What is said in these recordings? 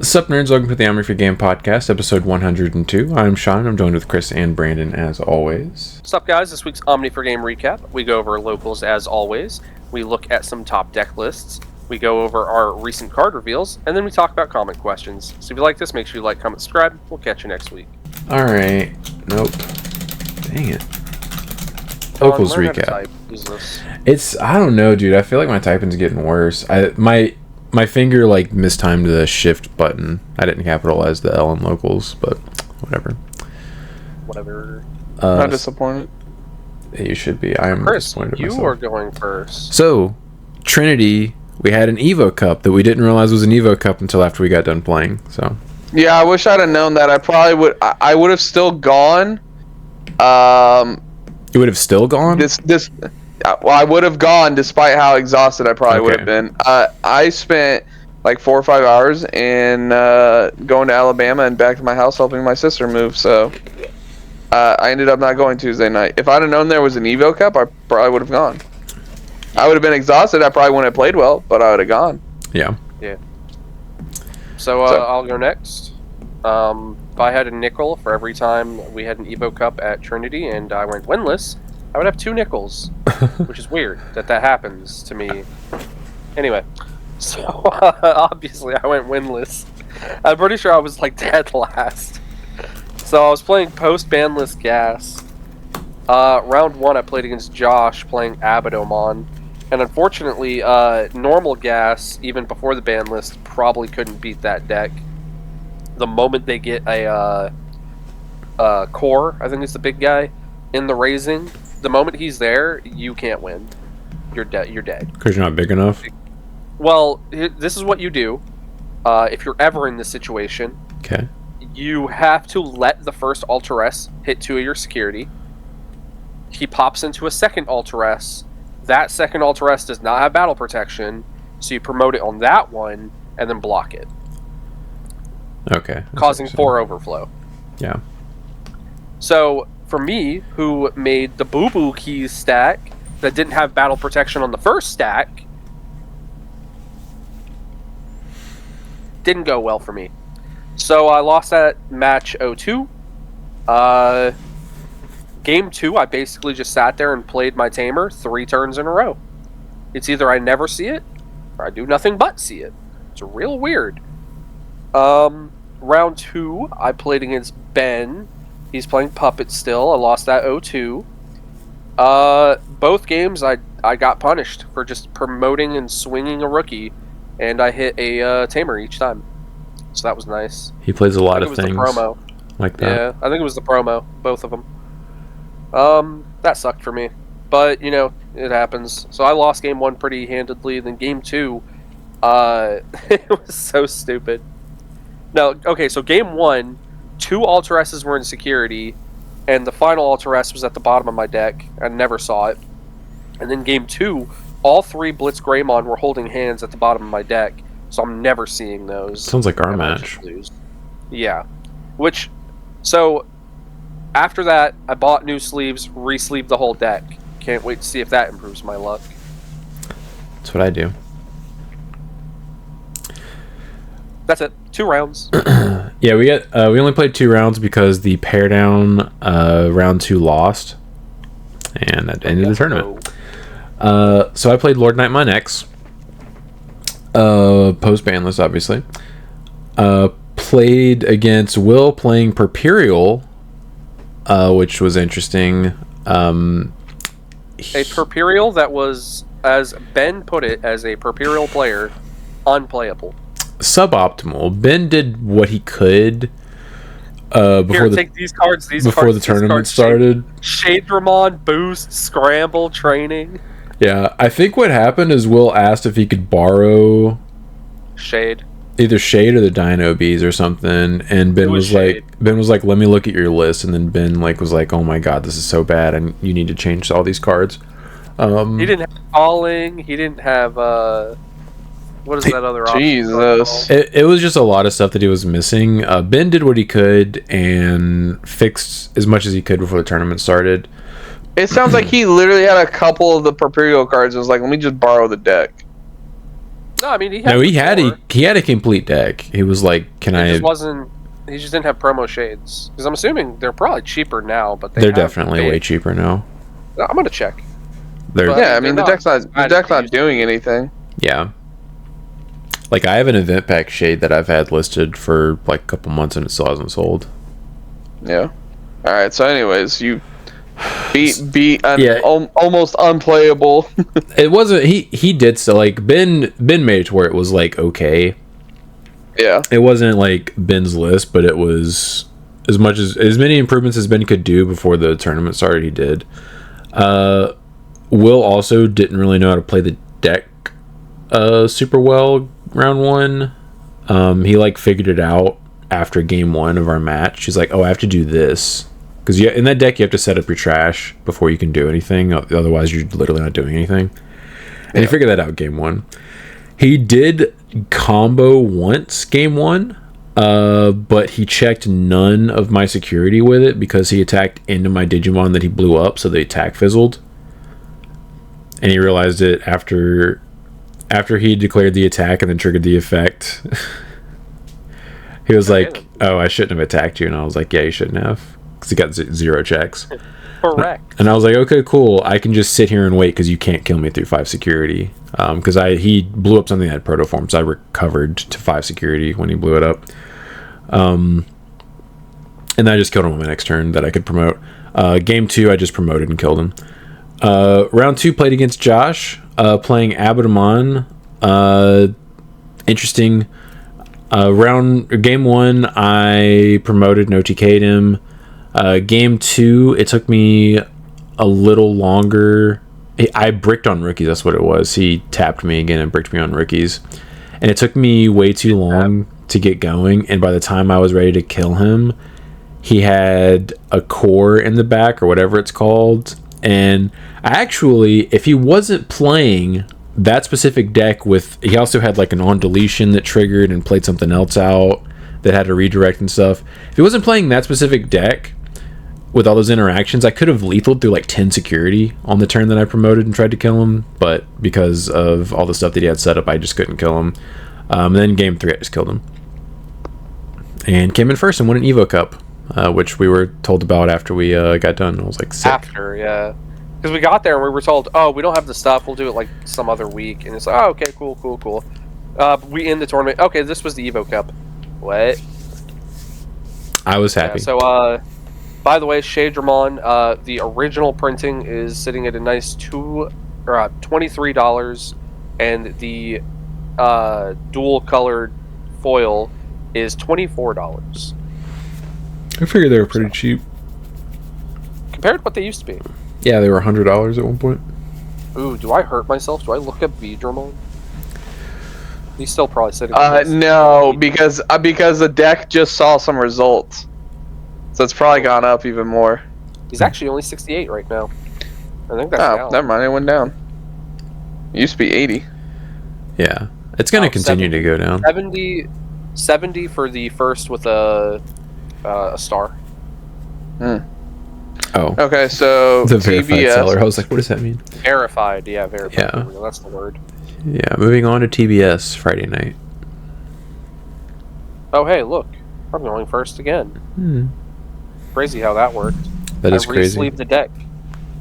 Sup nerds, welcome to the Omni4Game podcast, episode 102. I'm Sean, I'm joined with Chris and Brandon as always. What's up guys, this week's Omni4Game recap. We go over locals as always, we look at some top deck lists, we go over our recent card reveals, and then we talk about comment questions. So if you like this, make sure you like, comment, subscribe. We'll catch you next week. Alright, nope. Dang it. Locals recap. I don't know, dude, I feel like my typing's getting worse. My finger mistimed the shift button. I didn't capitalize the L in locals, but whatever. Not disappointed. You should be. I am disappointed in myself. You are going first. So, Trinity, we had an Evo Cup that we didn't realize was an Evo Cup until after we got done playing. So. Yeah, I wish I'd have known that. I probably would. I would have still gone. You would have still gone? Well, I would have gone despite how exhausted I probably would have been. I spent like 4 or 5 hours in going to Alabama and back to my house helping my sister move. So I ended up not going Tuesday night. If I'd have known there was an Evo Cup, I probably would have gone. I would have been exhausted. I probably wouldn't have played well, but I would have gone. Yeah. Yeah. So I'll go next. If I had a nickel for every time we had an Evo Cup at Trinity and I went winless, I would have 2 nickels, which is weird that happens to me. Anyway, so obviously I went winless. I'm pretty sure I was dead last. So I was playing post-banless Gas. Round 1 I played against Josh playing Abadomon. And unfortunately, normal Gas, even before the ban list, probably couldn't beat that deck. The moment they get a core, I think it's the big guy, in the raising, the moment he's there, you can't win. You're dead. You're dead. Because you're not big enough? Well, this is what you do. If you're ever in this situation, okay, you have to let the first Altaress hit 2 of your security. He pops into a second Altaress. That second Altaress does not have battle protection, so you promote it on that one and then block it. Okay. Causing 4 overflow. Yeah. So, for me, who made the boo-boo keys stack that didn't have battle protection on the first stack, didn't go well for me. So I lost that match 0-2. Game 2, I basically just sat there and played my tamer 3 turns in a row. It's either I never see it, or I do nothing but see it. It's real weird. Round 2, I played against Ben. He's playing Puppet still. I lost that 0-2. Both games I got punished for just promoting and swinging a rookie, and I hit a tamer each time. So that was nice. He plays a lot of things. It was the promo. Like that. Yeah, I think it was the promo, both of them. That sucked for me. But, it happens. So I lost game 1 pretty handedly. Then game 2, it was so stupid. No, okay, so game 1, 2 Altaresses were in security, and the final Altaress was at the bottom of my deck. I never saw it. And then game 2, all 3 Blitz Greymon were holding hands at the bottom of my deck, so I'm never seeing those. Sounds like our match. Yeah. So, after that, I bought new sleeves, re-sleeved the whole deck. Can't wait to see if that improves my luck. That's what I do. That's it. 2 rounds. Yeah, we only played 2 rounds because the pair down round 2 lost, and that ended the tournament. So I played Lord Nightmon X, post banless, obviously. Played against Will playing Perperial, which was interesting. A Perperial that was, as Ben put it, as a Perperial player, unplayable. Suboptimal. Ben did what he could take these cards. Before the tournament started. Shade Ramon, boost, scramble, training. Yeah, I think what happened is Will asked if he could borrow Shade. Either Shade or the Dino Bees or something, and Ben was like, "Let me look at your list," and then Ben was like, "Oh my god, this is so bad, and you need to change all these cards." He didn't have calling. He didn't have what is that other option? Jesus. It was just a lot of stuff that he was missing. Ben did what he could and fixed as much as he could before the tournament started. It sounds like he literally had a couple of the Perperial cards and was like, let me just borrow the deck. No, I mean he had a complete deck. He was like, "Can I?" He just didn't have promo shades because I'm assuming they're probably cheaper now, but they're definitely way cheaper now. I'm gonna check. I mean the deck's not doing anything. Yeah. Like I have an event pack shade that I've had listed for like a couple months and it still hasn't sold. Yeah. All right. So, anyways, you beat almost unplayable. It wasn't. He did so. Like Ben made it to where it was like okay. Yeah. It wasn't like Ben's list, but it was as many improvements as Ben could do before the tournament started. He did. Will also didn't really know how to play the deck super well round one. He like figured it out after game one of our match. He's like, oh, I have to do this because in that deck you have to set up your trash before you can do anything, otherwise you're literally not doing anything. And he figured that out game one. He did combo once game one, but he checked none of my security with it because he attacked into my Digimon that he blew up, so the attack fizzled. And he realized it after he declared the attack and then triggered the effect. He was like, oh, I shouldn't have attacked you. And I was like, yeah, you shouldn't have. Because he got 0 checks. Correct. And I was like, okay, cool. I can just sit here and wait because you can't kill me through 5 security. Because he blew up something that had protoform, so I recovered to 5 security when he blew it up. And then I just killed him on my next turn that I could promote. Game 2, I just promoted and killed him. Round 2 played against Josh, playing Abaddon. Interesting. Game 1, I promoted and OTK'd him. Game 2, it took me a little longer. I bricked on rookies, that's what it was. He tapped me again and bricked me on rookies. And it took me way too long to get going, and by the time I was ready to kill him, he had a core in the back, or whatever it's called. And actually, if he wasn't playing that specific deck he also had like an on deletion that triggered and played something else out that had a redirect and stuff. If he wasn't playing that specific deck with all those interactions, I could have lethaled through like 10 security on the turn that I promoted and tried to kill him, but because of all the stuff that he had set up, I just couldn't kill him. And then game 3, I just killed him and came in first and won an Evo Cup, which we were told about after we got done. I was like, sick. After, yeah. Because we got there and we were told, oh, we don't have the stuff, we'll do it like some other week. And it's like, oh, okay, cool. We end the tournament. Okay, this was the Evo Cup. What? I was happy. Yeah, so, by the way, Shadramon, the original printing is sitting at a nice $23, and the dual colored foil is $24. I figured they were pretty cheap compared to what they used to be. Yeah, they were $100 at one point. Ooh, do I hurt myself? Do I look up Vidramon? He's still probably sitting. No, because the deck just saw some results, so it's probably gone up even more. He's actually only 68 right now. I think that's down. Never mind, it went down. It used to be 80. Yeah, it's gonna continue to go down. 70 for the first with a star. Oh. Okay, so the verified seller. I was like, what does that mean? Verified, yeah, verified. Yeah. That's the word. Yeah, moving on to TBS Friday night. Oh, hey, look. I'm going first again. Crazy how that worked. That is crazy. Re-sleeved the deck.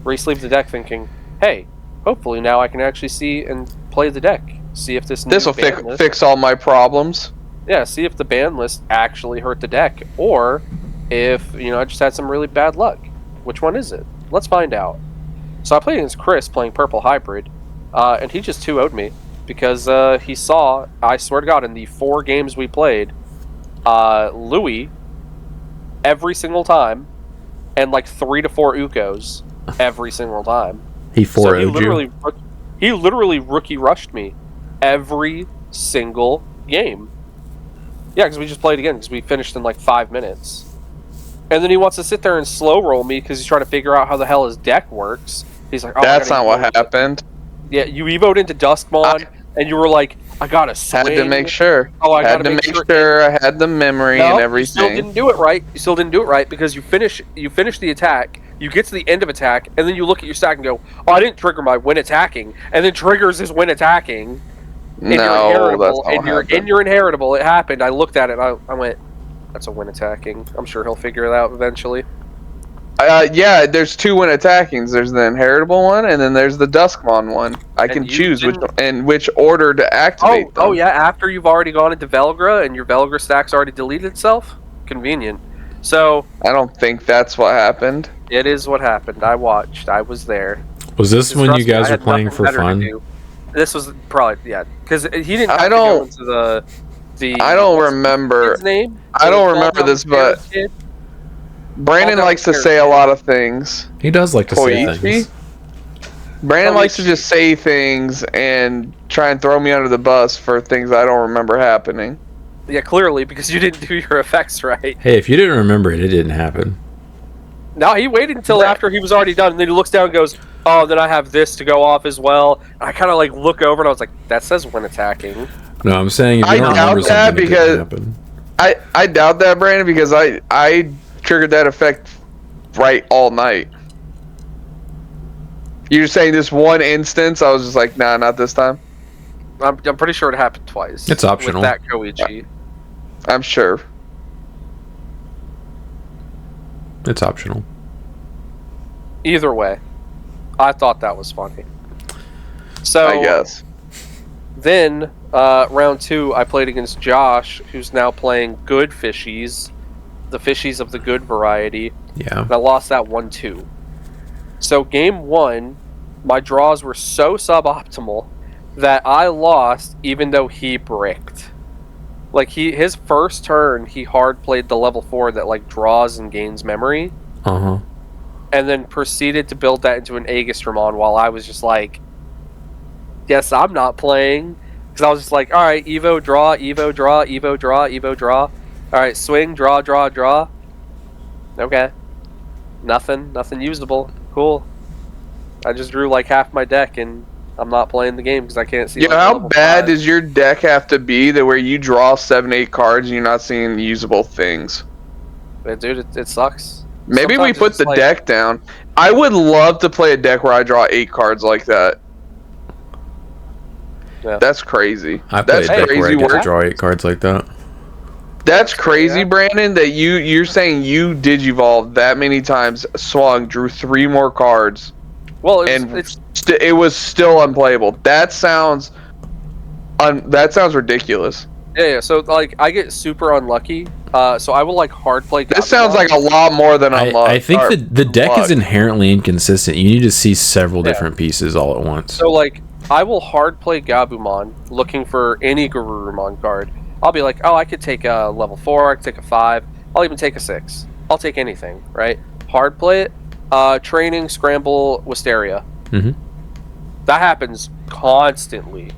Re-sleeved the deck thinking, hey, hopefully now I can actually see and play the deck. See if this will fix all my problems. Yeah, see if the ban list actually hurt the deck, or if, I just had some really bad luck. Which one is it? Let's find out. So I played against Chris playing Purple Hybrid, and he just 2-0'd me because he saw, I swear to God, in the 4 games we played, Louis every single time, and like 3 to 4 Ukos every single time. He 4-0'd you? He literally rookie rushed me every single game. Yeah, because we just played again because we finished in like 5 minutes. And then he wants to sit there and slow roll me because he's trying to figure out how the hell his deck works. He's like, oh, that's not what happened. Yeah, you evoed into Duskmon, and you were like, I gotta swing. Had to make sure. Oh, I had to make sure I had the memory and everything. You still didn't do it right. You still didn't do it right because you finish the attack, you get to the end of attack, and then you look at your stack and go, oh, I didn't trigger my when attacking, and then triggers his when attacking. No, that's not and you're inheritable. It happened. I looked at it. And I went, "That's a win attacking." I'm sure he'll figure it out eventually. Yeah, there's 2 when attackings. There's the inheritable one, and then there's the Duskmon one. I can choose which order to activate them. Oh yeah, after you've already gone into Velgra and your Velgra stack's already deleted itself? Convenient. So... I don't think that's what happened. It is what happened. I watched. I was there. Was this when you guys were playing for fun? This was probably... Yeah, because he didn't have to go into the... I don't remember... His name? I don't remember this, but... Brandon likes to say a lot of things. He does like to say things. Brandon likes to just say things and try and throw me under the bus for things I don't remember happening. Yeah, clearly, because you didn't do your effects right. Hey, if you didn't remember it, it didn't happen. No, he waited until after he was already done, and then he looks down and goes, "Oh, then I have this to go off as well." I kind of like look over and I was like, "That says when attacking." No, I'm saying if you don't remember something, it didn't happen. I doubt that, Brandon, because I triggered that effect right all night. You're saying this one instance, I was just like, nah, not this time. I'm pretty sure it happened twice. It's optional. With that Koichi. I'm sure. It's optional. Either way, I thought that was funny. So I guess. Then round 2, I played against Josh, who's now playing good fishies. The fishies of the good variety. Yeah. And I lost that 1-2. So game 1, my draws were so suboptimal that I lost even though he bricked. Like his first turn, he hard played the level 4 that like draws and gains memory. Uh-huh. And then proceeded to build that into an Aegistramon while I was just like, yes, I'm not playing. Because I was just like, alright, Evo, draw, Evo, draw, Evo, draw, Evo, draw. Alright, swing, draw, draw, draw. Okay. Nothing usable. Cool. I just drew like half my deck and I'm not playing the game because I can't see. Yeah, how bad does your deck have to be that where you draw 7-8 cards and you're not seeing usable things? But dude, it sucks. Maybe sometimes we put the deck down. I would love to play a deck where I draw 8 cards like that. Yeah. That's crazy. I play a deck where I get to draw 8 cards like that. That's crazy, Brandon, that you're saying you Digivolved that many times, swung, drew 3 more cards, well, it was still unplayable. That sounds ridiculous. Yeah, so like I get super unlucky. So I will like hard play. This sounds like a lot more than unlucky. I think the deck is inherently inconsistent. You need to see several different pieces all at once. So like I will hard play Gabumon looking for any Garurumon card. I'll be like, oh, I could take a level 4, I could take a 5, I'll even take a 6. I'll take anything, right? Hard play it, training, scramble, Wisteria. Mm-hmm. That happens constantly.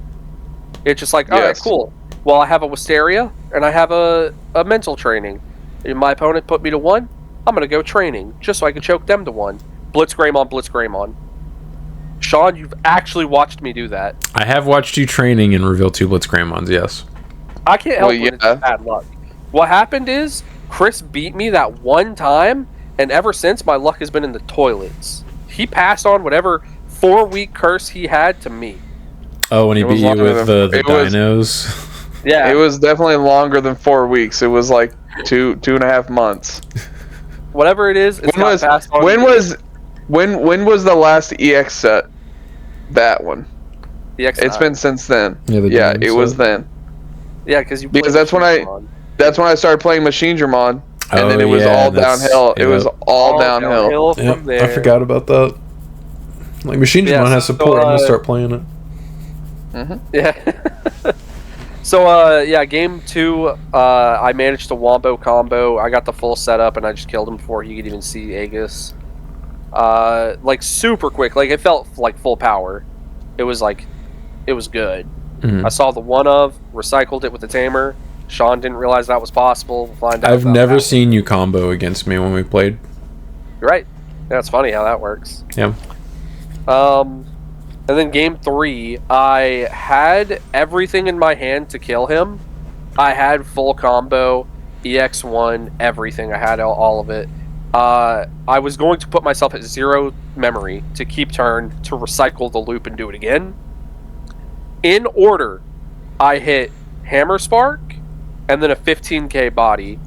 It's just like, alright, cool. Well, I have a Wisteria, and I have a mental training. And my opponent put me to 1, I'm going to go training, just so I can choke them to 1. Blitzgreymon, Blitzgreymon. Sean, you've actually watched me do that. I have watched you training and reveal 2 Blitzgreymons, yes. I can't help it. It's bad luck. What happened is, Chris beat me that one time, and ever since, my luck has been in the toilets. He passed on whatever 4-week curse he had to me. Oh, when he beat you with the dinos? Yeah. It was definitely longer than 4 weeks. It was like 2.5 months. Whatever it is, it's passed on. When was the last EX set? That one. It's been since then. Yeah, it was then. Yeah, because that's when I started playing Machine Dramon, and then it was all downhill. It was all downhill from there. I forgot about that. Like Machine Dramon has support. I'm gonna start playing it. Mm-hmm. Yeah. So game 2, I managed to wombo combo. I got the full setup, and I just killed him before he could even see Aegis. Like super quick. Like it felt like full power. It was good. Mm-hmm. I saw the recycled it with the tamer. Sean didn't realize that was possible. We'll find out. I've never seen you combo against me when we played. You're right. Yeah, it's funny how that works. Yeah. And then game 3, I had everything in my hand to kill him. I had full combo, EX1, everything. I had all of it. I was going to put myself at 0 memory to keep turn, to recycle the loop and do it again. In order I hit Hammer Spark, and then a 15k body.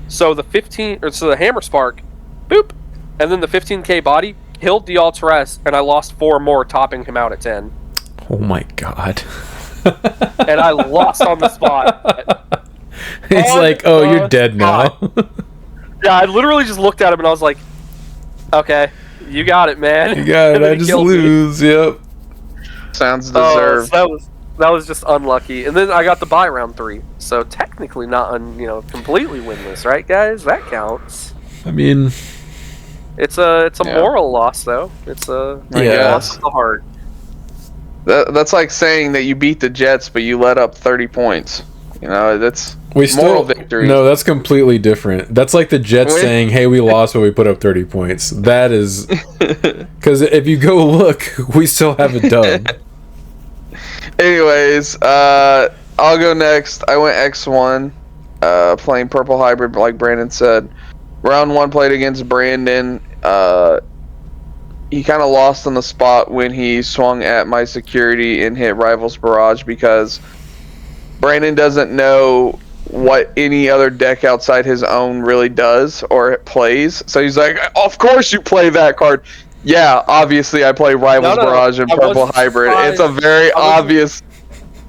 So the Hammer Spark, boop, and then the 15k body killed the Alteress, and I lost 4 more, topping him out at 10. Oh my god. And I lost on the spot. It's like, oh, you're dead now. Yeah, I literally just looked at him and I was like, okay, you got it, man. You got it, I just lose, yep. Sounds deserved. So that was just unlucky. And then I got the bye round 3. So technically not completely winless, right guys? That counts. I mean, it's a moral loss though. It's a loss of the heart. That's like saying that you beat the Jets, but you let up 30 points. That's moral victory. No, that's completely different. That's like the Jets saying, "Hey, we lost, but we put up 30 points." That is because if you go look, we still have a dub. Anyways, I'll go next. I went X1, playing Purple Hybrid, like Brandon said. Round 1 played against Brandon. He kind of lost on the spot when he swung at my security and hit Rival's Barrage because Brandon doesn't know what any other deck outside his own really does or plays. So he's like, of course you play that card. Yeah, obviously I play Rival's Barrage and Purple Hybrid. It's a very obvious...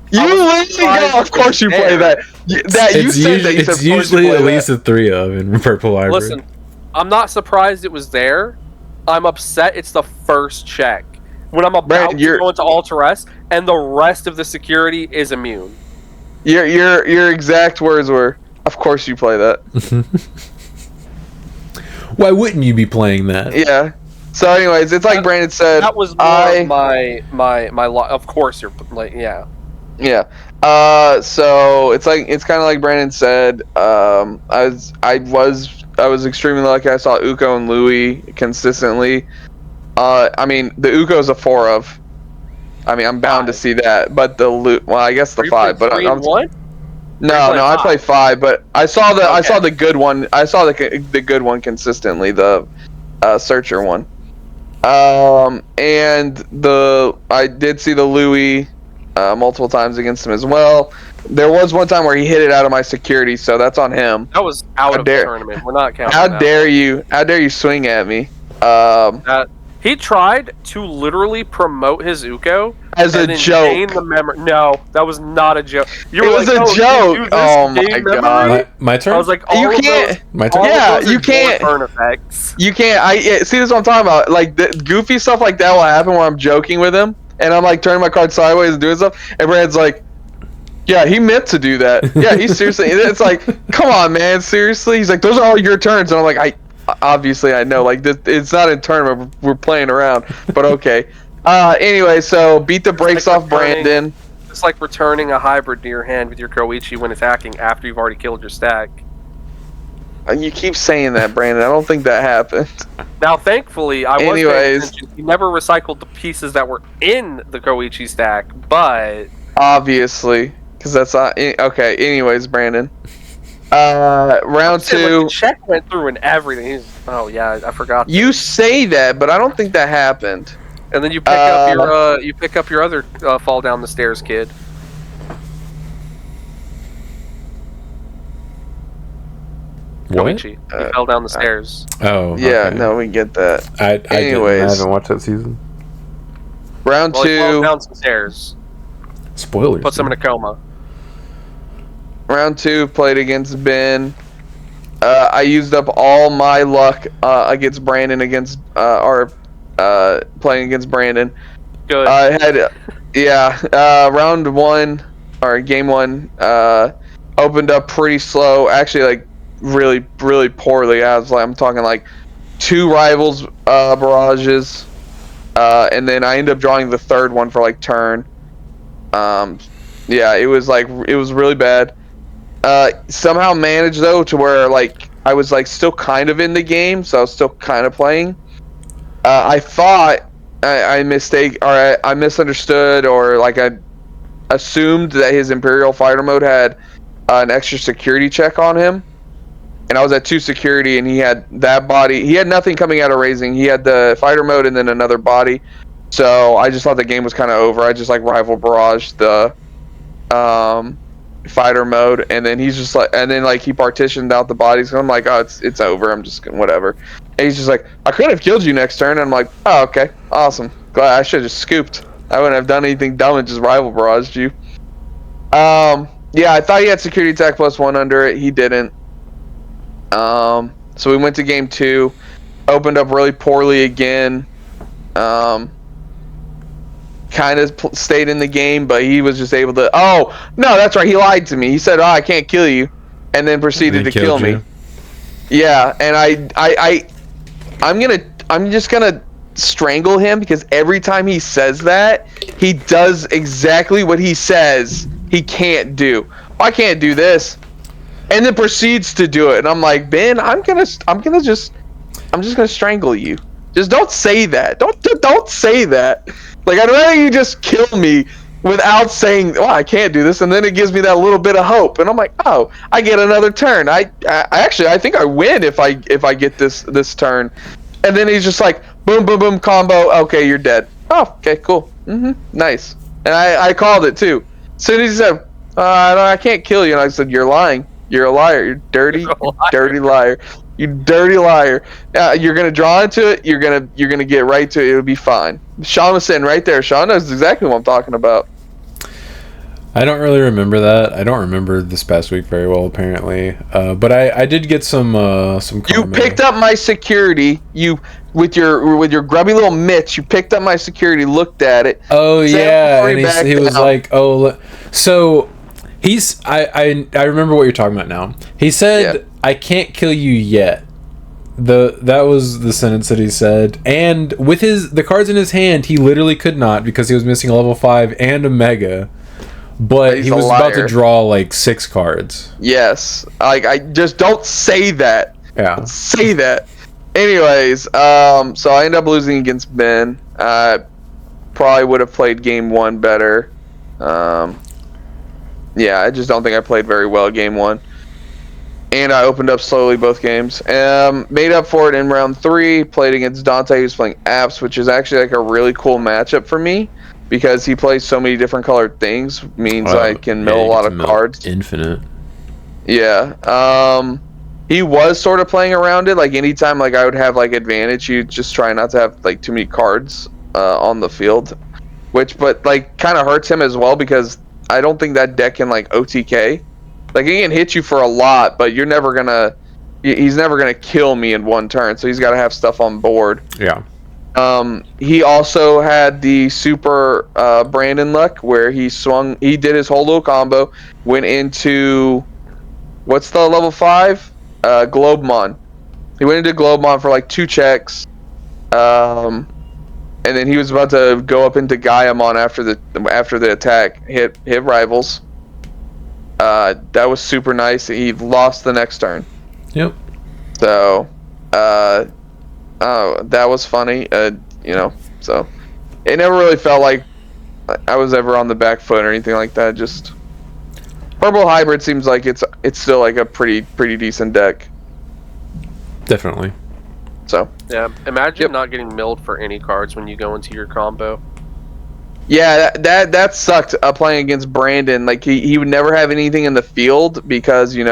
You literally go, of course you play that. It's usually at least a 3 of in Purple Hybrid. Listen, I'm not surprised it was there. I'm upset it's the first check. When I'm about to go into Alteress, and the rest of the security is immune. Your exact words were, of course you play that. Why wouldn't you be playing that? Yeah. So anyways, it's like Brandon said. That was more my of course you're like, yeah. Yeah. So it's kind of like Brandon said. I was extremely lucky. I saw Uko and Louis consistently. I mean, the Uko's a 4 of. I mean, I'm bound to see that. But I guess the 5. But I'm 1? No, I play 5. But I saw the good one. I saw the good one consistently. The Searcher one. And I did see the Louis multiple times against him as well. There was one time where he hit it out of my security, so that's on him. That was out of the tournament. We're not counting. How dare you swing at me? He tried to literally promote his Uko as a joke. No, that was not a joke. It was a joke. Oh my god! My turn. I was like, you can't. My turn. Yeah, you can't. Burn effects. You can't. See, this is what I'm talking about. Like the goofy stuff like that will happen where I'm joking with him, and I'm like turning my card sideways and doing stuff, and Brad's like, "Yeah, he meant to do that. Yeah, he seriously." It's like, come on, man, seriously. He's like, "Those are all your turns," and I'm like, obviously I know, like it's not a tournament, we're playing around, but okay. Anyway, so beat the brakes off Brandon. It's like returning a hybrid to your hand with your Koichi when attacking after you've already killed your stack. You keep saying that, Brandon. I don't think that happened. Now, thankfully, he never recycled the pieces that were in the Koichi stack, but obviously, because that's not okay. Anyways, Brandon. Round 2. Like, the check went through and everything. Oh yeah, I forgot. You say that, but I don't think that happened. And then you pick up your other fall down the stairs kid. What? Koichi. He fell down the stairs. Oh. Yeah, okay. no, we get that. Anyways, I haven't watched that season. Round 2. He fell down some stairs. Spoilers. Puts him in a coma. Round 2 played against Ben. I used up all my luck against Brandon playing against Brandon. Good. I had round 1 or game 1 opened up pretty slow. Actually, like really really poorly. I'm talking like 2 Rivals barrages, and then I ended up drawing the 3rd one for like turn. It was really bad. Somehow managed though to where like I was like still kind of in the game, so I was still kind of playing. I thought I misunderstood, or like I assumed that his Imperial Fighter mode had an extra security check on him, and I was at 2 security, and he had that body. He had nothing coming out of raising. He had the fighter mode and then another body. So I just thought the game was kind of over. I just like rival barrage the fighter mode, and then he's just like, and then like he partitioned out the bodies, and I'm like, oh, it's over. I'm just gonna whatever. And he's just like, I could have killed you next turn, and I'm like, oh, okay, awesome. Glad I should have just scooped. I wouldn't have done anything dumb and just rival barraged you. Yeah, I thought he had security attack +1 under it. He didn't. So we went to game 2, opened up really poorly again. Kind of stayed in the game, but he was just able to. Oh no, that's right. He lied to me. He said, "Oh, I can't kill you," and then proceeded to kill me. Yeah, and I'm just gonna strangle him because every time he says that, he does exactly what he says he can't do. I can't do this, and then proceeds to do it. And I'm like, Ben, I'm just gonna strangle you. Just don't say that. Don't say that. Like, I'd rather you just kill me without saying, "Oh, I can't do this," and then it gives me that little bit of hope. And I'm like, "Oh, I get another turn. I think I win if I get this turn." And then he's just like, boom, boom, boom, combo. Okay, you're dead. Oh, okay, cool. Nice. And I called it too. So he said, no, I can't kill you. And I said, "You're lying. You're a liar. You're dirty, dirty liar. You dirty liar. You're gonna draw into it. You're gonna get right to it. It'll be fine." Sean was sitting right there. Sean knows exactly what I'm talking about. I don't really remember that. I don't remember this past week very well, apparently. But I did get some comment. You picked up my security. You with your grubby little mitts. You picked up my security. Looked at it. Oh yeah, and he was like, "Oh, so." I remember what you're talking about now. He said, yeah. "I can't kill you yet." That was the sentence that he said. And with the cards in his hand, he literally could not because he was missing a level 5 and a mega. But he was about to draw like 6 cards. Yes. I just don't say that. Yeah. Don't say that. Anyways, so I ended up losing against Ben. Probably would have played game 1 better. Yeah, I just don't think I played very well game 1. And I opened up slowly both games. Made up for it in round 3. Played against Dante, who's playing Apps, which is actually like a really cool matchup for me because he plays so many different colored things. Means I can mill a lot of cards. Infinite. Yeah. He was sort of playing around it. Like anytime like I would have like advantage, he'd just try not to have like too many cards on the field, but like kind of hurts him as well because I don't think that deck can like OTK. Like he can hit you for a lot, but he's never gonna kill me in one turn. So he's got to have stuff on board. Yeah. He also had the super Brandon luck where he did his whole little combo, went into what's the level 5 Globemon. He went into Globemon for like 2 checks. And then he was about to go up into Gaiamon after the attack, hit rivals. That was super nice. He lost the next turn. Yep. So, that was funny. So it never really felt like I was ever on the back foot or anything like that. Just Purple Hybrid seems like it's still like a pretty decent deck. Definitely. So yeah, imagine not getting milled for any cards when you go into your combo. Yeah, that sucked. Playing against Brandon, like he would never have anything in the field because he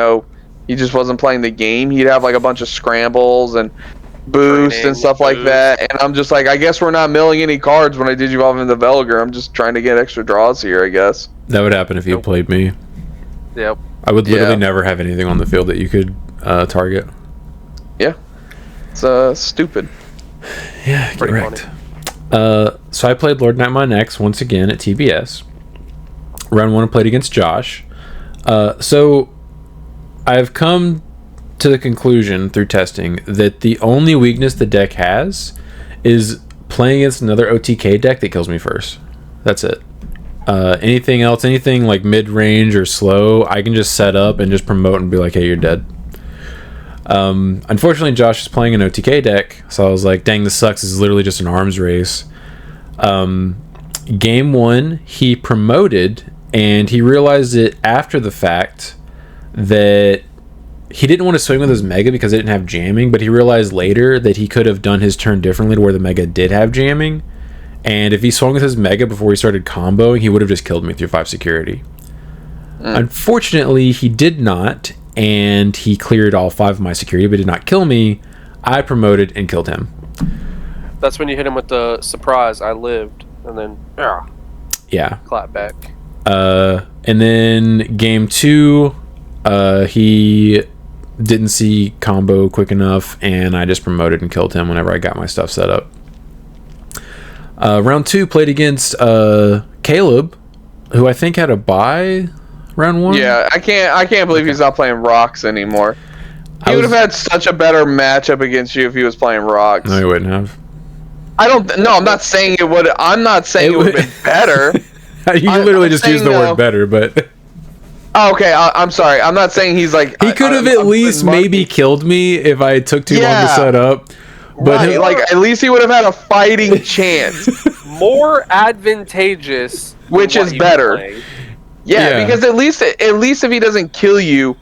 just wasn't playing the game. He'd have like a bunch of scrambles and boost and stuff like that. And I'm just like, I guess we're not milling any cards when I Digivolve into Velgar. I'm just trying to get extra draws here, I guess. That would happen if you played me. Yep. I would literally never have anything on the field that you could target. Yeah. It's stupid. Yeah, correct. So I played Lord Nightmon X once again at TBS. Round 1 I played against Josh. So I've come to the conclusion through testing that the only weakness the deck has is playing against another OTK deck that kills me first. That's it. Anything else, anything like mid-range or slow, I can just set up and just promote and be like, hey, you're dead. Unfortunately, Josh is playing an OTK deck, so I was like, dang, this sucks. This is literally just an arms race. Game 1, he promoted, and he realized it after the fact that he didn't want to swing with his Mega because it didn't have jamming, but he realized later that he could have done his turn differently to where the Mega did have jamming. And if he swung with his Mega before he started comboing, he would have just killed me through 5 security. Unfortunately, he did not, and he cleared all 5 of my security, but did not kill me. I promoted and killed him. That's when you hit him with the surprise, I lived, and then clap back. And then game 2, he didn't see combo quick enough, and I just promoted and killed him whenever I got my stuff set up. Round 2, played against Caleb, who I think had a bye round 1. Yeah, I can't believe he's not playing rocks anymore. He would have had such a better matchup against you if he was playing rocks. No, he wouldn't have. I'm not saying it would. I'm not saying it would have been better. You literally just used the word better, but. Oh, okay, I'm sorry. I'm not saying he's like. He could have at least maybe killed me if I took too long to set up. But at least he would have had a fighting chance. More advantageous. Which is better. Yeah, because at least if he doesn't kill you,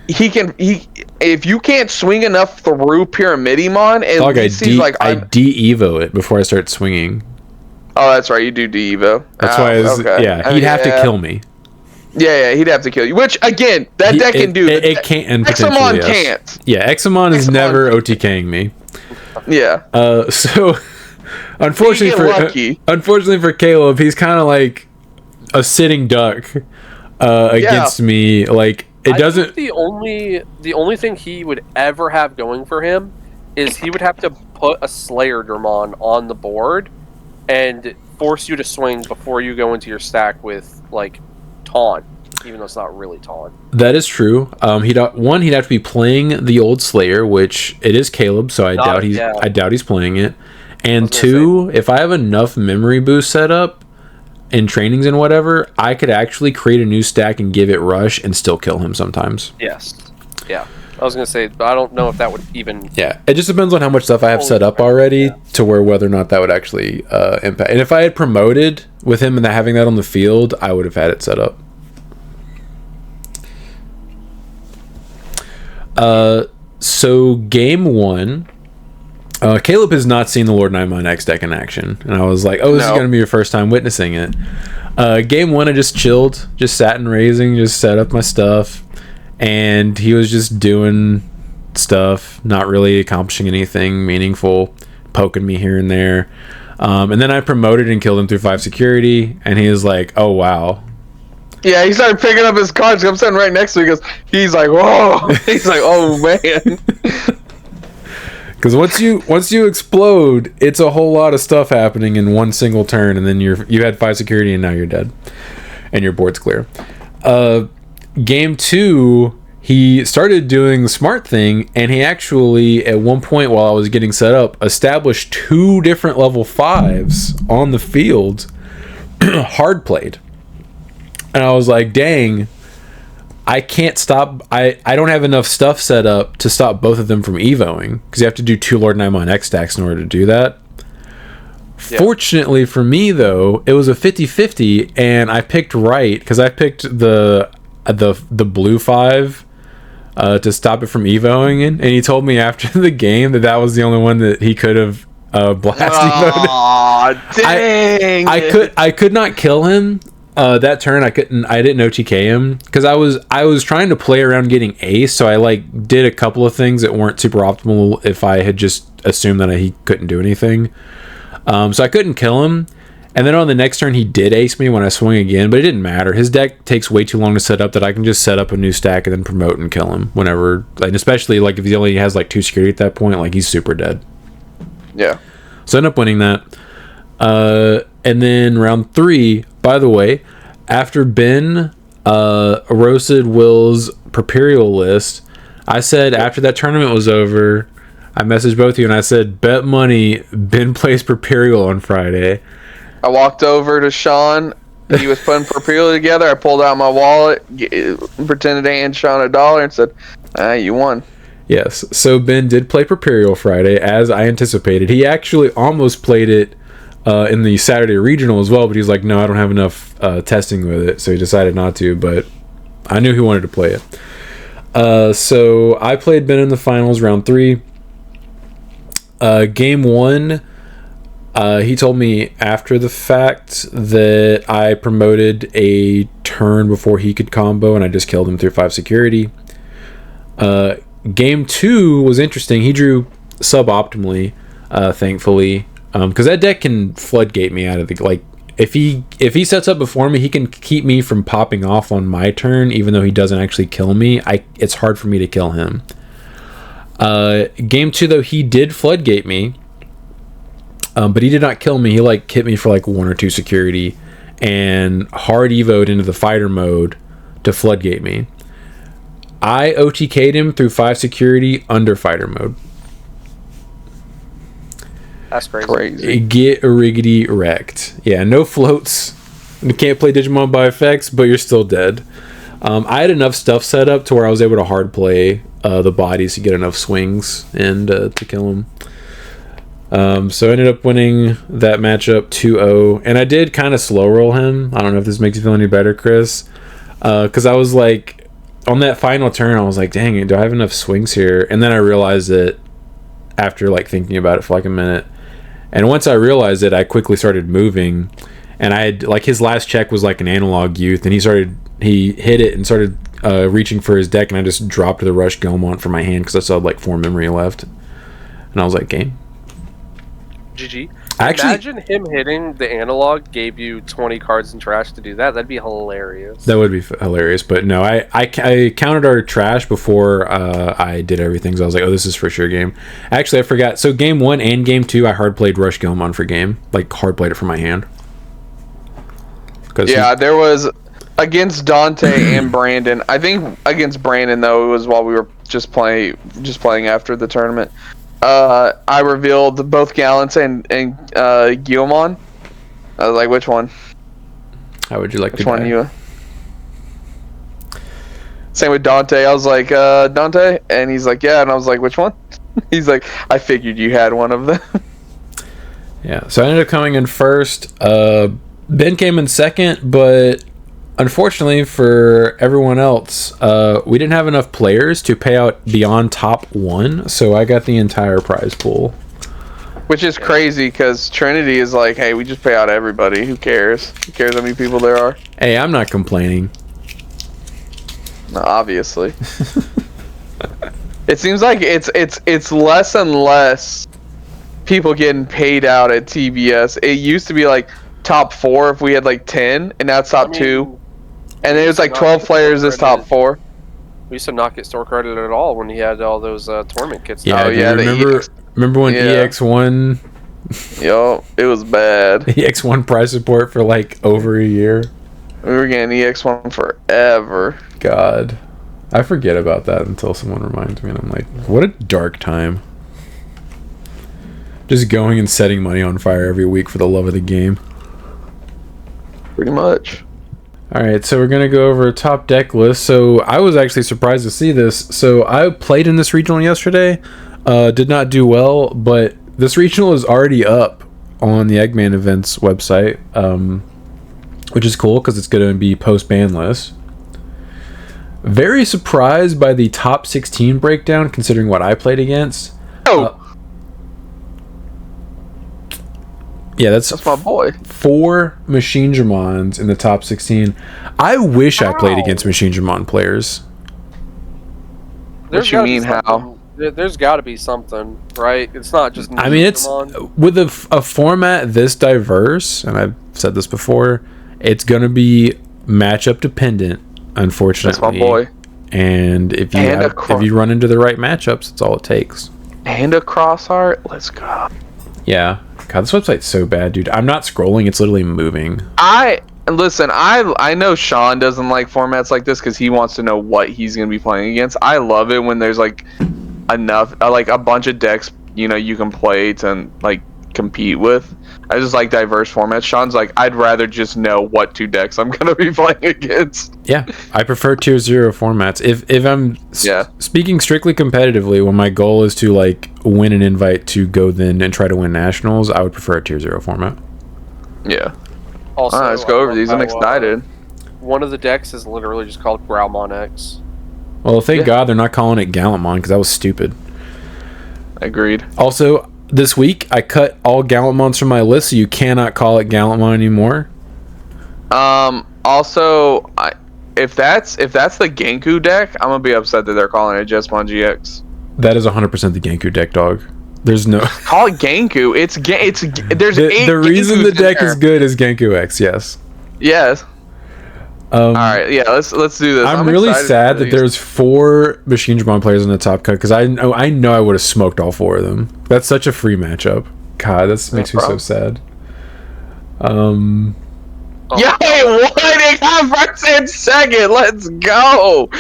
if you can't swing enough through Pyramidimon, at least he's like I de-evo it before I start swinging. Oh, that's right, you do de-evo. That's why he'd have to kill me. Yeah, he'd have to kill you. Which again, that deck can do. It can't. Examon can't. Yeah, Examon is never OTKing me. Yeah. So unfortunately for Caleb, he's kind of like a sitting duck against me. Like it doesn't. The only thing he would ever have going for him is he would have to put a Slayer Dramon on the board and force you to swing before you go into your stack with like taunt, even though it's not really taunt. That is true. He'd have to be playing the old Slayer, which it is Caleb, so I doubt he's playing it. And 2, if I have enough memory boost set up in trainings and whatever, I could actually create a new stack and give it rush and still kill him sometimes. Yes. Yeah. I was gonna say, but I don't know if that would even. Yeah, it just depends on how much stuff I have set up already to where whether or not that would actually impact. And if I had promoted with him and having that on the field, I would have had it set up. So game 1, Caleb has not seen the Lord Nightmon X deck in action, and I was like, "Oh, this is gonna be your first time witnessing it." Game 1, I just chilled, just sat and raising, just set up my stuff. And he was just doing stuff, not really accomplishing anything meaningful, poking me here and there. And then I promoted and killed him through 5 security, and he was like, "Oh wow." Yeah, he started picking up his cards. I'm sitting right next to me. He's like, "Whoa!" He's like, "Oh man." Because once you explode, it's a whole lot of stuff happening in one single turn, and then you had 5 security, and now you're dead, and your board's clear. Game 2, he started doing the smart thing, and he actually, at one point while I was getting set up, established 2 different level 5s on the field, hard played. And I was like, dang, I can't stop. I don't have enough stuff set up to stop both of them from evoing, because you have to do 2 Lord Nightmon X stacks in order to do that. Yeah. Fortunately for me, though, it was a 50-50, and I picked right, because I picked the blue 5 to stop it from evoing in, and he told me after the game that was the only one that he could have blast evoed. Aw, dang! I could not kill him that turn. I didn't OTK him because I was trying to play around getting ace, so I like did a couple of things that weren't super optimal if I had just assumed that he couldn't do anything. So I couldn't kill him. And then on the next turn, he did ace me when I swung again, but it didn't matter. His deck takes way too long to set up that I can just set up a new stack and then promote and kill him whenever. And especially like if he only has like 2 security at that point, like he's super dead. Yeah. So I ended up winning that. And then round 3, by the way, after Ben roasted Will's Properial list, I said after that tournament was over, I messaged both of you and I said, bet money Ben plays Properial on Friday. I walked over to Sean. He was putting Properial together. I pulled out my wallet, pretended to hand Sean $1, and said, you won. Yes. So Ben did play Properial Friday, as I anticipated. He actually almost played it in the Saturday regional as well, but he's like, no, I don't have enough testing with it, so he decided not to, but I knew he wanted to play it. So I played Ben in the finals, round 3. Game 1, He told me after the fact that I promoted a turn before he could combo, and I just killed him through 5 security. Game 2 was interesting. He drew suboptimally, thankfully, because that deck can floodgate me out of the, like, if he sets up before me, he can keep me from popping off on my turn, even though he doesn't actually kill me. It's hard for me to kill him. Game 2, though, he did floodgate me, but he did not kill me. He like hit me for like 1 or 2 security and hard evoed into the fighter mode to floodgate me. I OTK'd him through 5 security under fighter mode. That's crazy. Get riggedy wrecked. Yeah, no floats. You can't play Digimon by effects, but you're still dead. I had enough stuff set up to where I was able to hard play the bodies to get enough swings and to kill him. So I ended up winning that matchup 2-0, and I did kind of slow roll him. I don't know if this makes you feel any better, Chris, because I was like, on that final turn, I was like, dang it, do I have enough swings here? And then I realized it after like thinking about it for like a minute. And once I realized it, I quickly started moving, and I had like his last check was like an analog youth, and he hit it and started reaching for his deck, and I just dropped the Rush Gomont from my hand because I still had like 4 memory left, and I was like, game. GG. Actually, imagine him hitting the analog gave you 20 cards in trash to do that. That'd be hilarious. That would be hilarious, but no, I counted our trash before I did everything, so I was like, oh, this is for sure game. Actually, I forgot. So game 1 and game 2, I hard played Rush Gomon for game, like hard played it from my hand. Yeah, there was against Dante and Brandon. I think against Brandon though, it was while we were just playing after the tournament. I revealed both Gallants and Guillemon. I was like, which one? How would you like which to one you? Same with Dante. I was like, Dante, and he's like, yeah, and I was like, which one? He's like, I figured you had one of them. Yeah, so I ended up coming in first. Ben came in second, but unfortunately for everyone else, we didn't have enough players to pay out beyond top 1, so I got the entire prize pool. Which is crazy, because Trinity is like, hey, we just pay out everybody. Who cares? Who cares how many people there are? Hey, I'm not complaining. No, obviously. It seems like it's less and less people getting paid out at TBS. It used to be like top 4 if we had like 10, and now it's top 2. And then it was like 12 players as top 4. We used to not get store credit at all when he had all those tournament kits. Yeah, remember when EX1? Yo, it was bad. EX1 prize support for like over a year. We were getting EX1 forever. God, I forget about that until someone reminds me, and I'm like, what a dark time. Just going and setting money on fire every week for the love of the game. Pretty much. Alright, so we're going to go over a top deck list. So I was actually surprised to see this. So I played in this regional yesterday. Did not do well, but this regional is already up on the Eggman Events website, which is cool because it's going to be post-ban list. Very surprised by the top 16 breakdown considering what I played against. Yeah, that's my boy. 4 Machine Dramons in the top 16. I wish I played against Machine Dramon players. What you mean, how? There's got to be something, right? It's not just. I mean, it's with a format this diverse, and I've said this before. It's gonna be matchup dependent, unfortunately. That's my boy. And if you run into the right matchups, that's all it takes. And a crossheart. Let's go. Yeah. God, this website's so bad, dude. I'm not scrolling, it's literally moving. Listen, I know Sean doesn't like formats like this because he wants to know what he's going to be playing against. I love it when there's like enough, like a bunch of decks, you can play to like compete with. I just like diverse formats. Sean's like, I'd rather just know what 2 decks I'm going to be playing against. Yeah, I prefer tier 0 formats. If I'm speaking strictly competitively, when my goal is to like win an invite to go then and try to win nationals, I would prefer a tier 0 format. Yeah. Also, all right, let's go over these. I'm excited. One of the decks is literally just called Growlmon X. Well, thank God they're not calling it Gallantmon because that was stupid. Agreed. Also, this week I cut all Gallantmons from my list, so you cannot call it Gallantmon anymore. Also, if that's the Genku deck, I'm gonna be upset that they're calling it Jesmon GX. That is 100% the Genku deck, dog. There's no call it Genku. There's the reason the Genkus deck is good is Genku X. Yes. Yes. All right. Yeah. Let's do this. I'm really sad that there's 4 Machine Dramon players in the top cut, because I know I would have smoked all 4 of them. That's such a free matchup. God, that makes me so sad. Yeah, wait, first and second. Let's go.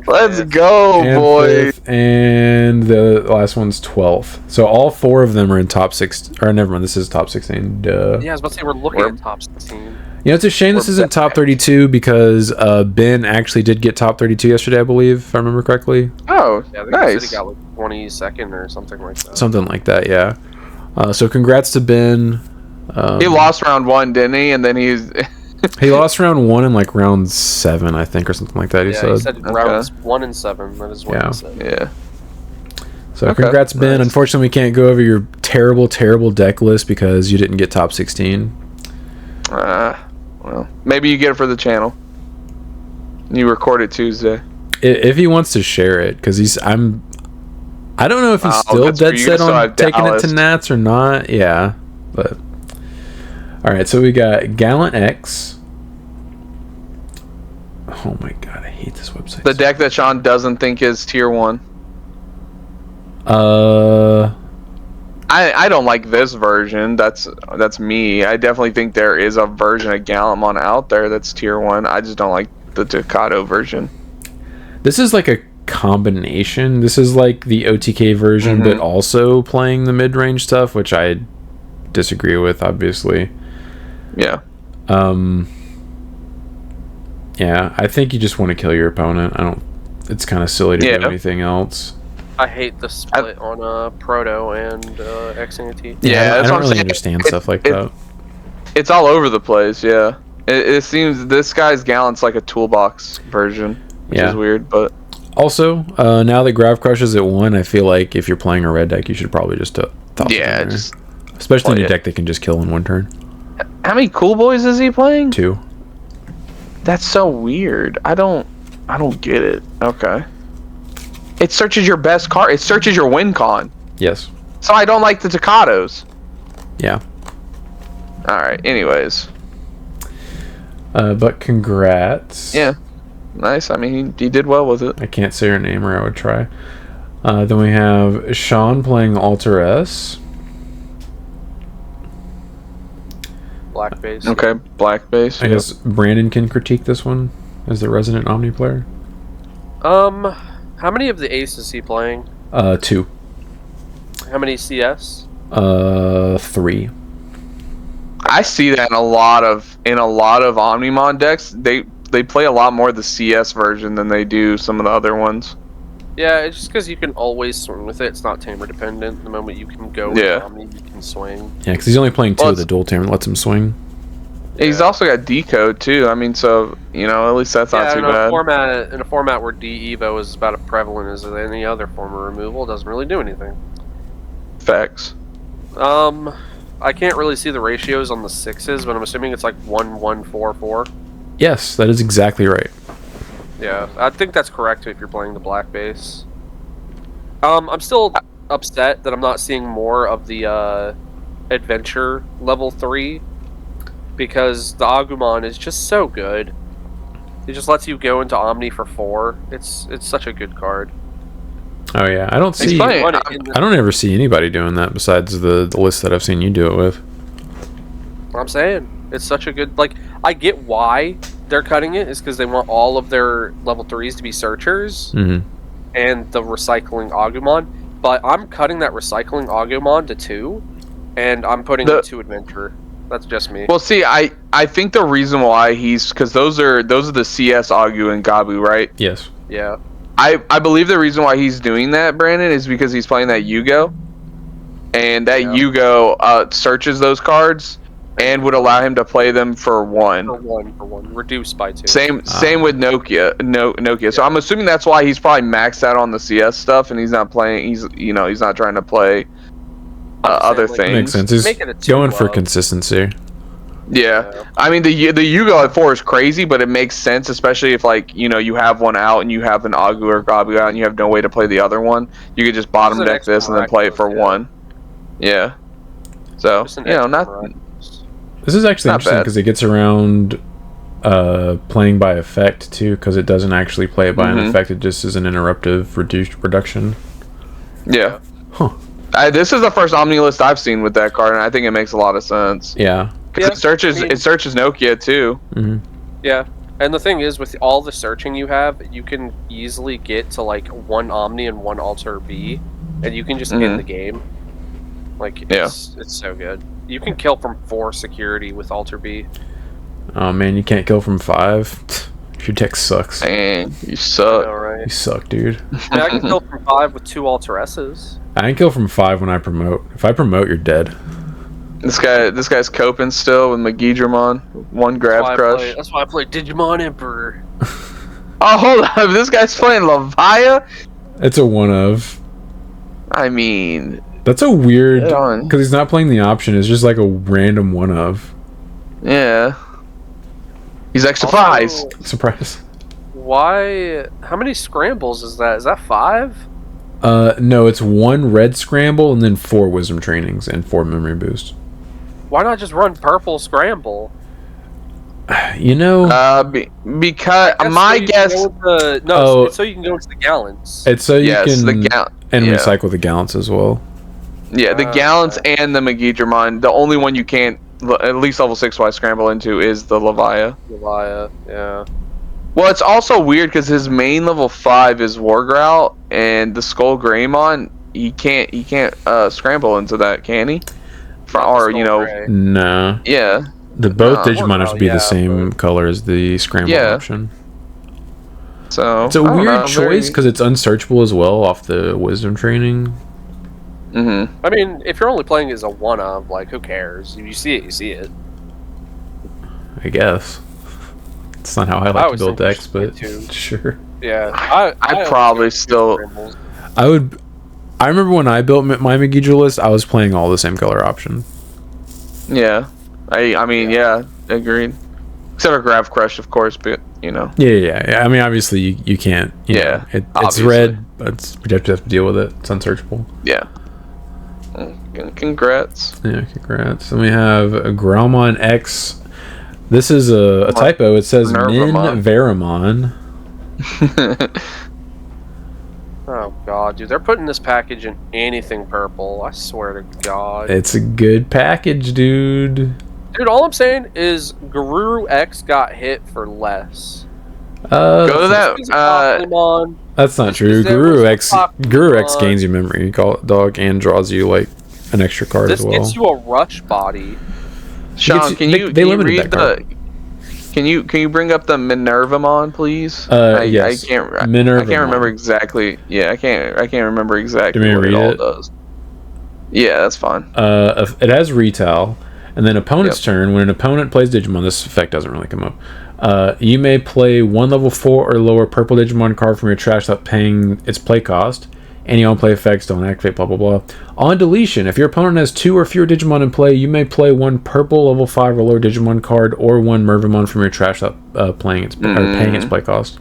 Let's go, boys. And the last one's 12th. So all 4 of them are in top 6. Or never mind, this is top 16. Duh. Yeah, I was about to say we're looking at top 16. You know, it's a shame this isn't top 32, because Ben actually did get top 32 yesterday, I believe, if I remember correctly. Oh, yeah, I think nice. he got like 22nd or something like that. Something like that, yeah. So congrats to Ben. He lost round 1, didn't he? And then he's... he lost round 1 in like round 7, I think, or something like that. He said rounds 1 and 7. That is what he said. Yeah. So congrats, Ben. Nice. Unfortunately, we can't go over your terrible, terrible deck list because you didn't get top 16. Well, maybe you get it for the channel. You record it Tuesday. If he wants to share it, because I don't know if he's still dead set on taking it to Nats or not. Yeah, but all right. So we got Gallant X. Oh my god, I hate this website. The deck that Sean doesn't think is tier 1. I don't like this version. That's me. I definitely think there is a version of Gallantmon out there that's tier 1. I just don't like the Ducato version. This is like a combination. This is like the OTK version, but also playing the mid-range stuff, which I disagree with, obviously. Yeah. Yeah, I think you just want to kill your opponent. It's kind of silly to do anything else. I hate the split on Proto and X and T. Yeah, I don't really understand stuff like that. It's all over the place, yeah. It seems this guy's Gallant's like a toolbox version, which is weird, but... Also, now that Grav Crush is at 1, I feel like if you're playing a red deck, you should probably just toss it in especially in a deck that can just kill in 1 turn. How many cool boys is he playing? 2. That's so weird. I don't get it. Okay. It searches your best card. It searches your win con. Yes. So I don't like the Ducatos. Yeah. Alright, anyways. But congrats. Yeah. Nice. I mean, he did well with it. I can't say her name, or I would try. Then we have Sean playing Alter S. Black base. Okay, black base. I guess Brandon can critique this one as the resident Omni player. How many of the aces is he playing? 2. How many CS? 3. I see that in a lot of Omnimon decks. They play a lot more the CS version than they do some of the other ones. Yeah, it's just because you can always swing with it. It's not tamer dependent. The moment you can go with Omni, you can swing. Yeah, because he's only playing 2 of the dual tamer, lets him swing. He's also got decode too. I mean, so at least that's not too bad. In a format where D-Evo is about as prevalent as any other form of removal, it doesn't really do anything. Facts. I can't really see the ratios on the 6s, but I'm assuming it's like 1-1-4-4. Yes, that is exactly right. Yeah, I think that's correct if you're playing the black base. I'm still upset that I'm not seeing more of the adventure level 3, because the Agumon is just so good. It just lets you go into Omni for 4. It's such a good card. Oh yeah, I don't ever see anybody doing that besides the list that I've seen you do it with. I'm saying it's such a good, like, I get why they're cutting it, is because they want all of their level 3s to be searchers and the recycling Agumon, but I'm cutting that recycling Agumon to 2 and I'm putting it to adventure. That's just me. Well, see, I think the reason why because those are the CS Agu and Gabu, right? Yes. Yeah. I believe the reason why he's doing that, Brandon, is because he's playing that Yugo, and that Yugo searches those cards and would allow him to play them for 1. For one. Reduced by 2. Same with Nokia. Yeah. So I'm assuming that's why he's probably maxed out on the CS stuff, and he's not playing. He's not trying to play other like, things. Makes sense. He's going for consistency. Yeah. I mean the Yugo at 4 is crazy, but it makes sense, especially if like you have one out and you have an Agu or Gabu out and you have no way to play the other one. You could just bottom deck this and then play it for one. Yeah. So This is actually interesting because it gets around playing by effect too, because it doesn't actually play it by an effect. It just is an interruptive reduction. Yeah. Huh. This is the first Omni list I've seen with that card, and I think it makes a lot of sense. Yeah. Because it searches Nokia too. Yeah, and the thing is, with all the searching you have, you can easily get to like one Omni and one Alter B, and you can just end the game. Like, it's so good. You can kill from 4 security with Alter B. Oh man, you can't kill from 5. Your deck sucks. Dang, you suck. I know, right? You suck, dude. Yeah, I can kill from 5 with 2 Alter S's. I can kill from 5 when I promote. If I promote, you're dead. This guy's coping still with Digimon. One grab crush. That's why I play Digimon Emperor. Oh, hold on. This guy's playing Lavia? It's a one of. I mean, that's a weird, because he's not playing the option. It's just like a random one of. Yeah. He's like, surprise. Also, surprise. Why? How many scrambles is that? Is that 5? No, it's 1 red scramble and then 4 wisdom trainings and 4 memory boost. Why not just run purple scramble? Because my guess. It's so you can go into the gallants. It's so you can recycle the gallants as well. Yeah, the gallants and the Magidramon. The only one you can't, at least level 6 scramble into, is the Lavia. Yeah. Well, it's also weird because his main level 5 is Wargrout, and the Skull Greymon, he can't scramble into that, can he? No. Yeah. Both Digimon have to be the same color as the scramble option. So it's a weird choice because it's unsearchable as well off the wisdom training. I mean, if you're only playing as a one of, like, who cares? If you see it, you see it. I guess. It's not how I like to build decks, but sure. Yeah, I probably still. I remember when I built my Megiddo list, I was playing all the same color option. Yeah, I mean, agreed. Except for Grav Crush, of course, but Yeah. I mean, obviously you can't. It's red, but you have to deal with it. It's unsearchable. Yeah. Congrats. Yeah, congrats. And we have a Gromon X. This is a typo. It says Min Veramon. Oh god, dude, they're putting this package in anything purple. I swear to God. It's a good package, dude. Dude, all I'm saying is Guru X got hit for less. Go to that. That's not true. Guru X gains you memory, dog, and draws you like an extra card as well. This gets you a rush body. Sean, can you read the? Can you bring up the Minervamon, please? Yes. I can't remember exactly. Yeah, I can't remember exactly what it all does. Yeah, that's fine. It has retail, and then opponent's turn. When an opponent plays Digimon, this effect doesn't really come up. You may play 1 level 4 or lower purple Digimon card from your trash without paying its play cost. Any on-play effects don't activate, blah blah blah. On deletion, if your opponent has 2 or fewer Digimon in play, you may play 1 purple level 5 or lower Digimon card or 1 Mervamon from your trash without paying its play cost.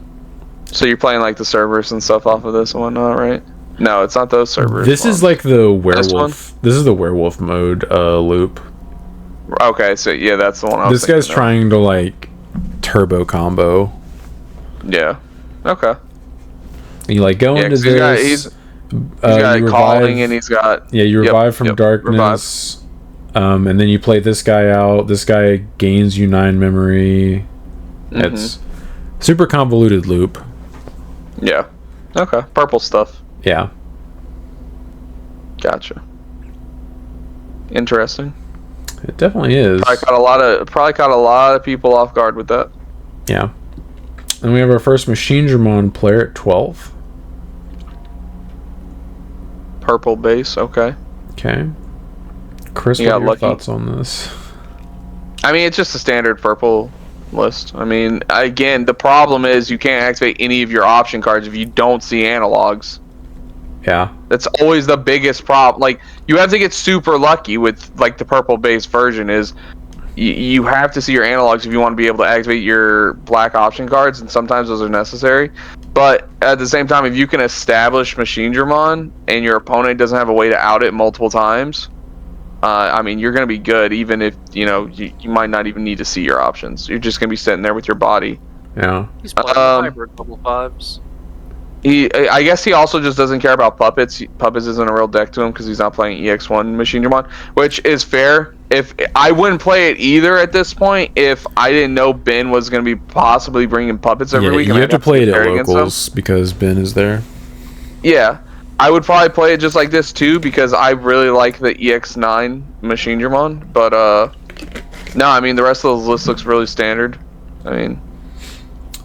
So you're playing like the servers and stuff off of this and whatnot, right? No, it's not those servers. This is like the werewolf. This is the werewolf mode loop. Okay, so yeah, that's the one. This guy's trying to like turbo combo. Yeah. Okay. You like go into this. He's got calling, and he's got you revive from darkness, and then you play this guy out. This guy gains you 9 memory. It's super convoluted loop. Yeah. Okay. Purple stuff. Yeah. Gotcha. Interesting. It definitely is. Probably caught a lot of people off guard with that. Yeah. And we have our first Machine Dramon player at 12. Purple base, okay. Okay. Chris, what are your thoughts on this? I mean, it's just a standard purple list. I mean, again, the problem is you can't activate any of your option cards if you don't see analogs. Yeah. That's always the biggest problem. Like, you have to get super lucky with, like, the purple base version is you have to see your analogs if you want to be able to activate your black option cards, and sometimes those are necessary. But at the same time, if you can establish Machine Dramon and your opponent doesn't have a way to out it multiple times, I mean, you're going to be good, even if, you know, you might not even need to see your options. You're just going to be sitting there with your body. Yeah. He's playing hybrid level 5s. I guess he also just doesn't care about puppets. Puppets isn't a real deck to him because he's not playing EX1 Machine Dramon, which is fair. If I wouldn't play it either at this point if I didn't know Ben was going to be possibly bringing puppets every week. You have to play it at locals because Ben is there. Yeah, I would probably play it just like this too because I really like the EX9 Machine Dramon. But no, I mean the rest of the list looks really standard. I mean,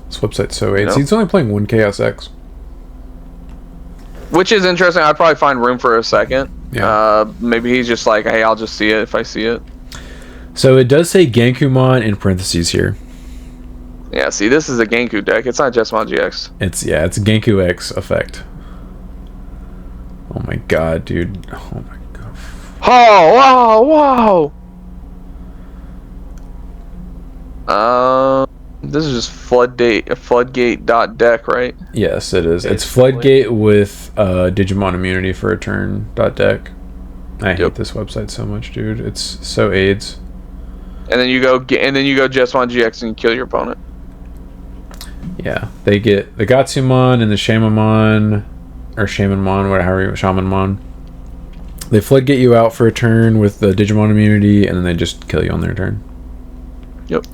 this website's so AIDS. He's only playing 1 Chaos X. Which is interesting. I'd probably find room for a second. Yeah. Maybe he's just like, hey, I'll just see it if I see it. So it does say Genkumon in parentheses here. Yeah, see, this is a Genku deck. It's not Jessamon GX. It's a Genku X effect. Oh my god, dude. Oh my god. Oh, whoa. This is just floodgate.deck, right? Yes, it is. It's Floodgate with Digimon immunity for a turn .deck. I hate this website so much, dude. It's so AIDS. And then you go Jessamon GX and you kill your opponent. Yeah, they get the Gatsumon and the Shamanmon, or Shamanmon, whatever, Shamanmon. They Floodgate you out for a turn with the Digimon immunity, and then they just kill you on their turn. Yep.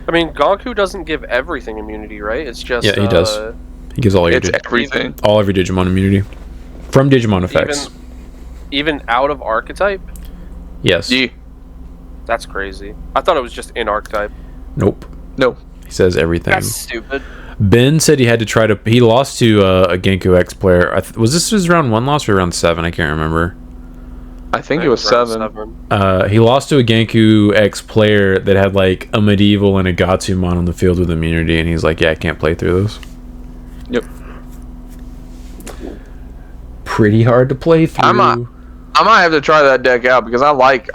I mean, Gonku doesn't give everything immunity, right? It's just... Yeah, he does. He gives all your everything. All of your Digimon immunity. From Digimon effects. Even out of archetype? Yes. Yeah. That's crazy. I thought it was just in archetype. Nope. Nope. He says everything. That's stupid. Ben said he had to try to... He lost to a Genku X player. Was this his round 1 loss or round 7? I can't remember. I think it was 7. He lost to a Genku X player that had like a medieval and a Gatsumon on the field with immunity, and he's like, yeah, I can't play through those. Yep. Pretty hard to play through. I might have to try that deck out because I like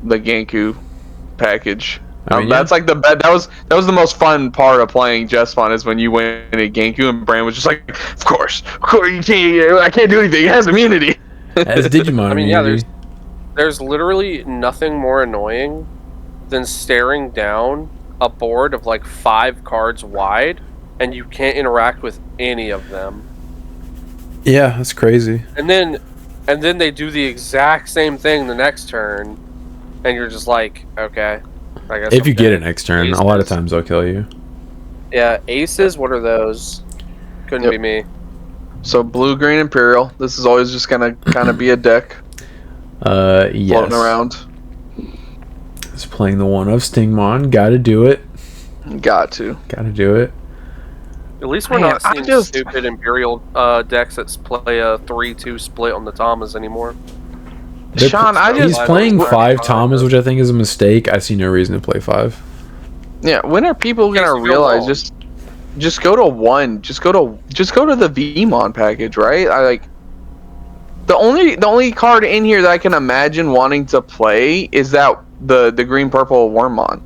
the Genku package. I mean, that's like that was the most fun part of playing Jessamon is when you went in a Genku and Brand was just like, of course you can't, I can't do anything. It has immunity. As Digimon, I mean, yeah, there's literally nothing more annoying than staring down a board of like 5 cards wide and you can't interact with any of them. Yeah, that's crazy. And then they do the exact same thing the next turn, and you're just like, okay, I guess. If you get an next turn, a lot of times they'll kill you. Yeah, aces. What are those? Couldn't be me. So blue-green Imperial. This is always just gonna kind of be a deck. Yes. Floating around. It's playing the one of Stingmon. Gotta do it. Got to. Gotta do it. At least we're not seeing stupid Imperial decks that play a 3-2 split on the Tamas anymore. Sean, he's playing 5 Tamas, which I think is a mistake. I see no reason to play 5. Yeah, when are people gonna realize just go to 1? Just go to the Vmon package, right? I like the only card in here that I can imagine wanting to play is that the green purple Wormmon.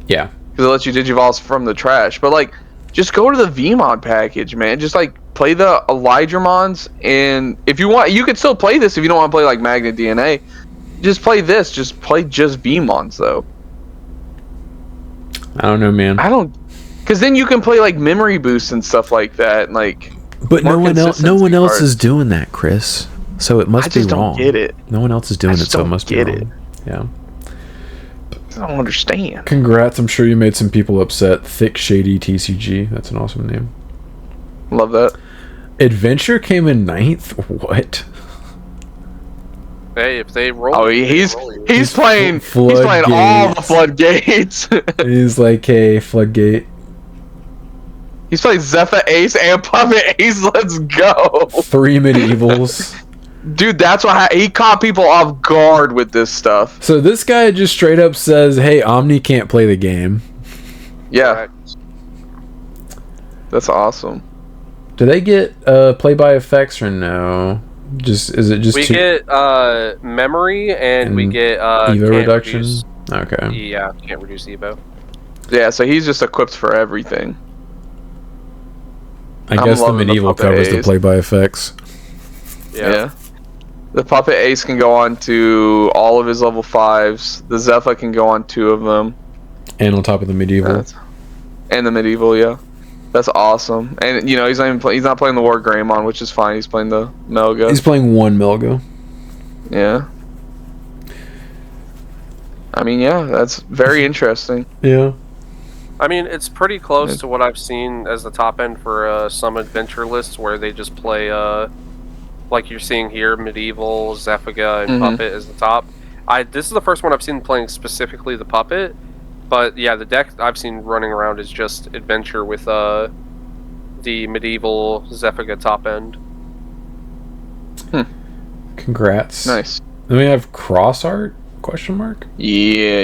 Yeah. Because it lets you Digivolve from the trash. But like, just go to the Vmon package, man. Just like play the Elydramons, and if you want, you could still play this if you don't want to play like Magnet DNA. Just play this. Just play Vmons though. I don't know, man. Because then you can play like memory boosts and stuff like that, and like. But no one else is doing that, Chris. So it must be wrong. Don't get it. No one else is doing it, so it must be wrong. Yeah. I don't understand. Congrats! I'm sure you made some people upset. Thick Shady TCG. That's an awesome name. Love that. Adventure came in 9th. What? Hey, if they roll, he's playing all the floodgates. He's like, hey, floodgate. He's playing Zephyr Ace and Puppet Ace. Let's go. 3 medievals. Dude, that's what he caught people off guard with this stuff. So this guy just straight up says, hey, Omni can't play the game. Yeah. That's awesome. Do they get play by effects or no? We get memory and we get Evo reduction? Okay. Yeah, can't reduce Evo. Yeah, so he's just equipped for everything. I guess the medieval covers the play by effects. Yeah. The Puppet Ace can go on to all of his level 5s. The Zephyr can go on 2 of them. And on top of the medieval. And the medieval, yeah. That's awesome. And you know, he's not playing the War Greymon, which is fine. He's playing the Melga. He's playing one Melga. Yeah. I mean, yeah, that's very interesting. Yeah. I mean, it's pretty close to what I've seen as the top end for some adventure lists where they just play, like you're seeing here, Medieval, Zephyga, and Puppet as the top. This is the first one I've seen playing specifically the Puppet, but yeah, the deck I've seen running around is just adventure with the Medieval Zephyga top end. Congrats. Nice. Then we have Cross Art? Question mark? Yeah.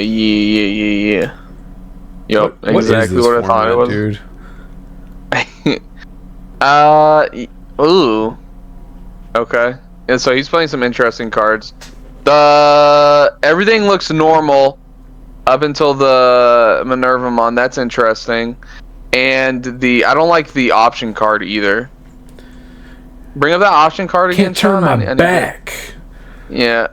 Yep, exactly what I thought it was. Dude. Ooh. Okay. And so he's playing some interesting cards. Everything looks normal up until the Minervamon. That's interesting. And I don't like the option card either. Bring up that option card again. Can't turn my back. Yeah.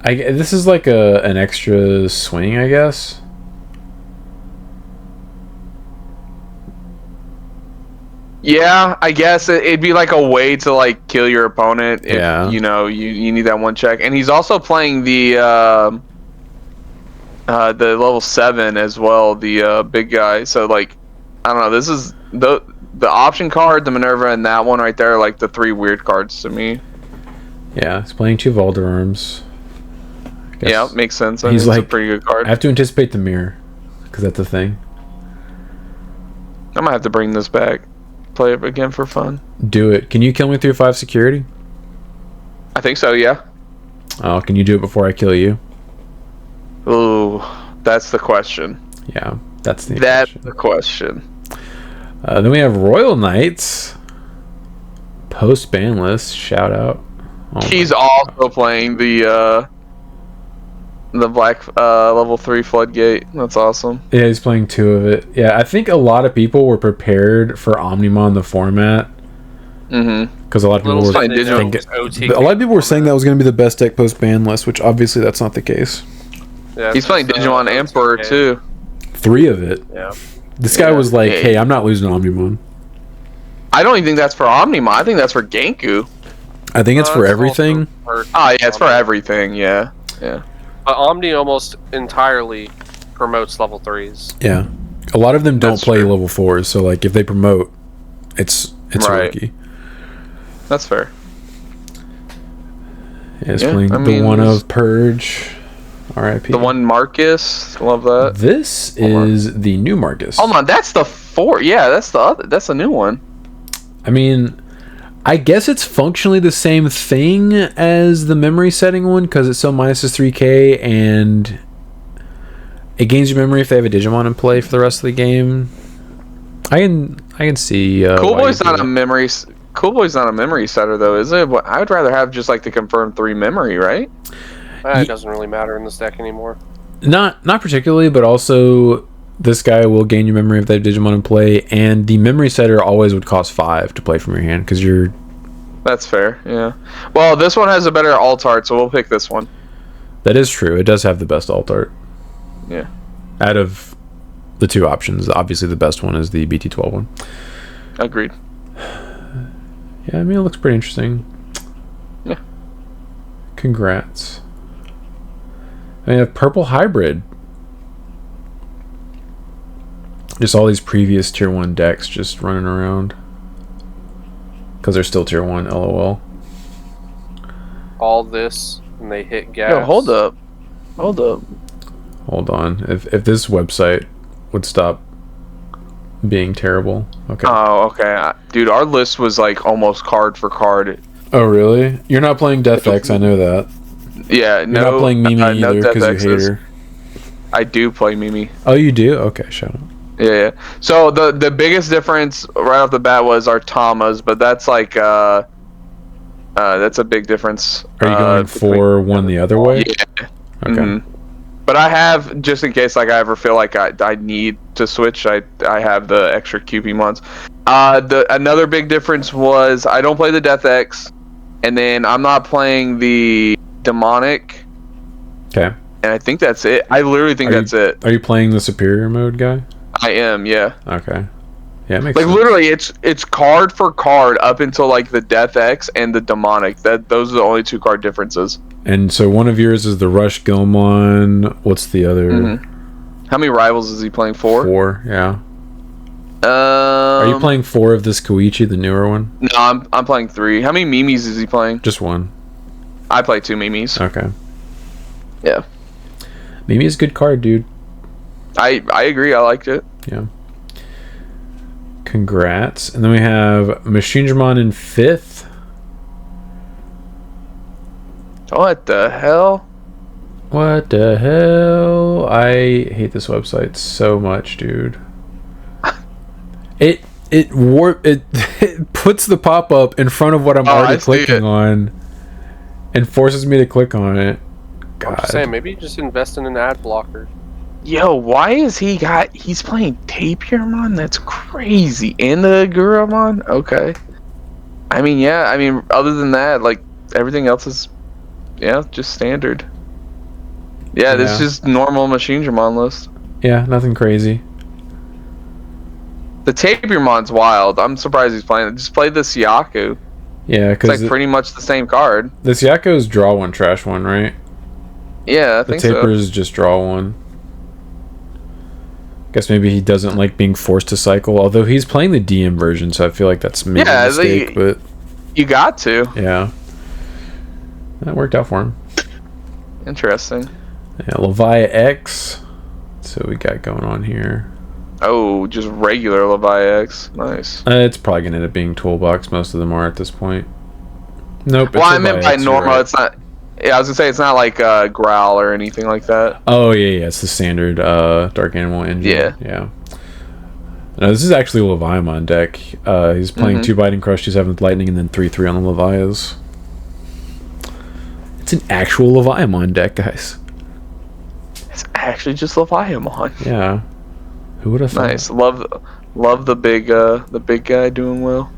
This is like an extra swing, I guess. Yeah, I guess it'd be like a way to like kill your opponent if you know you need that one check. And he's also playing the level 7 as well, the big guy. So like, I don't know. This is the option card, the Minerva, and that one right there are like the 3 weird cards to me. Yeah, he's playing 2 Valderarms. Yeah, makes sense. He's like, a pretty good card. I have to anticipate the mirror, because that's the thing. I might have to bring this back. Play it again for fun. Do it. Can you kill me through 5 security? I think so, yeah. Oh, can you do it before I kill you? Ooh, that's the question. Yeah, that's the question. Then we have Royal Knights. Post-ban list. Shout out. Oh, he's also playing the black level 3 Floodgate. That's awesome. Yeah, he's playing 2 of it. Yeah, I think a lot of people were prepared for Omnimon the format. Because a lot of people were saying that was going to be the best deck post ban list, which obviously that's not the case. Yeah, he's playing Digimon Emperor too. 3 of it. Yeah. This guy was like, "Hey, I'm not losing Omnimon." I don't even think that's for Omnimon. I think that's for Genku. I think it's for everything. Yeah, it's for everything. Yeah. But Omni almost entirely promotes level 3s. Yeah, a lot of them don't play level 4s, so like if they promote, it's rookie. That's fair. Yeah, it's playing the one of Purge. R.I.P. The one Marcus, love that. This is the new Marcus. Hold on, that's the 4. Yeah, that's the other. That's the new one. I mean, I guess it's functionally the same thing as the memory setting one because it's still -3k and it gains your memory if they have a Digimon in play for the rest of the game. I can see. Cool Boy's not a memory. Cool Boy's not a memory setter though, is it? I would rather have just like the confirmed 3 memory, right? It doesn't really matter in this deck anymore. Not particularly, but also this guy will gain your memory if they have Digimon in play, and the memory setter always would cost 5 to play from your hand because you're. That's fair, yeah. Well, this one has a better alt art, so we'll pick this one. That is true. It does have the best alt art. Yeah. Out of the 2 options, obviously the best one is the BT12 one. Agreed. Yeah, I mean, it looks pretty interesting. Yeah. Congrats. I have Purple Hybrid. Just all these previous tier 1 decks just running around. Because they're still tier 1, lol. All this, and they hit gas. Yo, hold up. Hold on. If this website would stop being terrible. Okay. Oh, okay. Dude, our list was like almost card for card. Oh, really? You're not playing Death X, I know that. Yeah, You're not playing Mimi either because you hate her. I do play Mimi. Oh, you do? Okay, shut up. Yeah. So the biggest difference right off the bat was our Tamas, but that's like that's a big difference. Are you going for one the other way? Yeah. Okay. Mm-hmm. But I have, just in case like I ever feel like I need to switch, I have the extra QP ones. Another big difference was I don't play the Death X, and then I'm not playing the Demonic. Okay. And I think that's it. I literally think that's it. Are you playing the Superior mode guy? I am, yeah. Okay. Yeah, it makes like sense. literally, it's card for card up until like the Death X and the Demonic. Those are the only 2 card differences. And so one of yours is the Rush Gilmon. What's the other? Mm-hmm. How many rivals is he playing? 4? 4, yeah. Are you playing 4 of this Koichi, the newer one? No, I'm playing 3. How many Mimis is he playing? Just 1. I play 2 Mimis. Okay. Yeah. Mimi is a good card, dude. I agree. I liked it. Yeah. Congrats. And then we have Machinedramon in 5th. What the hell? What the hell? I hate this website so much, dude. It puts the pop-up in front of what I'm already clicking on and forces me to click on it. God. I'm just saying, maybe just invest in an ad blocker. Yo, why is he's playing Tapirmon? That's crazy. And the Agurumon? Okay. I mean, yeah, other than that, like, everything else is, just standard. Yeah, this is just normal Machinedramon list. Yeah, nothing crazy. The Tapirmon's wild. I'm surprised he's playing it. Just play the Siaku. Yeah, because it's like pretty much the same card. The Siaku's draw 1, trash 1, right? Yeah, I think so. The Taper's just draw 1. Guess maybe he doesn't like being forced to cycle. Although he's playing the DM version, so I feel like that's maybe a mistake. But you got to. Yeah, that worked out for him. Interesting. Yeah, Levi X. So we got going on here. Oh, just regular Levi X. Nice. It's probably gonna end up being Toolbox. Most of them are at this point. Nope. Well, I meant by normal. Right. It's not. Yeah, I was gonna say it's not like Growl or anything like that. Oh yeah, it's the standard Dark Animal engine. Yeah. No, this is actually a Leviamon deck. He's playing 2 Biting Crush, 2 7th Lightning, and then 3/3 on the Levias. It's an actual Leviamon deck, guys. It's actually just Leviamon. Yeah. Who would have thought? Nice. Love the big guy doing well.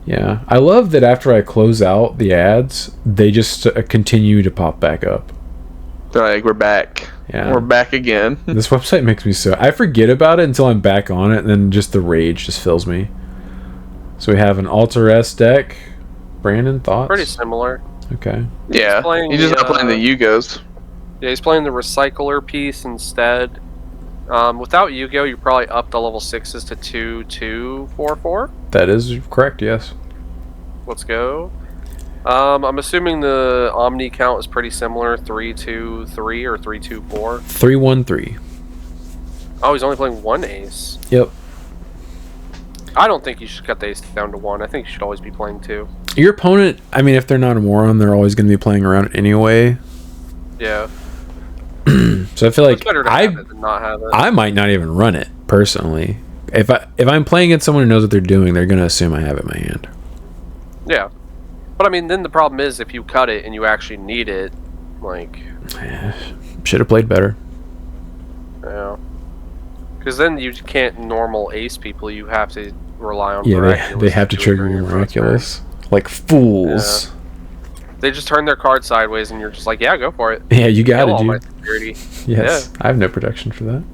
Yeah, I love that after I close out the ads, they just continue to pop back up. They're like, we're back. Yeah. We're back again. This website makes me so... I forget about it until I'm back on it, and then just the rage just fills me. So we have an Alter S deck. Brandon, thoughts? Pretty similar. Okay. Yeah, he's just not playing the Yugos. Yeah, he's playing the Recycler piece instead. Without Yu-Gi-Oh, you probably up the level 6s to 2, 2, 4, 4. That is correct, yes. Let's go. I'm assuming the Omni count is pretty similar, 3, 2, 3, or 3, 2, 4. 3, 1, 3. Oh, he's only playing 1 ace. Yep. I don't think you should cut the ace down to 1. I think you should always be playing 2. Your opponent, I mean, if they're not a moron, they're always going to be playing around it anyway. Yeah. So I feel like have it than not have it. I might not even run it personally. If I'm playing against someone who knows what they're doing, they're gonna assume I have it in my hand. Yeah, but I mean, then the problem is if you cut it and you actually need it, like, should have played better. Yeah, because then you can't normal ace people. You have to rely on they have to trigger your Miraculous like fools. Yeah. They just turn their card sideways, and you're just like, yeah, go for it. Yeah, you got it, my dude. security. Yes, I have no protection for that.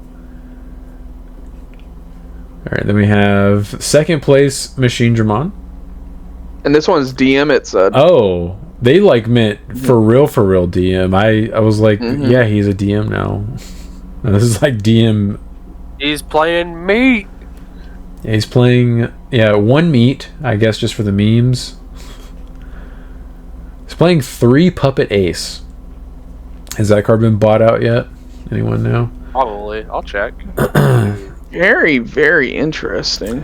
All right, then we have second place Machinedramon. And this one's DM. It said. Oh, they like meant for real DM. I was like, yeah, he's a DM now. No, this is like DM. He's playing meat. Yeah, he's playing 1 meat, I guess, just for the memes. He's playing 3 Puppet Ace. Has that card been bought out yet? Anyone know? Probably. I'll check. Very, very interesting.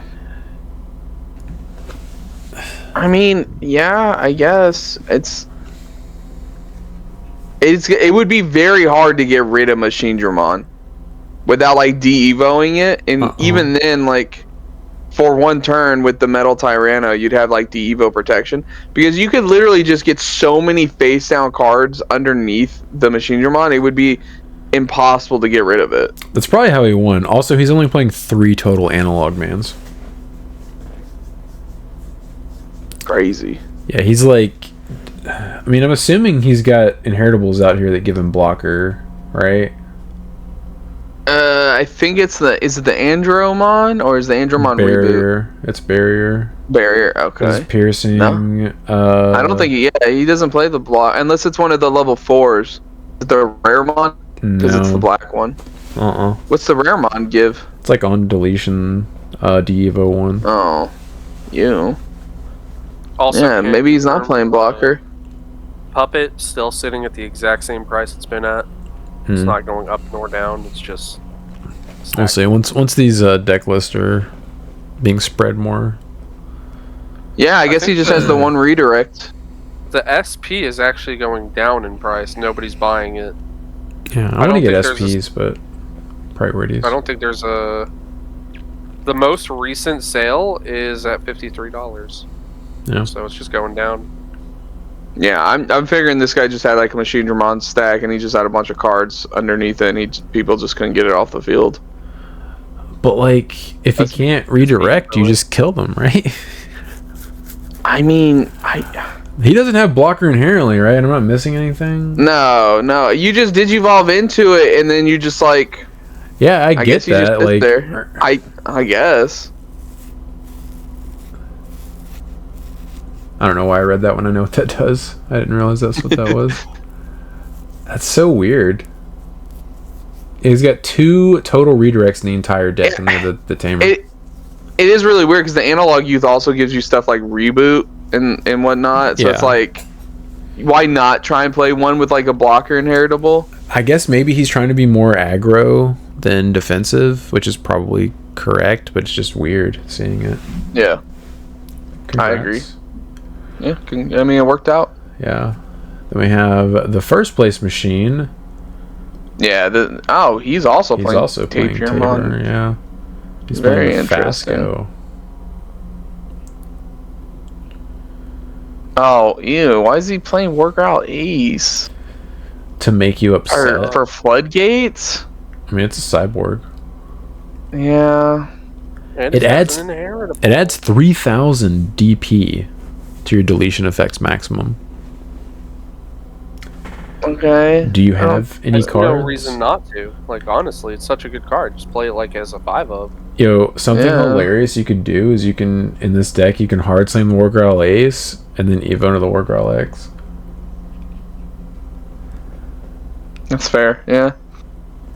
I mean, yeah, I guess it would be very hard to get rid of Machinedramon. without like de-evoing it, and even then, like for one turn with the Metal Tyranno, you'd have like de-evo protection because you could literally just get so many face down cards underneath the Machinedramon. It would be impossible to get rid of it. That's probably how he won. Also, he's only playing 3 total analog mans. Crazy. Yeah, he's like, I mean, I'm assuming he's got inheritables out here that give him blocker, right? I think is it the Andromon or is the Andromon barrier? Reboot? It's barrier. Barrier, okay. It's piercing. No. I don't think he doesn't play the block unless it's one of the level 4s. The Raremon? Because it's the black one. What's the Raremon give? It's like on deletion, de-evo one. Oh, you. Also, yeah, maybe he's not playing blocker. Puppet still sitting at the exact same price it's been at. It's not going up nor down. It's just. We'll see. Once these deck lists are being spread more. Yeah, I guess he just has the one redirect. The SP is actually going down in price. Nobody's buying it. Yeah, I want to get SPs, but priorities. I don't think there's a. The most recent sale is at $53. Yeah. So it's just going down. Yeah, I'm figuring this guy just had like a Machinedramon stack, and he just had a bunch of cards underneath it, and people just couldn't get it off the field. But like, if he can't redirect, you just kill them, right? I mean, he doesn't have blocker inherently, right? I'm not missing anything. No, you just digivolve into it, and then you just like. Yeah, I get that. Like, there. I guess. I don't know why I read that when I know what that does. I didn't realize that's what that was. That's so weird. He's got 2 total redirects in the entire deck, and they're the tamer. It is really weird because the Analog Youth also gives you stuff like reboot and whatnot. So it's like, why not try and play one with like a blocker inheritable? I guess maybe he's trying to be more aggro than defensive, which is probably correct, but it's just weird seeing it. Yeah. Congrats. I agree. Yeah, I mean, it worked out. Yeah. Then we have the first place machine. Yeah. He's also playing Tapiramon. Yeah. He's very playing interesting. Fasco. Oh, ew. Why is he playing Workout Ace? To make you upset. For Floodgates? I mean, it's a cyborg. Yeah. It adds 3,000 DP to your deletion effects maximum. Okay. Do you have any cards? There's no reason not to. Like, honestly, it's such a good card. Just play it like as a 5-of. Yo, something hilarious you could do is you can, in this deck, you can hard slam the Wargrowl Ace and then Evo into the Wargrowl X. That's fair, yeah.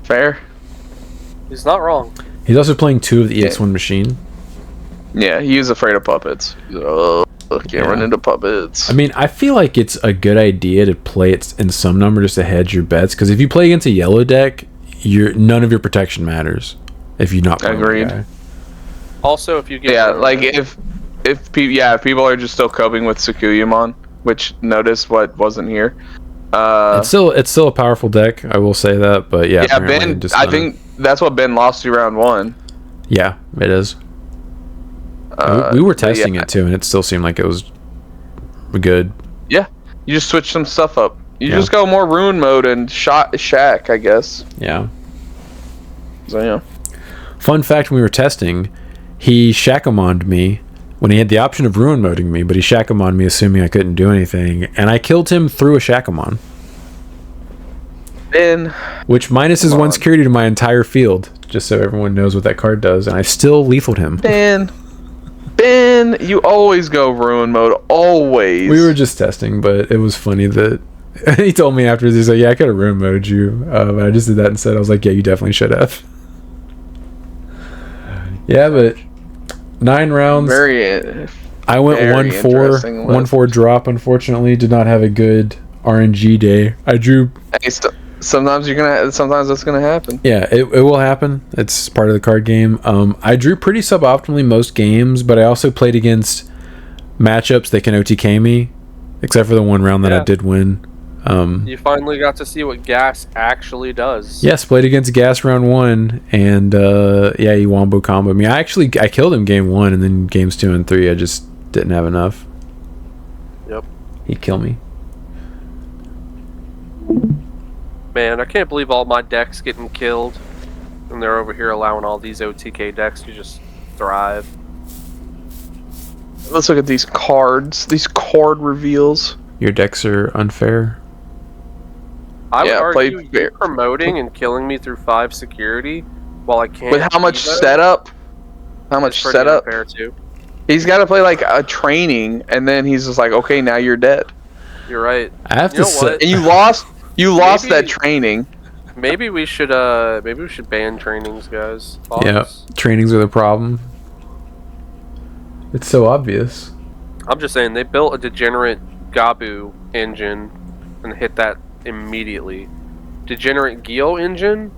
Fair. He's not wrong. He's also playing 2 of the EX1 machine. Yeah, he is afraid of puppets. Can't run into puppets. I mean, I feel like it's a good idea to play it in some number just to hedge your bets, because if you play against a yellow deck, none of your protection matters if you're not playing. Agreed. Also, if you get like if people are just still coping with Tsukuyamon, which notice what wasn't here. It's still a powerful deck, I will say that, but yeah. Ben, I think that's what Ben lost to round 1. Yeah, it is. We were testing it too, and it still seemed like it was good. Yeah, you just switch some stuff up. You just go more Ruin mode and Shack, I guess. Yeah. So yeah. Fun fact: when we were testing, he Shakamoned me when he had the option of Ruin moding me, but he Shakamoned me assuming I couldn't do anything, and I killed him through a Shakamon. Ben, which minuses 1 security to my entire field, just so everyone knows what that card does, and I still lethaled him. Ben, you always go Ruin mode, always. We were just testing, but it was funny that he told me afterwards, he's like, yeah, I could have Ruin moded you, but I just did that instead. I was like, yeah, you definitely should have. Yeah, but 9 rounds. I went 1-4. 1-4 drop, unfortunately. Did not have a good RNG day. I drew... Sometimes that's gonna happen. Yeah, it will happen. It's part of the card game. I drew pretty suboptimally most games, but I also played against matchups that can OTK me, except for the one round that I did win. You finally got to see what gas actually does. Yes, played against Gas round 1, and yeah, he wombo comboed me. I killed him game 1, and then games 2 and 3, I just didn't have enough. Yep. He'd kill me. Man, I can't believe all my decks getting killed, and they're over here allowing all these OTK decks to just thrive. Let's look at these cards. These card reveals. Your decks are unfair. I would argue you're promoting and killing me through 5 security while I can't. With how much setup? How much setup? Unfair too. He's got to play like a training, and then he's just like, okay, now you're dead. You're right. I have to say, and you lost. You lost that training. Maybe we should ban trainings, guys. Yeah, trainings are the problem. It's so obvious. I'm just saying, they built a degenerate Gabu engine and hit that immediately. Degenerate Geo engine?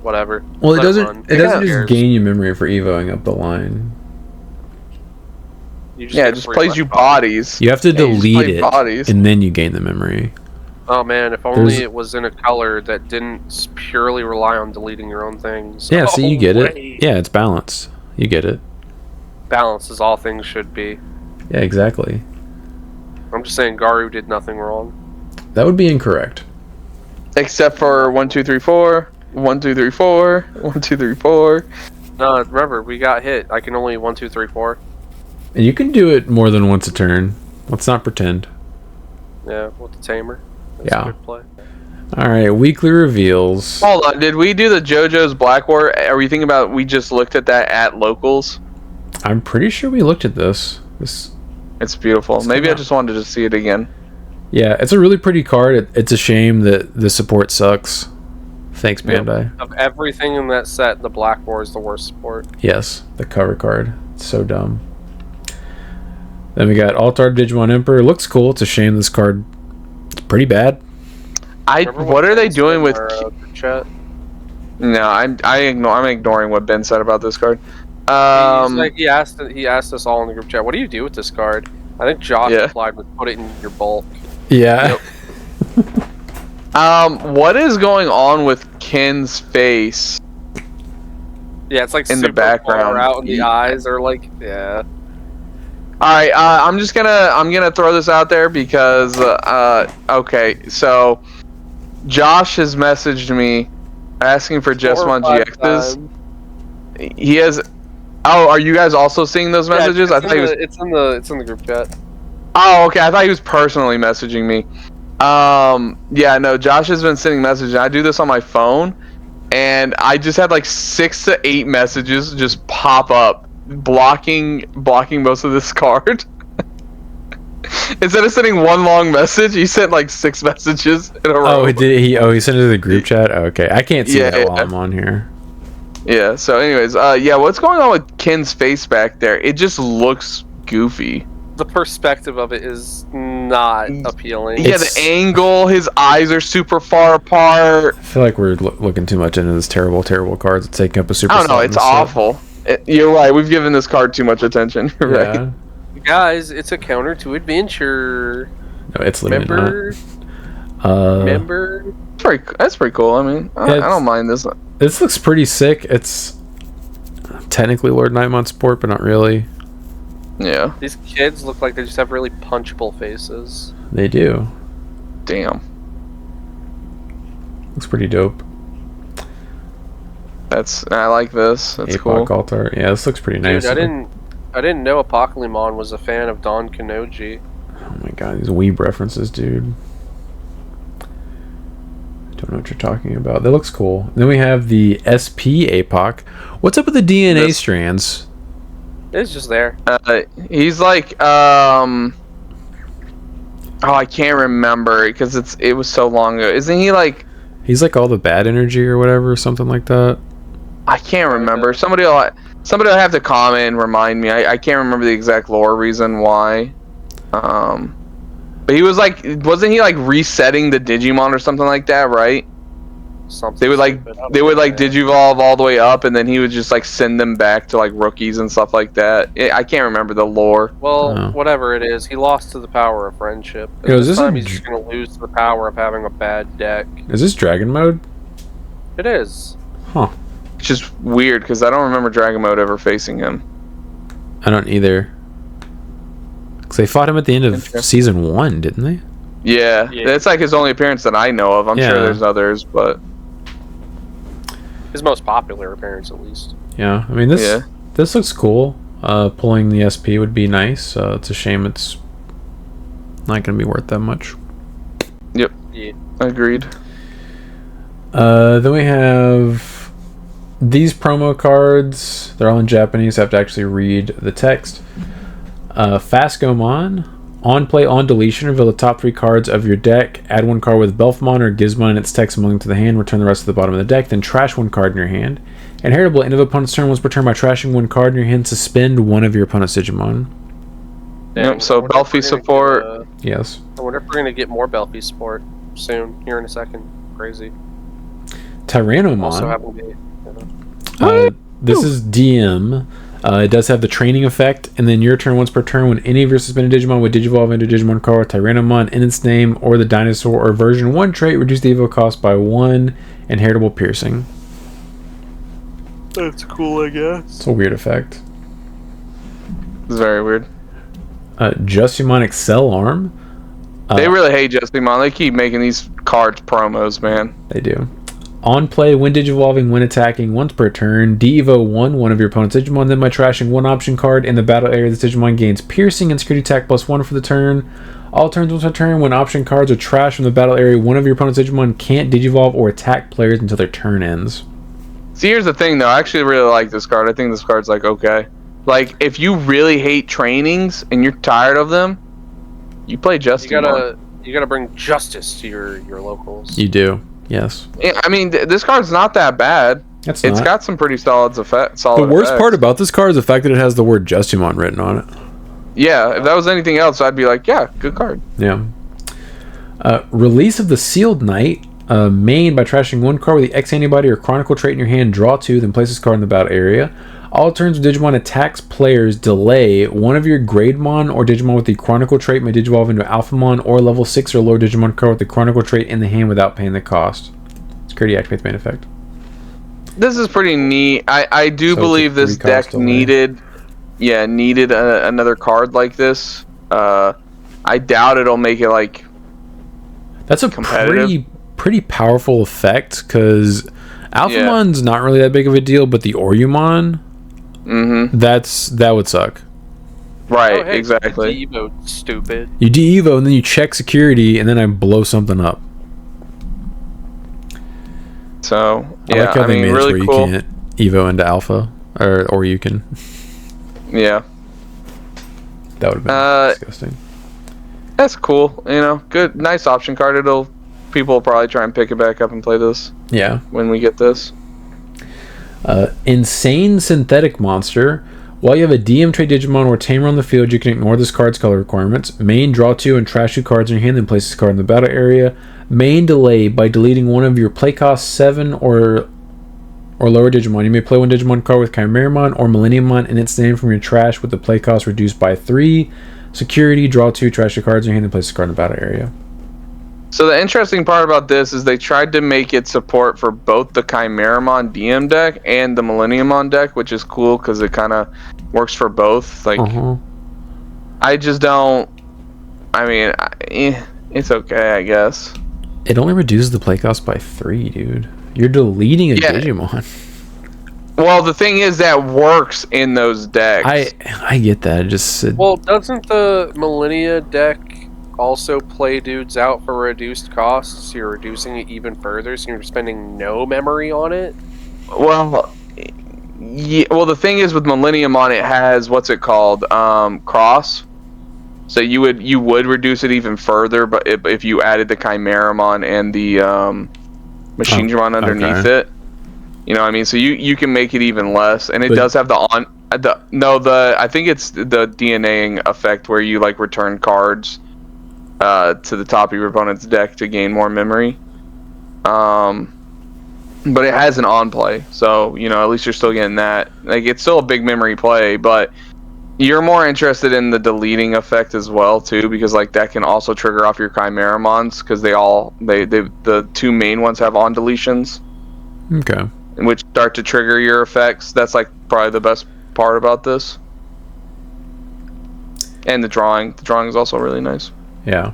Whatever. Well, it doesn't just gain you memory for evoing up the line. It just plays you bodies. You have to delete it, and then you gain the memory. Oh man, if only it was in a color that didn't purely rely on deleting your own things. Yeah, so you get it. Yeah, it's balanced. You get it. Balance is all things should be. Yeah, exactly. I'm just saying Garu did nothing wrong. That would be incorrect. Except for 1, 2, 3, 4. 1, 2, 3, 4. 1, 2, 3, 4. No, remember, we got hit. I can only 1, 2, 3, 4. And you can do it more than once a turn. Let's not pretend. Yeah, with the tamer. That's yeah. a good play. Alright, weekly reveals. Hold on, did we do the JoJo's Black War? Are we thinking about we just looked at that at locals? I'm pretty sure we looked at this. It's beautiful. Maybe I just wanted to see it again. Yeah, it's a really pretty card. It's a shame that the support sucks. Thanks, Bandai. Of everything in that set, the Black War is the worst support. Yes, the cover card. It's so dumb. Then we got Altar Digimon Emperor. Looks cool. It's a shame this card is pretty bad. What are they doing with chat? No, I'm ignoring what Ben said about this card. He asked us all in the group chat, what do you do with this card? I think Josh replied with put it in your bulk. Yeah. Yep. What is going on with Ken's face? Yeah, it's like in the background, out in the eyes, or like, yeah. All right, I'm gonna throw this out there because okay, so Josh has messaged me asking for Jessamon GXs. He has. Oh, are you guys also seeing those messages? I thought it's in the group chat. Oh, okay. I thought he was personally messaging me. Yeah, no. Josh has been sending messages. I do this on my phone, and I just had like 6 to 8 messages just pop up, blocking most of this card. Instead of sending one long message, he sent like 6 messages in a row. Oh, he sent it to the group chat. Oh, okay, I can't see that while I'm on here. Yeah. So, anyways, yeah. What's going on with Ken's face back there? It just looks goofy. The perspective of it is not appealing. Yeah, the angle, his eyes are super far apart. I feel like we're looking too much into this terrible cards. It's taking up a super. I don't know. It's awful. You're right. We've given this card too much attention. You're right. Guys, it's a counter to adventure. No, it's literally not. Remember? That's pretty cool. I mean, I don't mind this. This looks pretty sick. It's technically Lord Nightmon support, but not really. Yeah. These kids look like they just have really punchable faces. They do. Damn. Looks pretty dope. I like this. That's cool. Altar. Yeah, this looks pretty nice. Dude, I didn't know Apocalypse was a fan of Don Kanoji. Oh my god, these weeb references, dude. Don't know what you're talking about. That looks cool. Then we have the SP APOC. What's up with the DNA strands? It's just there. He's like, oh, I can't remember because it was so long ago. Isn't he like? He's like all the bad energy or whatever, something like that. I can't remember. Somebody will have to comment and remind me. I can't remember the exact lore reason why. But he was like, wasn't he like resetting the Digimon or something like that, right? something. They would digivolve all the way up, and then he would just like send them back to like rookies and stuff like that. I can't remember the lore. Well, whatever it is, he lost to the power of friendship. This time he's just gonna lose to the power of having a bad deck. Is this dragon mode? It is. Huh. It's just weird because I don't remember dragon mode ever facing him. I don't either. Because they fought him at the end of season 1, didn't they? Yeah, that's like his only appearance that I know of. I'm sure there's others, but his most popular appearance, at least. Yeah, I mean this looks cool. Pulling the SP would be nice. It's a shame it's not going to be worth that much. Yep. Yeah. Agreed. Then we have these promo cards. They're all in Japanese. I have to actually read the text. Fastgomon. On play, on deletion, reveal the top 3 cards of your deck. Add 1 card with Belphemon or Gizmon and its text among to the hand. Return the rest to the bottom of the deck. Then trash 1 card in your hand. Inheritable, end of opponent's turn once per turn by trashing 1 card in your hand. Suspend 1 of your opponent's Digimon. Yep, so Belphy support. Yes. I wonder if we're going to get more Belphy support soon, here in a second. Crazy. Tyrannomon. Also having this is DM. It does have the training effect, and then your turn once per turn when any of your suspended Digimon would digivolve into Digimon card with Tyrannomon in its name or the dinosaur or version 1 trait, reduce the evo cost by 1, inheritable piercing. That's cool, I guess. It's a weird effect. It's very weird. Justimon Excel Arm. They really hate Justimon. They keep making these cards promos, man. They do. On play, when digivolving, when attacking, once per turn, de-evo 1 of your opponent's Digimon, then by trashing 1 option card in the battle area, this Digimon gains piercing and security attack +1 for the turn. All turns once per turn, when option cards are trashed from the battle area, 1 of your opponent's Digimon can't digivolve or attack players until their turn ends. See, here's the thing, though. I actually really like this card. I think this card's, like, okay. Like, if you really hate trainings and you're tired of them, you play Justimon. You gotta bring justice to your locals. You do. Yes. I mean, this card's not that bad. It's got some pretty solid effects. The worst part about this card is the fact that it has the word Justimon written on it. Yeah, if that was anything else, I'd be like, yeah, good card. Yeah. Release of the Sealed Knight. Main by trashing 1 card with the X antibody or Chronicle trait in your hand, draw 2, then place this card in the battle area. All turns when Digimon attacks players, delay 1 of your Grademon or Digimon with the Chronicle trait may digivolve into Alphamon or level 6 or lower Digimon card with the Chronicle trait in the hand without paying the cost. Security activates main effect. This is pretty neat. I do believe this deck needed another card like this. I doubt it'll make it like that's a pretty powerful effect because Alphamon's not really that big of a deal, but the Orumon. That would suck. Right, hey, exactly. De-evo, stupid. You de-evo and then you check security and then I blow something up. So I like how they made really it cool. You can't evo into alpha, or you can. Yeah. That would have been disgusting. That's cool. You know, good, nice option card. People will probably try and pick it back up and play this. Yeah. When we get this. Insane Synthetic Monster. While you have a DM trait Digimon or Tamer on the field, you can ignore this card's color requirements. Main, draw 2 and trash 2 cards in your hand, then place this card in the battle area. Main, delay by deleting 1 of your play cost 7 or lower Digimon. You may play 1 Digimon card with Chimeramon or Millenniummon in its name from your trash with the play cost reduced by 3. Security, draw 2, trash 2 cards in your hand, then place this card in the battle area. So the interesting part about this is they tried to make it support for both the Chimeramon DM deck and the Millenniummon deck, which is cool because it kind of works for both. Like, I just don't. I mean, it's okay, I guess. It only reduces the play cost by 3, dude. You're deleting a Digimon. Well, the thing is that works in those decks. I get that. Well, doesn't the Millennia deck also play dudes out for reduced costs? You're reducing it even further, so you're spending no memory on it? Well, yeah, well, the thing is with Millenniummon, it has, what's it called? Cross. So you would reduce it even further, but if you added the Chimeramon and the Machinedramon underneath it, you know what I mean? So you can make it even less, and it does have I think it's the DNAing effect where you like return cards to the top of your opponent's deck to gain more memory. but it has an on play, so at least you're still getting that. Like, it's still a big memory play, but you're more interested in the deleting effect as well too, because like that can also trigger off your Chimeramons, because the two main ones have on deletions. Okay. Which start to trigger your effects. That's like probably the best part about this. And the drawing. The drawing is also really nice. Yeah.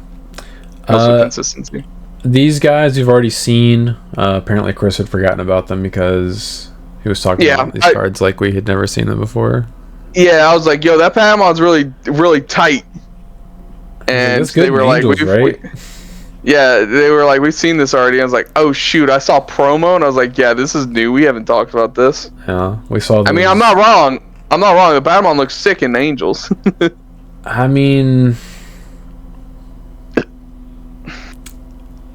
Also consistency. These guys we've already seen. Apparently Chris had forgotten about them because he was talking about these cards like we had never seen them before. Yeah, I was like, yo, that Patamon's really, really tight. And they were like, yeah, they were like, we've seen this already. I was like, oh shoot, I saw promo and I was like, yeah, this is new. We haven't talked about this. Yeah, we saw. I mean, I'm not wrong. The Patamon looks sick in Angels. I mean,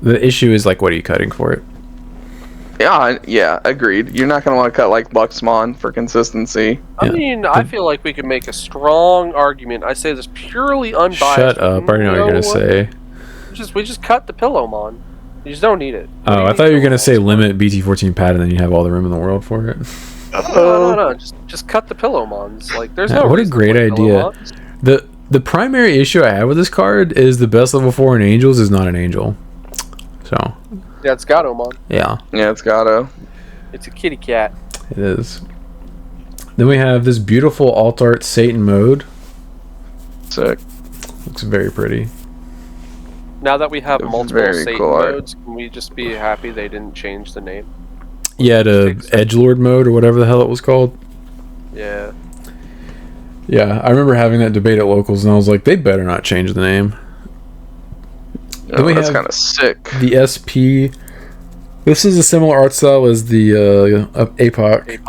the issue is like, what are you cutting for it? Yeah, agreed. You're not gonna want to cut like Luxmon for consistency. I mean, I feel like we could make a strong argument. I say this purely unbiased. Shut up! I already know what you're gonna say. We just cut the Pillowmon. You just don't need it. Oh, I thought you were gonna say limit BT14 pad, and then you have all the room in the world for it. No. Just cut the Pillowmons. Like, there's no. What a great idea. The primary issue I have with this card is the best level 4 in Angels is not an Angel. So. Yeah, it's Gatomon. Yeah. Yeah, it's Gato. It's a kitty cat. It is. Then we have this beautiful alt art Satan mode. Sick. Looks very pretty. Now that we have multiple Satan cool modes, can we just be happy they didn't change the name? Yeah, to Edgelord mode or whatever the hell it was called. Yeah. Yeah, I remember having that debate at locals, and I was like, they better not change the name. Oh, that's kind of sick. The SP. This is a similar art style as the APOC.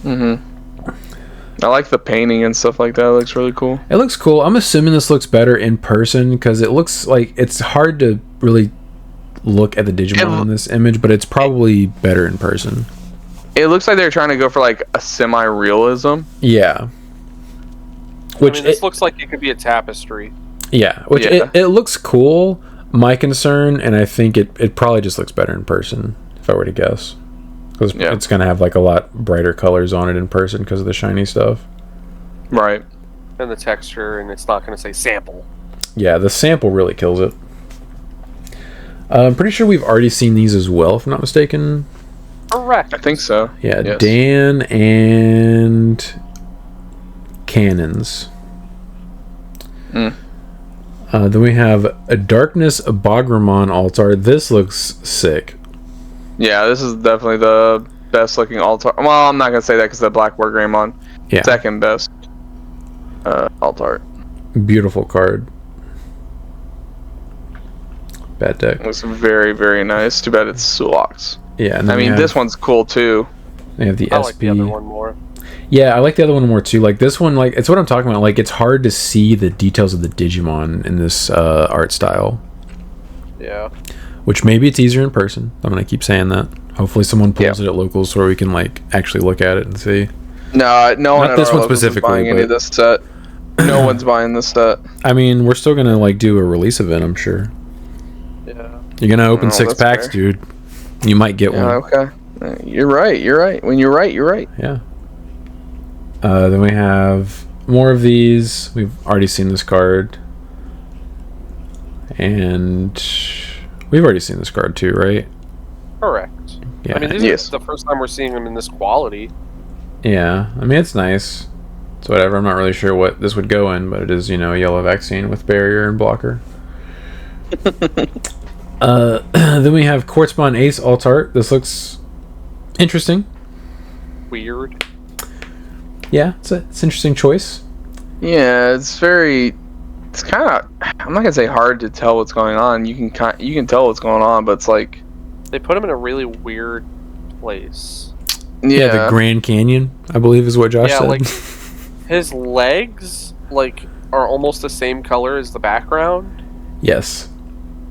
Mm-hmm. I like the painting and stuff like that. It looks really cool. It looks cool. I'm assuming this looks better in person because it looks like it's hard to really look at the Digimon in this image, but it's probably better in person. It looks like they're trying to go for like a semi-realism. Yeah. Which this looks like it could be a tapestry. Yeah, which it looks cool. My concern, and I think it probably just looks better in person, if I were to guess. Because it's going to have like a lot brighter colors on it in person because of the shiny stuff. Right. And the texture, and it's not going to say sample. Yeah, the sample really kills it. I'm pretty sure we've already seen these as well, if I'm not mistaken. Correct. I think so. Yeah, yes. Dan and Cannons. Then we have a Darkness Bogramon altar. This looks sick. Yeah, this is definitely the best looking altar. Well, I'm not gonna say that because the Black Wargreymon. Yeah. Second best altar. Beautiful card. Bad deck. Looks very, very nice. Too bad it's Sulox. Yeah, and I mean this one's cool too. They have the SP. I like the other one more. Yeah, I like the other one more too. Like this one, like it's what I'm talking about. Like it's hard to see the details of the Digimon in this art style. Yeah. Which maybe it's easier in person. I'm gonna keep saying that. Hopefully, someone pulls it at locals so we can like actually look at it and see. No one. Not this one specifically. Buying any of this set. No one's buying this set. I mean, we're still gonna like do a release event. I'm sure. Yeah. You're gonna open 6 packs, dude. You might get one. Okay. You're right. When you're right, you're right. Yeah. Then we have more of these. We've already seen this card. And we've already seen this card too, right? Correct. Yeah. I mean, this is the first time we're seeing them in this quality. Yeah. I mean, it's nice. It's whatever. I'm not really sure what this would go in, but it is, a yellow vaccine with barrier and blocker. Then we have Quartzbon Ace Alt Art. This looks interesting. Weird. Yeah, it's an interesting choice. Yeah, it's kind of, I'm not gonna say hard to tell what's going on. You can tell what's going on, but it's like they put him in a really weird place. Yeah, the Grand Canyon, I believe, is what Josh said. Like his legs are almost the same color as the background. Yes.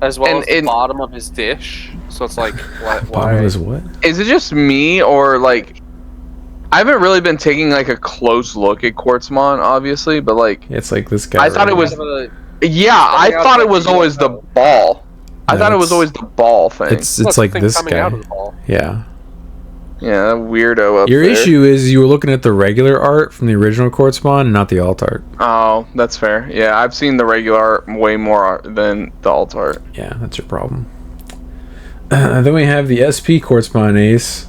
As well as the bottom of his dish. So it's like, why? Bottom of his what? Is it just me, or like I haven't really been taking like a close look at Quartzmon, obviously, but like it's like this guy. I thought it was. I thought it was always the ball. I thought it was always the ball thing. It's like this coming guy. out of the ball. Yeah. Yeah, that weirdo up Your there. issue is you were looking at the regular art from the original Court Spawn and not the alt art. Oh, that's fair. Yeah, I've seen the regular art way more than the alt art. Yeah, that's your problem. Then we have the SP Court Spawn Ace.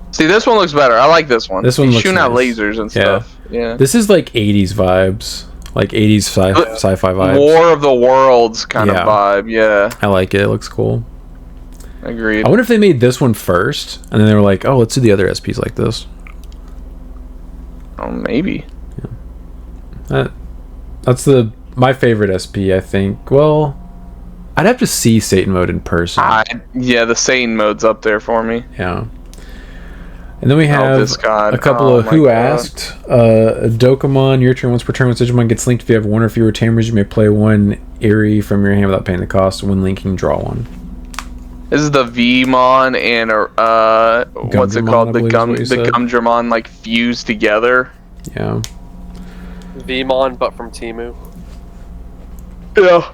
See, this one looks better. I like this one. This one He's looks shooting out nice. lasers and stuff. Yeah. This is like 80s vibes. Like 80s sci-fi vibes. War of the Worlds kind of vibe. Yeah. I like it. It looks cool. Agreed. I wonder if they made this one first, and then they were like, "Oh, let's do the other SPs like this." Oh, maybe. That's my favorite SP. I think. Well, I'd have to see Satan mode in person. Yeah, the Satan mode's up there for me. Yeah. And then we have a couple of Who Asked. Dokemon, your turn once per turn when Digimon gets linked. If you have one or fewer tamers, you may play one Eerie from your hand without paying the cost. When linking, draw one. This is the Vmon and what's it called? The Gumdramon like fused together. Yeah. Vmon, but from Temu. Yeah.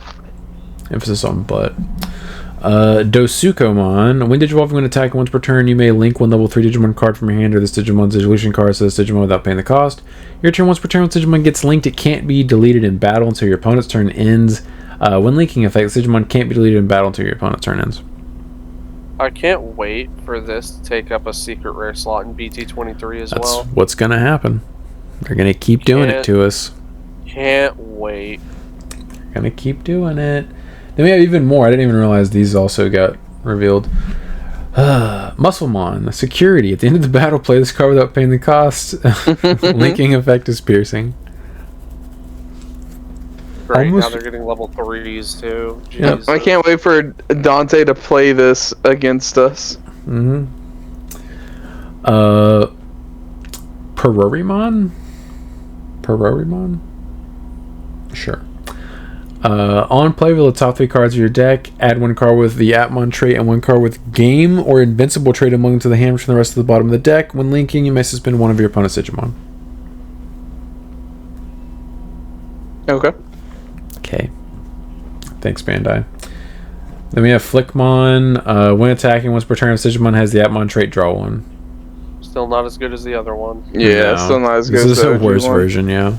Emphasis on butt. Dosukomon. When Digivolving when attacking once per turn, you may link one level 3 Digimon card from your hand or this Digimon's Evolution card to this Digimon without paying the cost. Your turn once per turn when Digimon gets linked, it can't be deleted in battle until your opponent's turn ends. When linking effects, Digimon can't be deleted in battle until your opponent's turn ends. I can't wait for this to take up a secret rare slot in BT23 as well. That's what's gonna happen. They're gonna keep doing it to us. Can't wait. They're gonna keep doing it. Then we have even more. I didn't even realize these also got revealed. Musclemon, security. At the end of the battle, play this card without paying the cost. Linking effect is piercing. Great, now they're getting level 3s too. Yep. I can't wait for Dante to play this against us. Mm-hmm. Perorimon? Sure. On play, reveal the top 3 cards of your deck. Add 1 card with the Atmon trait and 1 card with Game or Invincible trait among them to the hand from the rest of the bottom of the deck. When linking, you may suspend one of your opponent's Digimon. Okay. Thanks, Bandai. Then we have Flickmon. When attacking once per turn, if Digimon has the Atmon trait, draw 1. Still not as good as the other one. Yeah, still not as good as the This is a worse version, yeah.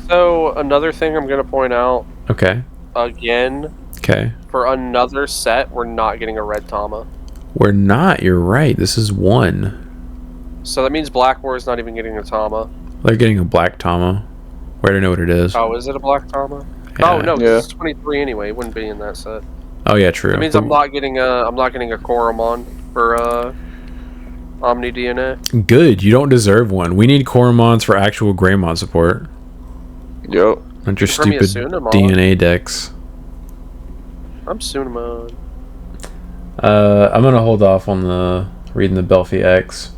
So, another thing I'm going to point out. Okay. Again. Okay. For another set, we're not getting a red Tama. We're not, you're right. This is 1. So that means Black War is not even getting a Tama. They're getting a black Tama. Where do I know what it is? Oh, is it a black Tama? Yeah. Oh no, it's 23 anyway. It wouldn't be in that set. Oh yeah, true. That means I'm not getting a Koromon for Omni DNA. Good. You don't deserve one. We need Koromons for actual Greymon support. Yep. Not your stupid DNA decks. I'm Sunamon. I'm gonna hold off on the reading the Belfie X.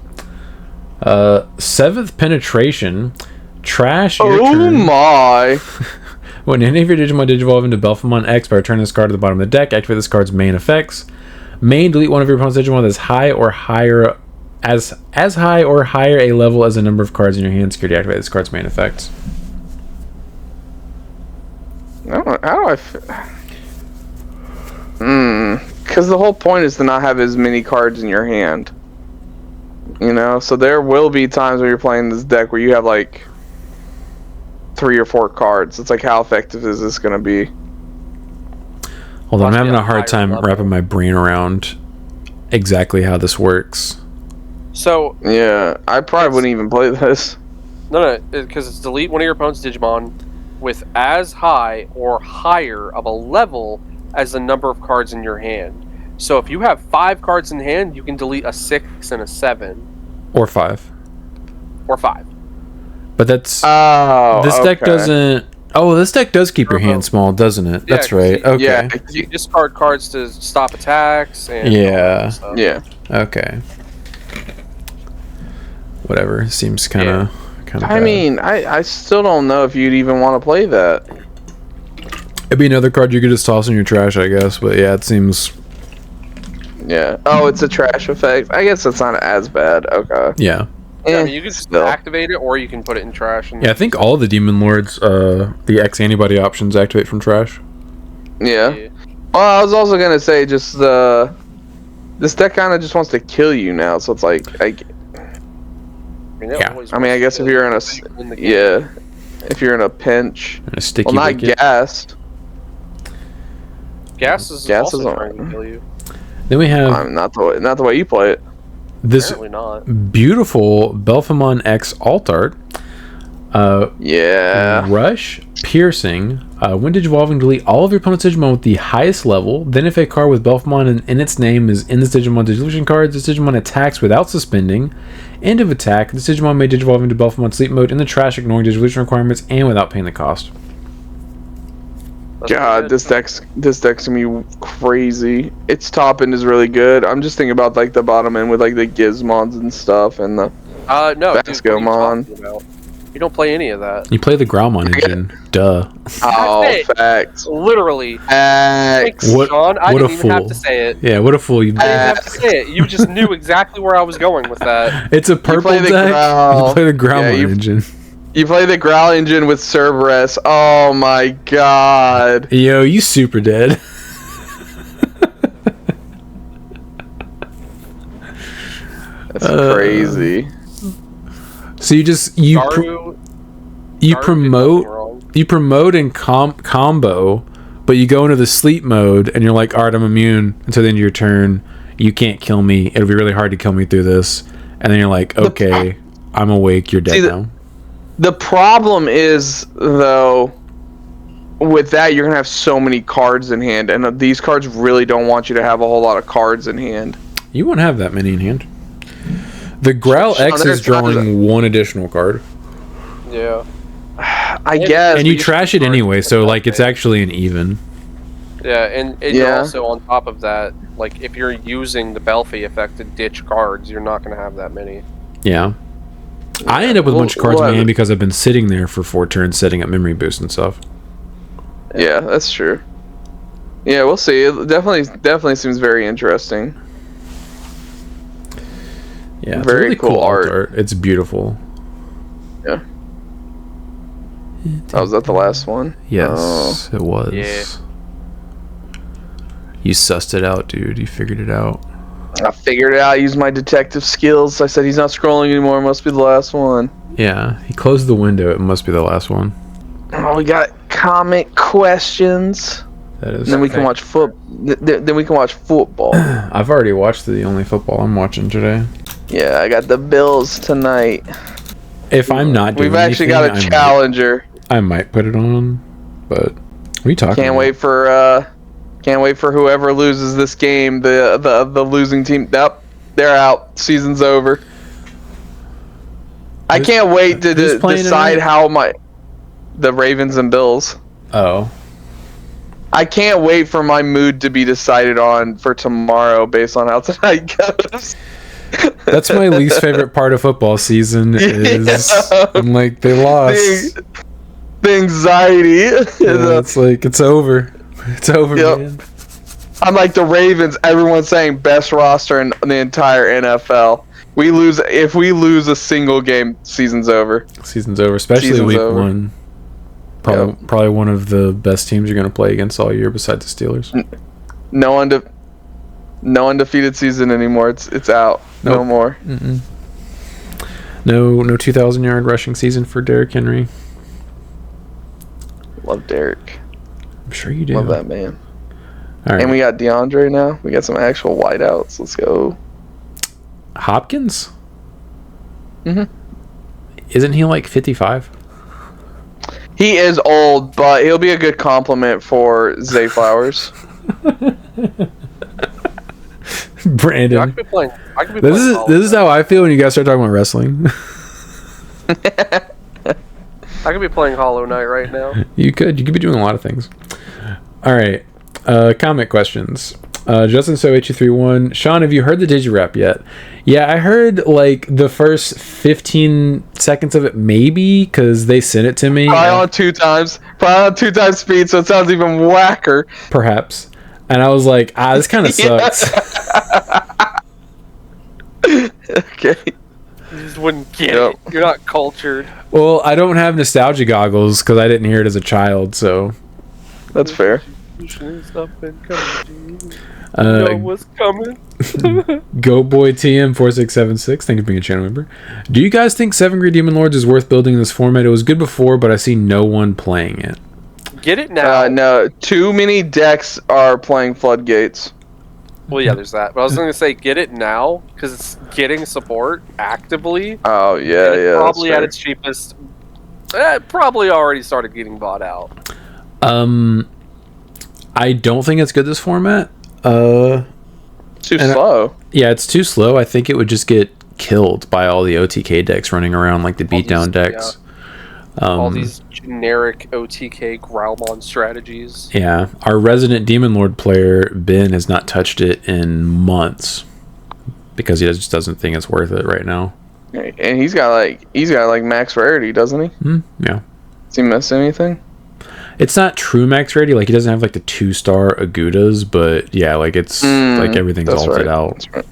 7th penetration. Trash. Oh my! When any of your Digimon digivolve into Belphimon X by returning this card to the bottom of the deck, activate this card's main effects. Main, delete one of your opponent's Digimon that's high or higher, as high or higher a level as the number of cards in your hand. Security, activate this card's main effects. How do I? Because the whole point is to not have as many cards in your hand. You know, so there will be times where you're playing this deck where you have like 3 or 4 cards. It's like, how effective is this going to be? Hold on, I'm having a hard time wrapping my brain around exactly how this works. So yeah, I probably wouldn't even play this. No, because it's delete one of your opponent's Digimon with as high or higher of a level as the number of cards in your hand. So if you have 5 cards in hand, you can delete a 6 and a 7. Or 5. Or 5. But that's... this deck doesn't... Oh, this deck does keep your hand small, doesn't it? Yeah, that's right. Okay. Yeah. You discard cards to stop attacks and... Yeah. Yeah. Okay. Whatever. Seems kind of... I mean, I still don't know if you'd even want to play that. It'd be another card you could just toss in your trash, I guess. But yeah, it seems... Yeah. Oh, it's a trash effect. I guess it's not as bad. Okay. Yeah. Yeah, I mean, you can just activate it, or you can put it in trash. And yeah, I think all the Demon Lords, the X antibody options activate from trash. Yeah. I was also gonna say just this deck kind of just wants to kill you now, so it's like I mean, I guess if you're in if you're in a pinch, not gassed. Gas is also trying to kill you. Then we have not the way you play it. This beautiful Belphemon X alt art. Rush, Piercing. When Digivolving, delete all of your opponent's Digimon with the highest level. Then if a card with Belphemon in its name is in this Digimon Dissolution card, this Digimon attacks without suspending. End of attack, this Digimon may Digivolve into Belphemon Sleep Mode in the trash, ignoring Dissolution requirements and without paying the cost. God, this deck's gonna be crazy. Its top end is really good. I'm just thinking about like the bottom end with like the Gizmons and stuff and the Bascomon. You don't play any of that. You play the Growlmon engine. Duh. Oh, facts. Literally. Facts. Sean, I didn't even have to say it. Yeah, what a fool you. I didn't have to say it. You just knew exactly where I was going with that. It's a purple deck. You play the Growlmon engine. You play the Growl engine with Cerberus. Oh my god. Yo, you super dead. That's crazy. So you promote and combo, but you go into the sleep mode and you're like, alright, I'm immune until the end of your turn. You can't kill me. It'll be really hard to kill me through this. And then you're like, okay, I'm awake. You're dead now. The problem is, though, with that, you're going to have so many cards in hand, and these cards really don't want you to have a whole lot of cards in hand. You won't have that many in hand. The Growl X is drawing one additional card. Yeah. I guess. And you trash it anyway, so, like, it's actually an even. Yeah, and you're also, on top of that, like, if you're using the Belfie effect to ditch cards, you're not going to have that many. Yeah. I end up with a bunch of cards in my hand because I've been sitting there for 4 turns setting up memory boost and stuff. Yeah, that's true. Yeah, we'll see. It definitely seems very interesting. Yeah, it's very really cool art. It's beautiful. Yeah. Oh, was that the last one? Yes, it was. Yeah. You sussed it out, dude. You figured it out. I figured it out. I used my detective skills. I said he's not scrolling anymore. It must be the last one. Yeah, he closed the window. It must be the last one. Oh, we got comic questions. That is. And then we can watch Then we can watch football. I've already watched the only football I'm watching today. Yeah, I got the Bills tonight. If I'm not doing we've actually got a challenger. I might put it on, but what are you talking about? Can't wait for whoever loses this game. The losing team. Yep, they're out. Season's over. I can't wait to decide how the Ravens and Bills. Oh. I can't wait for my mood to be decided on for tomorrow based on how tonight goes. That's my least favorite part of football season is I'm like, they lost. The anxiety. Yeah, it's like, it's over. It's over, man. I'm like the Ravens. Everyone's saying best roster in the entire NFL. If we lose a single game, season's over. Season's over, especially week 1. Probably one of the best teams you're going to play against all year besides the Steelers. No undefeated season anymore. It's out. Nope. No more. Mm-mm. No 2,000-yard rushing season for Derrick Henry. Love Derrick. I'm sure you do. Love that man. All right. And we got DeAndre now. We got some actual wideouts. Let's go. Hopkins? Mm-hmm. Isn't he like 55? He is old, but he'll be a good compliment for Zay Flowers. Brandon. Yeah, I could be playing this is how I feel when you guys start talking about wrestling. I could be playing Hollow Knight right now. You could be doing a lot of things. All right. Comment questions. Justin So 8231. Sean, have you heard the Digirap yet? Yeah, I heard like the first 15 seconds of it, maybe, because they sent it to me. Probably on 2 times speed, so it sounds even whacker. Perhaps. And I was like, this kind of sucks. Okay. You just wouldn't get it. You're not cultured. Well, I don't have nostalgia goggles because I didn't hear it as a child, so. That's fair. Stuff been coming. Know what's coming. Go Boy TM4676, thank you for being a channel member. Do you guys think 7 Great Demon Lords is worth building in this format? It was good before, but I see no one playing it. Get it now. No, too many decks are playing Floodgates. Well, yeah, there's that. But I was going to say, get it now, because it's getting support actively. Oh, yeah. Probably at its cheapest. It probably already started getting bought out. I don't think it's good this format. Too slow. It's too slow. I think it would just get killed by all the OTK decks running around, like the beatdown decks. Yeah. All these generic OTK Growlmon strategies. Yeah, our resident Demon Lord player Ben has not touched it in months because he just doesn't think it's worth it right now. And he's got like max rarity, doesn't he? Yeah. Does he miss anything? It's not true max rarity. Like, he doesn't have like the 2-star Agudas, but yeah, like it's like everything's altered out. That's right.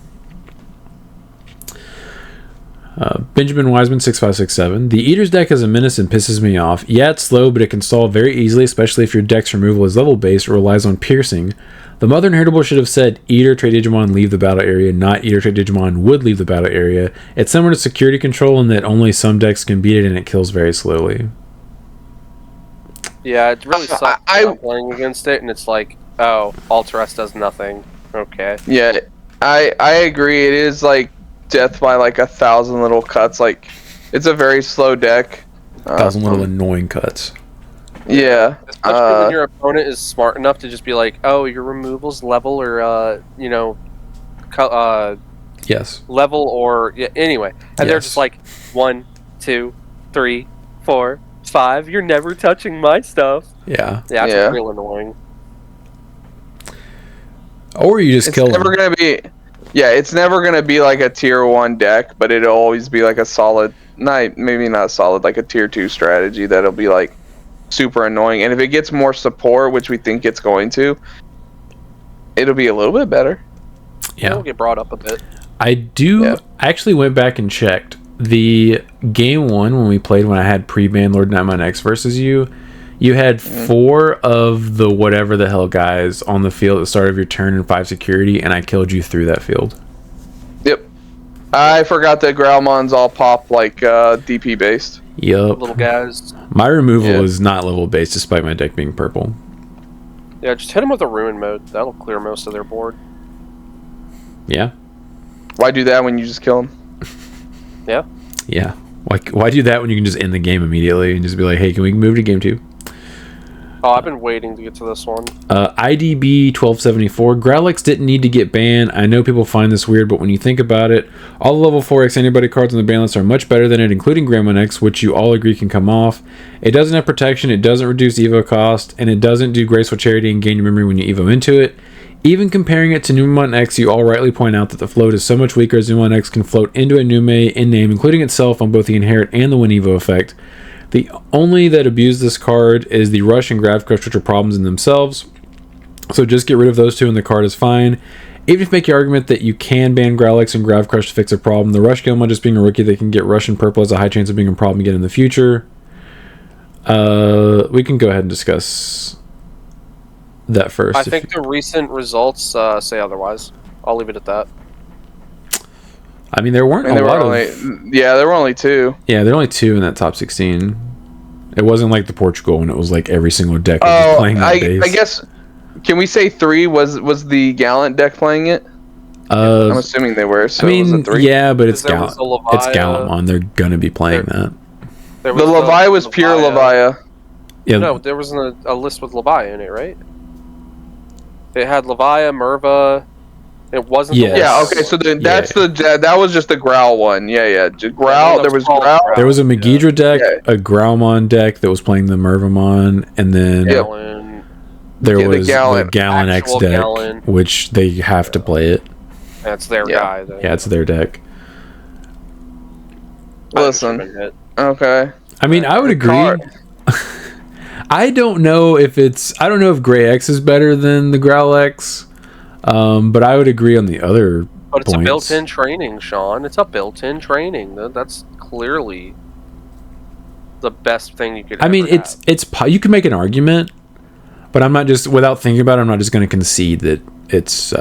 Benjamin Wiseman 6567. The Eater's deck is a menace and pisses me off. Yeah, it's slow, but it can stall very easily, especially if your deck's removal is level based or relies on piercing. The Mother Inheritable should have said Eater Trade Digimon leave the battle area, not Eater Trade Digimon would leave the battle area. It's similar to security control in that only some decks can beat it and it kills very slowly. Yeah, it really sucks playing against it, and it's like, oh, Alteress does nothing. Okay. Yeah, I agree. It is like death by like 1,000 little cuts. Like, it's a very slow deck. 1,000 little annoying cuts. Yeah. Especially when your opponent is smart enough to just be like, oh, your removal's level, or yes, level, or anyway, and they're just like 1, 2, 3, 4, 5. You're never touching my stuff. Yeah. Yeah, it's real annoying. Or you just kill them. It's never gonna be like a tier 1 deck, but it'll always be like a solid, maybe not solid, like a tier 2 strategy that'll be like super annoying. And if it gets more support, which we think it's going to, it'll be a little bit better. Yeah, it'll get brought up a bit. I actually went back and checked the game 1 when we played, when I had pre-ban Lord Nightmon X versus you. You had 4 of the whatever the hell guys on the field at the start of your turn and 5 security, and I killed you through that field. Yep. I forgot that Growlmons all pop like DP based. Yep. Little guys. My removal is not level based, despite my deck being purple. Yeah, just hit them with a ruin mode. That'll clear most of their board. Yeah. Why do that when you just kill them? Yeah. Yeah. Why do that when you can just end the game immediately and just be like, hey, can we move to game 2? Oh, I've been waiting to get to this one. IDB1274. Growlix didn't need to get banned. I know people find this weird, but when you think about it, all the level 4X anybody cards on the ban list are much better than it, including Grandma X, which you all agree can come off. It doesn't have protection, it doesn't reduce Evo cost, and it doesn't do Graceful Charity and gain your memory when you Evo into it. Even comparing it to Numemon X, you all rightly point out that the float is so much weaker as Numemon X can float into a Nume in name, including itself on both the Inherit and the Win Evo effect. The only that abuse this card is the Rush and Grav Crush, which are problems in themselves. So just get rid of those two and the card is fine. Even if you make the argument that you can ban Growlix and Grav Crush to fix a problem, the Rush Gilmon just being a rookie that can get Rush and Purple has a high chance of being a problem again in the future. We can go ahead and discuss that first. I think the recent results say otherwise. I'll leave it at that. I mean, there weren't there were only 2. Yeah, there were only 2 in that top 16. It wasn't like the Portugal when it was like every single deck was playing that base. I guess, can we say 3 was the Gallant deck playing it? I'm assuming they were. So I mean, was it 3? Yeah, but it's Gallant. It's Gallantmon. They're gonna be playing that. The Levi was pure Levi. Yeah. No, there was a list with Levi in it, right? It had Levi, Merva. It wasn't. Yes. Yeah. Okay. So then that was just the Growl one. Yeah. Growl. There was Growl. There was a Megidra deck, a Growlmon deck that was playing the Mervamon, and then there was the Gallant X deck, which they have to play it. That's their guy. Though. Yeah, it's their deck. Listen. Okay. I mean, I would agree. I don't know if Gray X is better than the Growl X. But I would agree on the other But it's points. a built-in training, Sean. It's a built-in training. That's clearly the best thing you could. I mean, it's you can make an argument, But I'm not just, without thinking about it, I'm not just going to concede that it's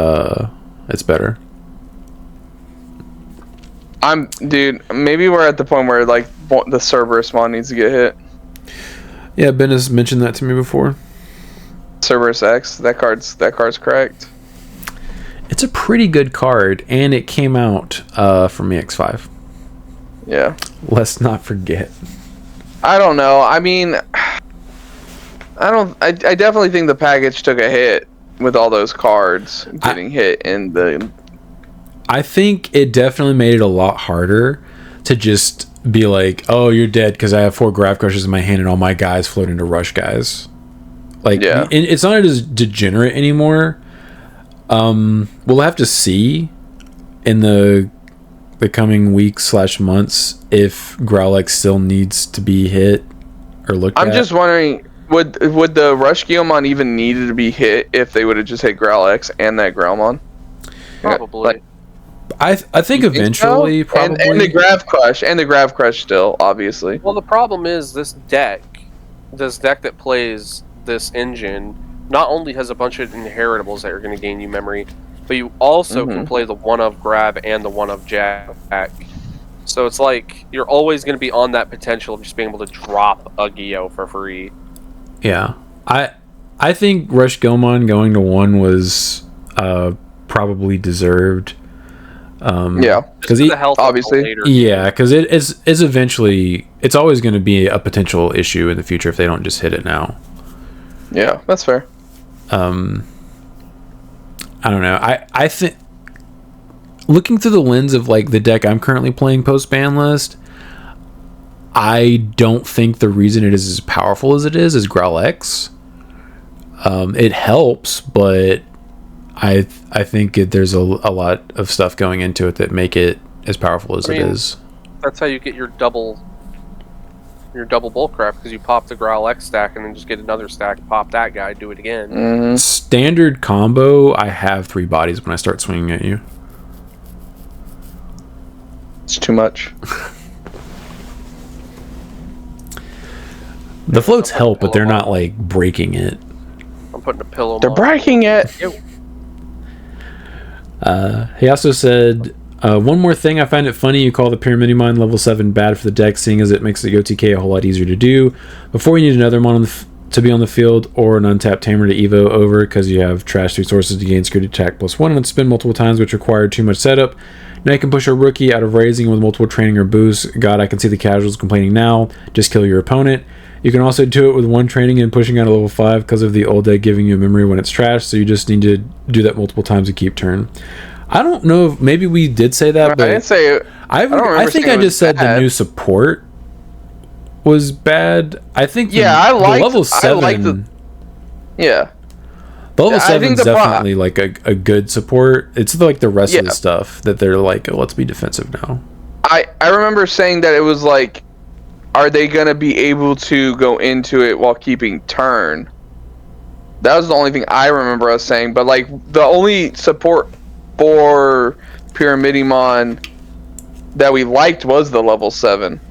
better. Dude, maybe we're at the point where like the Cerberus mod needs to get hit. Yeah, Ben has mentioned that to me before. Cerberus X, that card's cracked. It's a pretty good card, and it came out from EX5. Yeah. Let's not forget. I don't know. I mean, I definitely think the package took a hit with all those cards getting hit in the... I think it definitely made it a lot harder to just be like, oh, you're dead because I have 4 Grav Crushers in my hand and all my guys float into Rush guys. Like, yeah. It's not as degenerate anymore. We'll have to see in the coming weeks / months if Growlix still needs to be hit or looked at. I'm just wondering, would the Rush Guilmon even needed to be hit if they would have just hit Growlix and that Growlmon? Probably. Like, I think eventually, so? probably. And the Grav Crush still, obviously. Well, the problem is this deck that plays this engine not only has a bunch of inheritables that are going to gain you memory, but you also can play the one of grab and the one of jack. So it's like you're always going to be on that potential of just being able to drop a Geo for free. Yeah, I think Rush Guilmon going to 1 was probably deserved. Yeah, because obviously, yeah, because it is eventually, it's always going to be a potential issue in the future if they don't just hit it now. Yeah, that's fair. I don't know. I think, looking through the lens of like the deck I'm currently playing post ban list, I don't think the reason it is as powerful as it is Growlix. It helps, but I think there's a lot of stuff going into it that make it as powerful as it is. That's how you get your double bullcraft, because you pop the Growlix stack and then just get another stack, pop that guy, do it again. Standard combo, I have 3 bodies when I start swinging at you. It's too much. The floats help, but they're not like breaking it. I'm putting a pillow. They're breaking it. He also said, one more thing, I find it funny you call the Pyramidimon level 7 bad for the deck, seeing as it makes the OTK a whole lot easier to do. Before you need another mon to be on the field, or an untapped Tamer to Evo over, because you have trash 3 sources to gain security attack +1 and spin multiple times, which required too much setup. Now you can push a rookie out of raising with multiple training or boosts. God, I can see the casuals complaining now. Just kill your opponent. You can also do it with 1 training and pushing out a level 5 because of the old deck giving you a memory when it's trash, so you just need to do that multiple times to keep turn. I don't know if maybe we did say that, but I didn't say it. I think I just said the new support was bad. I think the level 7. Yeah. The level 7 is definitely like a good support. It's like the rest of the stuff that they're like, oh, let's be defensive now. I remember saying that it was like, are they going to be able to go into it while keeping turn? That was the only thing I remember us saying. But like the only support for Pyramidimon that we liked was the level 7.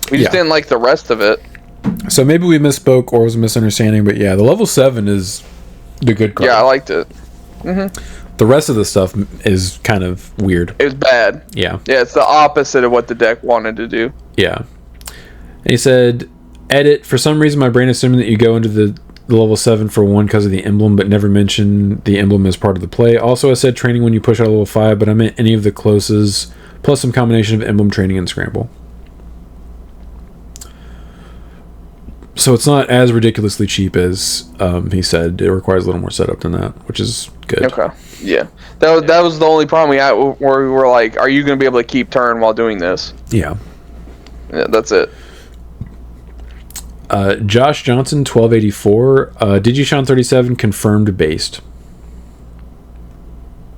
We just didn't like the rest of it. So maybe we misspoke or was a misunderstanding, but yeah, the level 7 is the good card. Yeah, I liked it. The rest of the stuff is kind of weird. It was bad. Yeah. Yeah, it's the opposite of what the deck wanted to do. Yeah. And he said, edit, for some reason my brain assuming that you go into the level 7 for 1 because of the emblem, but never mentioned the emblem as part of the play. Also, I said training when you push out level 5, but I meant any of the closes, plus some combination of emblem, training, and scramble. So it's not as ridiculously cheap as he said. It requires a little more setup than that, which is good. Okay. Yeah. That was the only problem we had, where we were like, are you going to be able to keep turn while doing this? Yeah. Yeah, that's it. Josh Johnson, 1284. Digishon 37 confirmed based.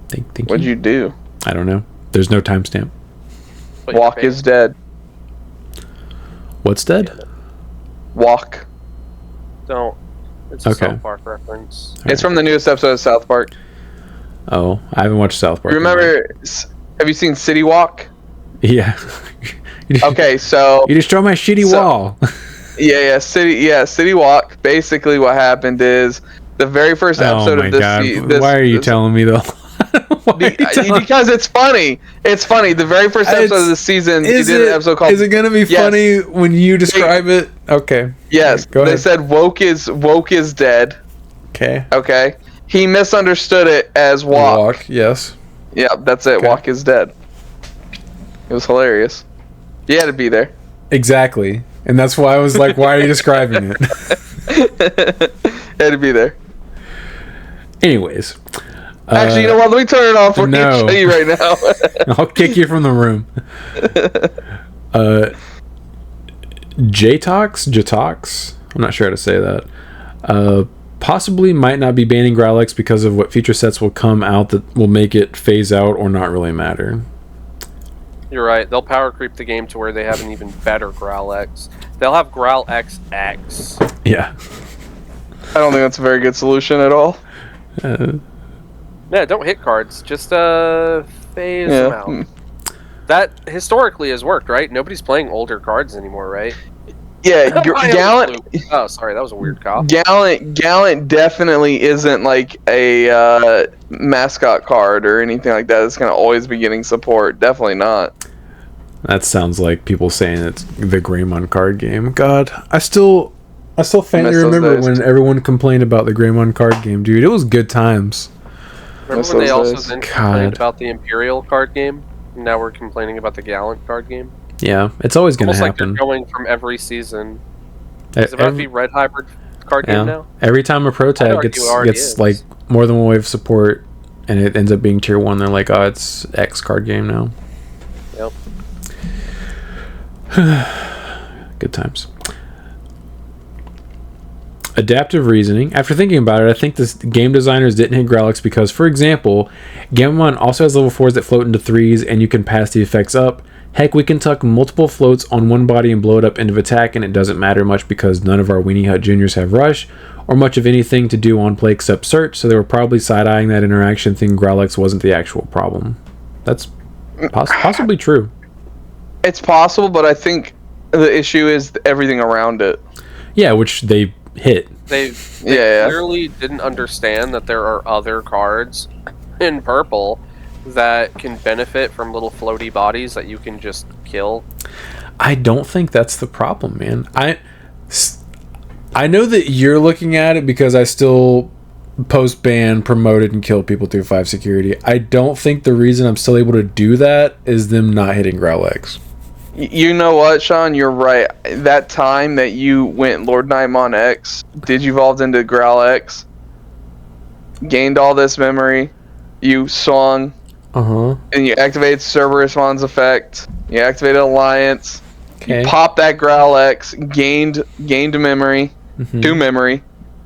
Thank What'd you do? I don't know. There's no timestamp. Walk is dead. What's dead? Walk. Don't. It's a South Park reference. It's from the newest episode of South Park. Oh, I haven't watched South Park. Remember, have you seen City Walk? Yeah. Okay, so... You destroy my shitty wall. City Walk. Basically, what happened is the very first episode of this. Why are you telling me though? Because it's funny. It's funny. The very first episode of the season, they did an episode called. Is it gonna be funny when you describe it? Okay. Yes. Go ahead. They said woke is dead. Okay. Okay. He misunderstood it as walk. Yes. Yeah, that's it. Okay. Walk is dead. It was hilarious. You had to be there. Exactly. And that's why I was like, why are you describing it? Had to be there. Anyways. Actually, you know what? Let me turn it off for show you right now. I'll kick you from the room. Jatox? I'm not sure how to say that. Possibly might not be banning Growlix because of what future sets will come out that will make it phase out or not really matter. You're right. They'll power creep the game to where they have an even better Growlix. They'll have Growlix X. Yeah. I don't think that's a very good solution at all. Yeah, don't hit cards. Just phase them out. That historically has worked, right? Nobody's playing older cards anymore, right? Yeah, Gallant. Oh, sorry, that was a weird cough. Gallant definitely isn't like a mascot card or anything like that. It's gonna always be getting support. Definitely not. That sounds like people saying it's the Greymon card game. God, I still faintly remember when everyone complained about the Greymon card game, dude. It was good times. Remember when they also then complained about the Imperial card game? Now we're complaining about the Gallant card game? Yeah, it's always going to happen. Almost like they're going from every season. Is it about to be Red Hybrid card game now? Every time a Pro Tag gets like more than one wave of support and it ends up being tier 1, they're like, oh, it's X card game now. Yep. Good times. Adaptive reasoning. After thinking about it, I think the game designers didn't hit Growlix because, for example, Gamamon also has level 4s that float into 3s and you can pass the effects up. Heck, we can tuck multiple floats on one body and blow it up end of attack, and it doesn't matter much because none of our Weenie Hut Juniors have Rush or much of anything to do on play except search, so they were probably side-eyeing that interaction, thinking Growlix wasn't the actual problem. That's possibly true. It's possible, but I think the issue is everything around it. Yeah, which they hit. They clearly didn't understand that there are other cards in purple that can benefit from little floaty bodies that you can just kill. I don't think that's the problem, man. I know that you're looking at it because I still post ban, promote it, and kill people through 5 security. I don't think the reason I'm still able to do that is them not hitting Growlix. You know what, Sean? You're right. That time that you went Lord Nightmon X, Digivolved into Growlix, gained all this memory, you swung, and you activated Cerberus effect, you activated Alliance, you popped that Growlix, gained memory, 2 memory,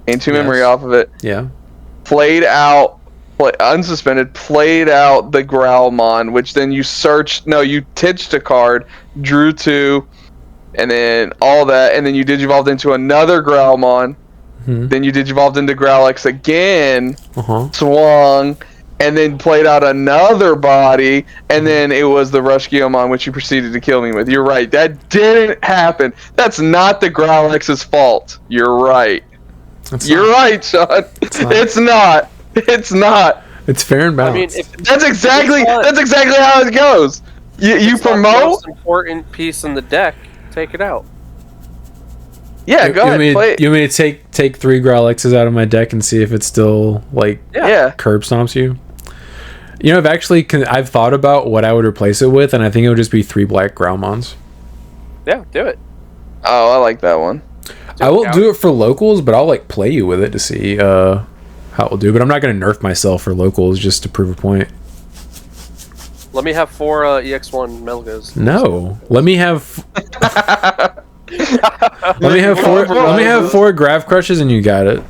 gained 2 memory off of it. Yeah. Unsuspended, played out the Growlmon, which then you titched a card, drew 2, and then all that, and then you digivolved into another Growlmon, then you digivolved into Growlix again, swung, and then played out another body, and then it was the Rush Geomon, which you proceeded to kill me with. You're right, that didn't happen. That's not the Growlix's fault. You're right. You're right, Sean. It's not. It's not. It's fair and balanced. I mean, that's exactly how it goes. You promote the most important piece in the deck. Take it out. Yeah, go ahead. Play it. You want me to take 3 Growlixes out of my deck and see if it still curb stomps you? You know, I've thought about what I would replace it with, and I think it would just be 3 black Growlmons. Yeah, do it. Oh, I like that one. I will do it for locals, but I'll play you with it to see how it will do. But I'm not going to nerf myself for locals just to prove a point. Let me have 4 EX1 Melgas. No, let me have. let me have 4. Let me have 4 Grav Crushes, and you got it.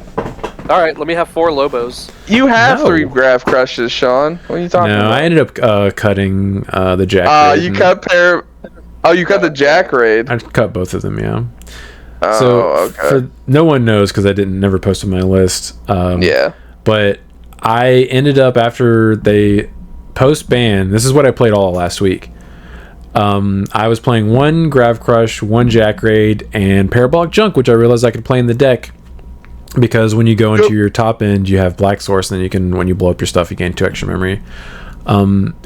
All right, let me have 4 Lobos. You have 3 Grav Crushes, Sean. What are you talking about? No, I ended up cutting the Jack. You cut you cut the Jack Raid. I cut both of them, yeah. Oh, okay. No one knows because I never posted my list. Yeah. But I ended up, after they post ban, this is what I played all last week. I was playing one Grav Crush, one Jack Raid, and Parabolic Junk, which I realized I could play in the deck. Because when you go into your top end, you have Black Source, and then you can, when you blow up your stuff, you gain 2 extra memory.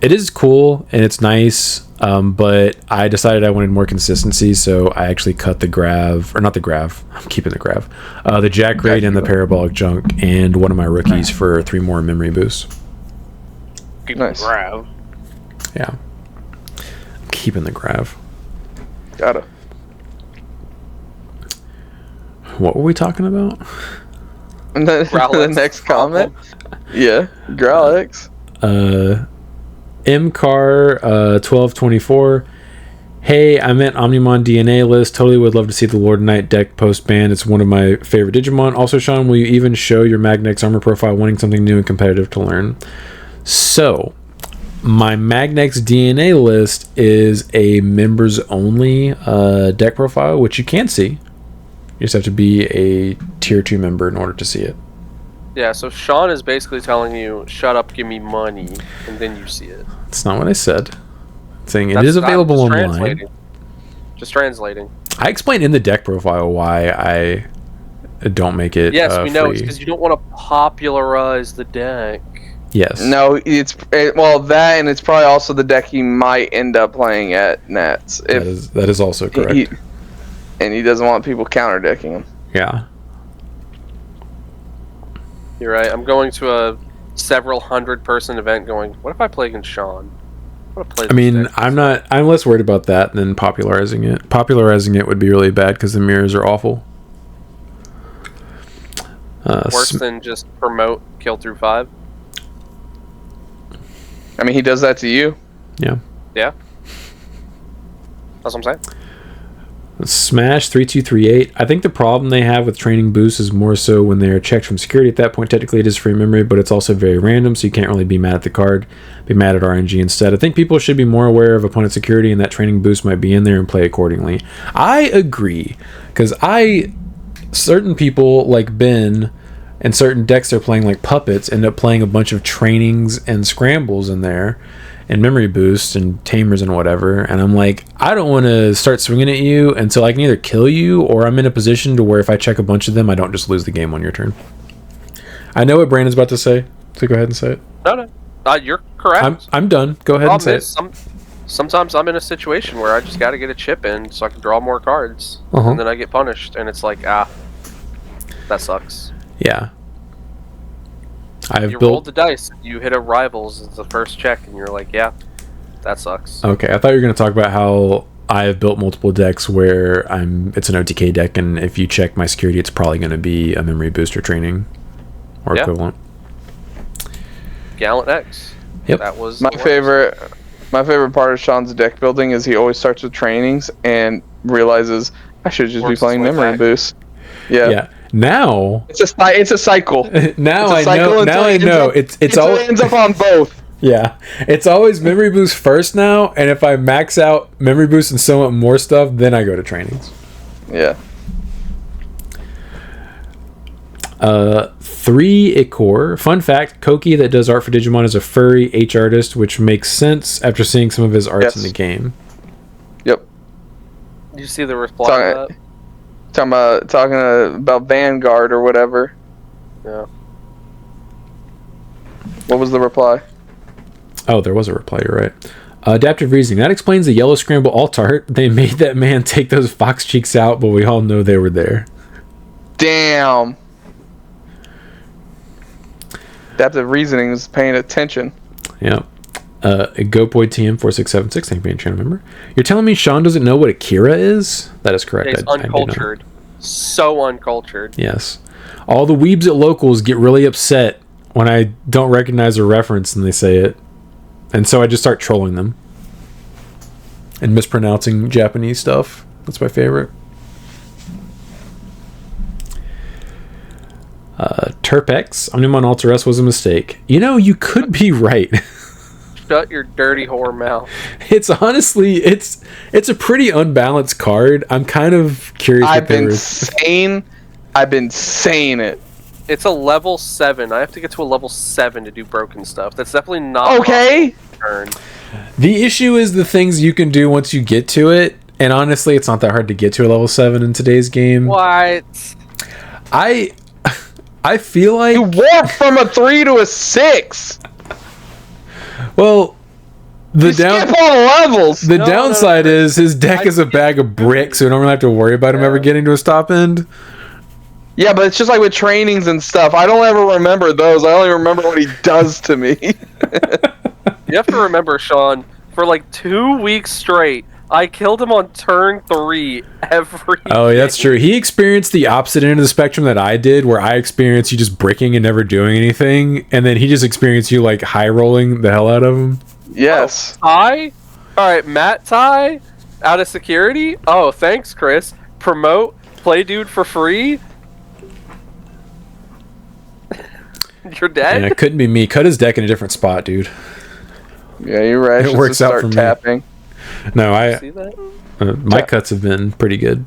It is cool and it's nice, but I decided I wanted more consistency, so I actually cut the Grav, or not the Grav, I'm keeping the Grav, the Jack Raid and the Parabolic Junk, and one of my rookies for 3 more memory boosts. Nice. Grav. Yeah. I'm keeping the Grav. Gotta. What were we talking about? The next comment? Yeah, Growlix. MCAR 1224. Hey, I meant Omnimon DNA list. Totally would love to see the Lord Knight deck post-ban. It's one of my favorite Digimon. Also, Sean, will you even show your Magnex armor profile, wanting something new and competitive to learn? So, my Magnex DNA list is a members only deck profile, which you can see. You just have to be a tier 2 member in order to see it. Yeah, so Sean is basically telling you, shut up, give me money, and then you see it. That's not what I said. I'm saying it is available online. Just translating. I explained in the deck profile why I don't make it Yes, we know. free. It's because you don't want to popularize the deck. Yes. No, well, that, and it's probably also the deck he might end up playing at Nats. That is also correct. And he doesn't want people counter decking him. Yeah. You're right. I'm going to a several 100-person event going, what if I play against Sean? I mean, I'm less worried about that than popularizing it. Popularizing it would be really bad because the mirrors are awful. Worse than just promote kill through 5? I mean, he does that to you. Yeah. Yeah. That's what I'm saying. Smash 3238. I think the problem they have with training boosts is more so when they are checked from security. At that point, technically it is free memory, but it's also very random, so you can't really be mad at the card. Be mad at RNG instead. I think people should be more aware of opponent security, and that training boost might be in there and play accordingly. I agree, because certain people like Ben and certain decks they're playing like puppets end up playing a bunch of trainings and scrambles in there and memory boosts and tamers and whatever, and I'm like, I don't want to start swinging at you until I can either kill you or I'm in a position to where if I check a bunch of them I don't just lose the game on your turn. I know what Brandon's about to say, so go ahead and say it. No, you're correct. I'm done. Go ahead and say it. Sometimes I'm in a situation where I just got to get a chip in so I can draw more cards, and then I get punished, and it's like, that sucks. Yeah. You rolled the dice, you hit a rivals as the first check, and you're like, yeah, that sucks. Okay, I thought you were going to talk about how I have built multiple decks where it's an OTK deck, and if you check my security, it's probably going to be a memory booster training or equivalent. Gallant X. Yep. That was my favorite. My favorite part of Sean's deck building is he always starts with trainings and realizes I should just be playing memory boost. Yeah. Now it's a cycle. Now I know. It's always ends up on both. Yeah, it's always memory boost first now, and if I max out memory boost and so much more stuff, then I go to trainings. Yeah. 3 Ikor. Fun fact: Koki that does art for Digimon is a furry H artist, which makes sense after seeing some of his arts in the game. Yep. You see the reply to that? Talking about Vanguard or whatever. Yeah. What was the reply? Oh, there was a reply. You're right. Adaptive reasoning. That explains the yellow scramble alt art. They made that man take those fox cheeks out, but we all know they were there. Damn. Adaptive reasoning is paying attention. Yeah. GoPoy TM4676, thank you for being a channel member. You're telling me Sean doesn't know what Akira is? That is correct. It's uncultured. So uncultured. Yes. All the weebs at locals get really upset when I don't recognize a reference and they say it. And so I just start trolling them. And mispronouncing Japanese stuff. That's my favorite. Terpex, Omnimon Alter S was a mistake. You know, you could be right. Shut your dirty whore mouth. It's honestly, it's a pretty unbalanced card. I'm kind of curious. I've been saying it. It's a level 7. I have to get to a level 7 to do broken stuff. That's definitely not okay. Turn. The issue is the things you can do once you get to it, and honestly, it's not that hard to get to a level 7 in today's game. What? I feel like you walk from a 3 to a 6. Well, skip all the levels. The downside is his deck is a bag of bricks, so we don't really have to worry about him ever getting to a stop end. Yeah, but it's just like with trainings and stuff. I don't ever remember those. I only remember what he does to me. You have to remember, Sean, for like 2 weeks straight, I killed him on turn 3 every day. That's true. He experienced the opposite end of the spectrum that I did, where I experienced you just bricking and never doing anything, and then he just experienced you like high rolling the hell out of him. Yes. Ty? Alright, Matt Ty? Out of security? Oh, thanks, Chris. Promote, play dude for free? You're dead? Yeah, it couldn't be me. Cut his deck in a different spot, dude. Yeah, you're right. It works out for me. Tapping. No, my Yeah. cuts have been pretty good.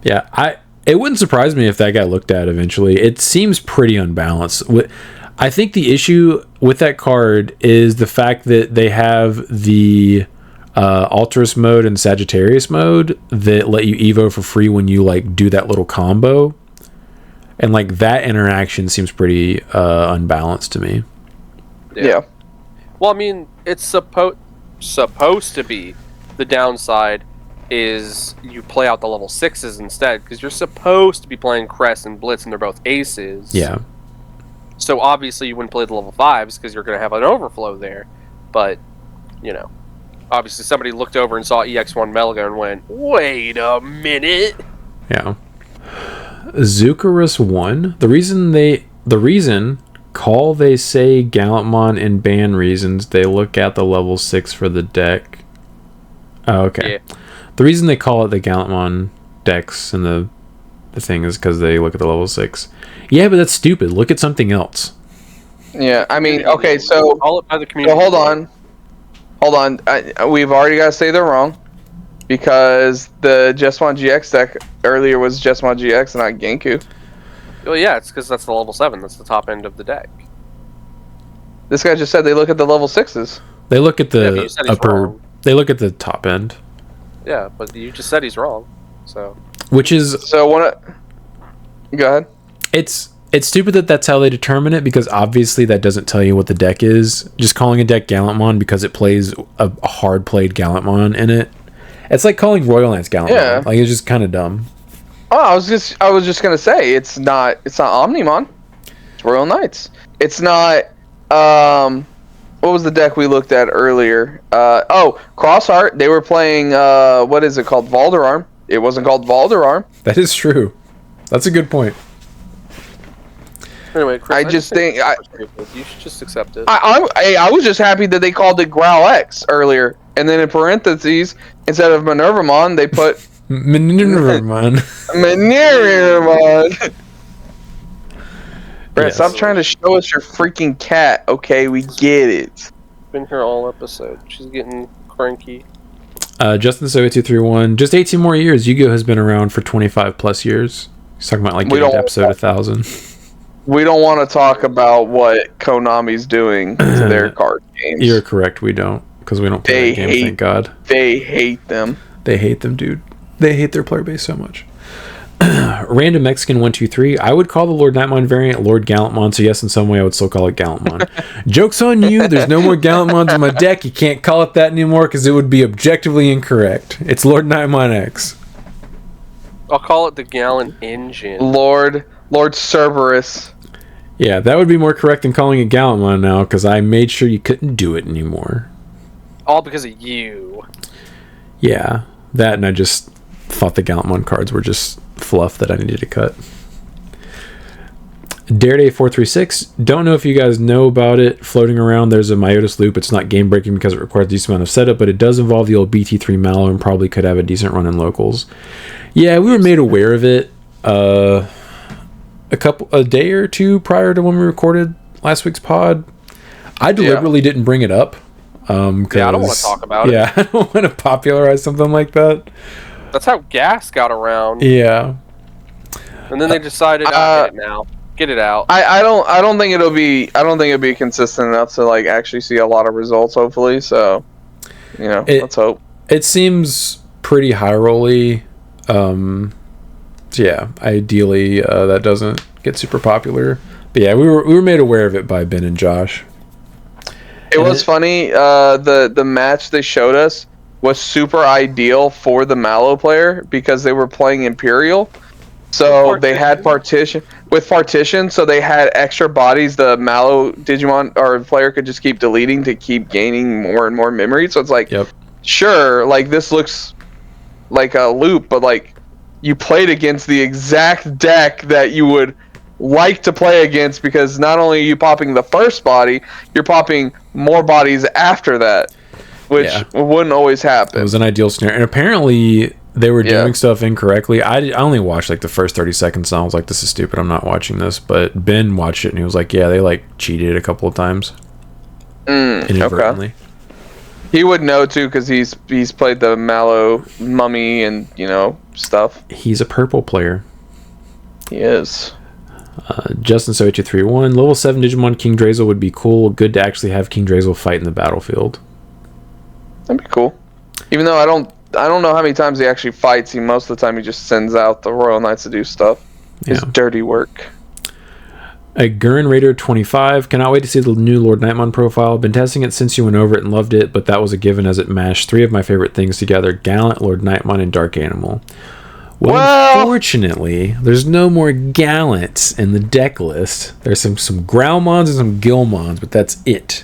Yeah, it wouldn't surprise me if that got looked at eventually. It seems pretty unbalanced. I think the issue with that card is the fact that they have the Alterous mode and Sagittarius mode that let you Evo for free when you like do that little combo, and like that interaction seems pretty unbalanced to me. Yeah. Well, I mean, it's supposed to be. The downside is you play out the level 6s instead, because you're supposed to be playing Crest and Blitz, and they're both aces. Yeah. So obviously you wouldn't play the level 5s because you're going to have an overflow there. But, you know, obviously somebody looked over and saw EX1 Melga and went, wait a minute. Yeah. Zucarus 1. The reason they say Gallantmon in ban reasons, they look at the level 6 for the deck. Oh, okay. Yeah. The reason they call it the Gallantmon decks and the thing is because they look at the level 6. Yeah, but that's stupid. Look at something else. Yeah, I mean, okay, so Call it by the community. hold on. We've already got to say they're wrong, because the Jesmon GX deck earlier was Jesmon GX, not Genku. Well, yeah, it's because that's the level 7. That's the top end of the deck. This guy just said they look at the level 6s. They look at the but you said he's upper. wrong. They look at the top end. Yeah, but you just said he's wrong. So. Which is So go ahead. It's stupid that that's how they determine it, because obviously that doesn't tell you what the deck is. Just calling a deck Gallantmon because it plays a hard played Gallantmon in it. It's like calling Royal Lance Gallantmon. Yeah. Like, it's just kind of dumb. Oh, I was just gonna say it's not Omnimon. It's Royal Knights. It's not what was the deck we looked at earlier? Crossheart. They were playing what is it called? Valderarm. It wasn't called Valderarm. That is true. That's a good point. Anyway, Chris, you should just accept it. I was just happy that they called it Growl X earlier, and then in parentheses, instead of Minervamon, they put Minervamon. Minervamon. Brett, Yes. stop trying to show us your freaking cat. Okay, we get it. Been here all episode. She's getting cranky. Justin So 8231. Just 18 more years. Yu-Gi-Oh has been around for 25 plus years. He's talking about like getting to episode 1000. We don't want to talk about what Konami's doing to their card games. You're correct. We don't, because we don't play that game. Thank God. They hate them. They hate them, dude. They hate their player base so much. Random Mexican 123. I would call the Lord Nightmon variant Lord Gallantmon, so yes, in some way I would still call it Gallantmon. Joke's on you. There's no more Gallantmons in my deck. You can't call it that anymore because it would be objectively incorrect. It's Lord Nightmon X. I'll call it the Gallon Engine. Lord Cerberus. Yeah, that would be more correct than calling it Gallantmon now, because I made sure you couldn't do it anymore. All because of you. Yeah, that, and I just thought the Gallantmon cards were just fluff that I needed to cut. Dareday436. Don't know if you guys know about it. Floating around, there's a Myotis loop. It's not game breaking because it requires a decent amount of setup, but it does involve the old BT3 mallow and probably could have a decent run in locals. Yeah, we were made aware of it a day or two prior to when we recorded last week's pod. I deliberately didn't bring it up. I don't want to talk about it. Yeah, I don't want to popularize something like that. That's how gas got around. Yeah. And then they decided, get it now. Get it out. I don't think it'll be consistent enough to like actually see a lot of results. Hopefully, so let's hope. It seems pretty high rolly. Yeah, ideally that doesn't get super popular. But yeah, we were made aware of it by Ben and Josh. It was funny. The match they showed us was super ideal for the Mallow player because they were playing Imperial. So they had partition, so they had extra bodies the Mallow Digimon or player could just keep deleting to keep gaining more and more memory. So it's like, sure, like this looks like a loop, but like you played against the exact deck that you would like to play against because not only are you popping the first body, you're popping more bodies after that, which wouldn't always happen. It was an ideal scenario, and apparently they were doing stuff incorrectly. I only watched like the first 30 seconds, and I was like, this is stupid, I'm not watching this. But Ben watched it, and he was like, yeah, they like cheated a couple of times. Inadvertently. Okay. He would know too because he's played the Mallow Mummy and stuff. He's a purple player. He is. Justin So8231, level 7 Digimon King Drazel would be cool. Good to actually have King Drazel fight in the battlefield. That'd be cool. Even though I don't know how many times he actually fights. Most of the time he just sends out the Royal Knights to do stuff. His dirty work. A Gurren Raider 25, cannot wait to see the new Lord Nightmon profile. Been testing it since you went over it and loved it, but that was a given as it mashed 3 of my favorite things together: Gallant, Lord Nightmon, and Dark Animal. Well, unfortunately, there's no more Gallants in the deck list. There's some Growlmons and some Gilmons, but that's it.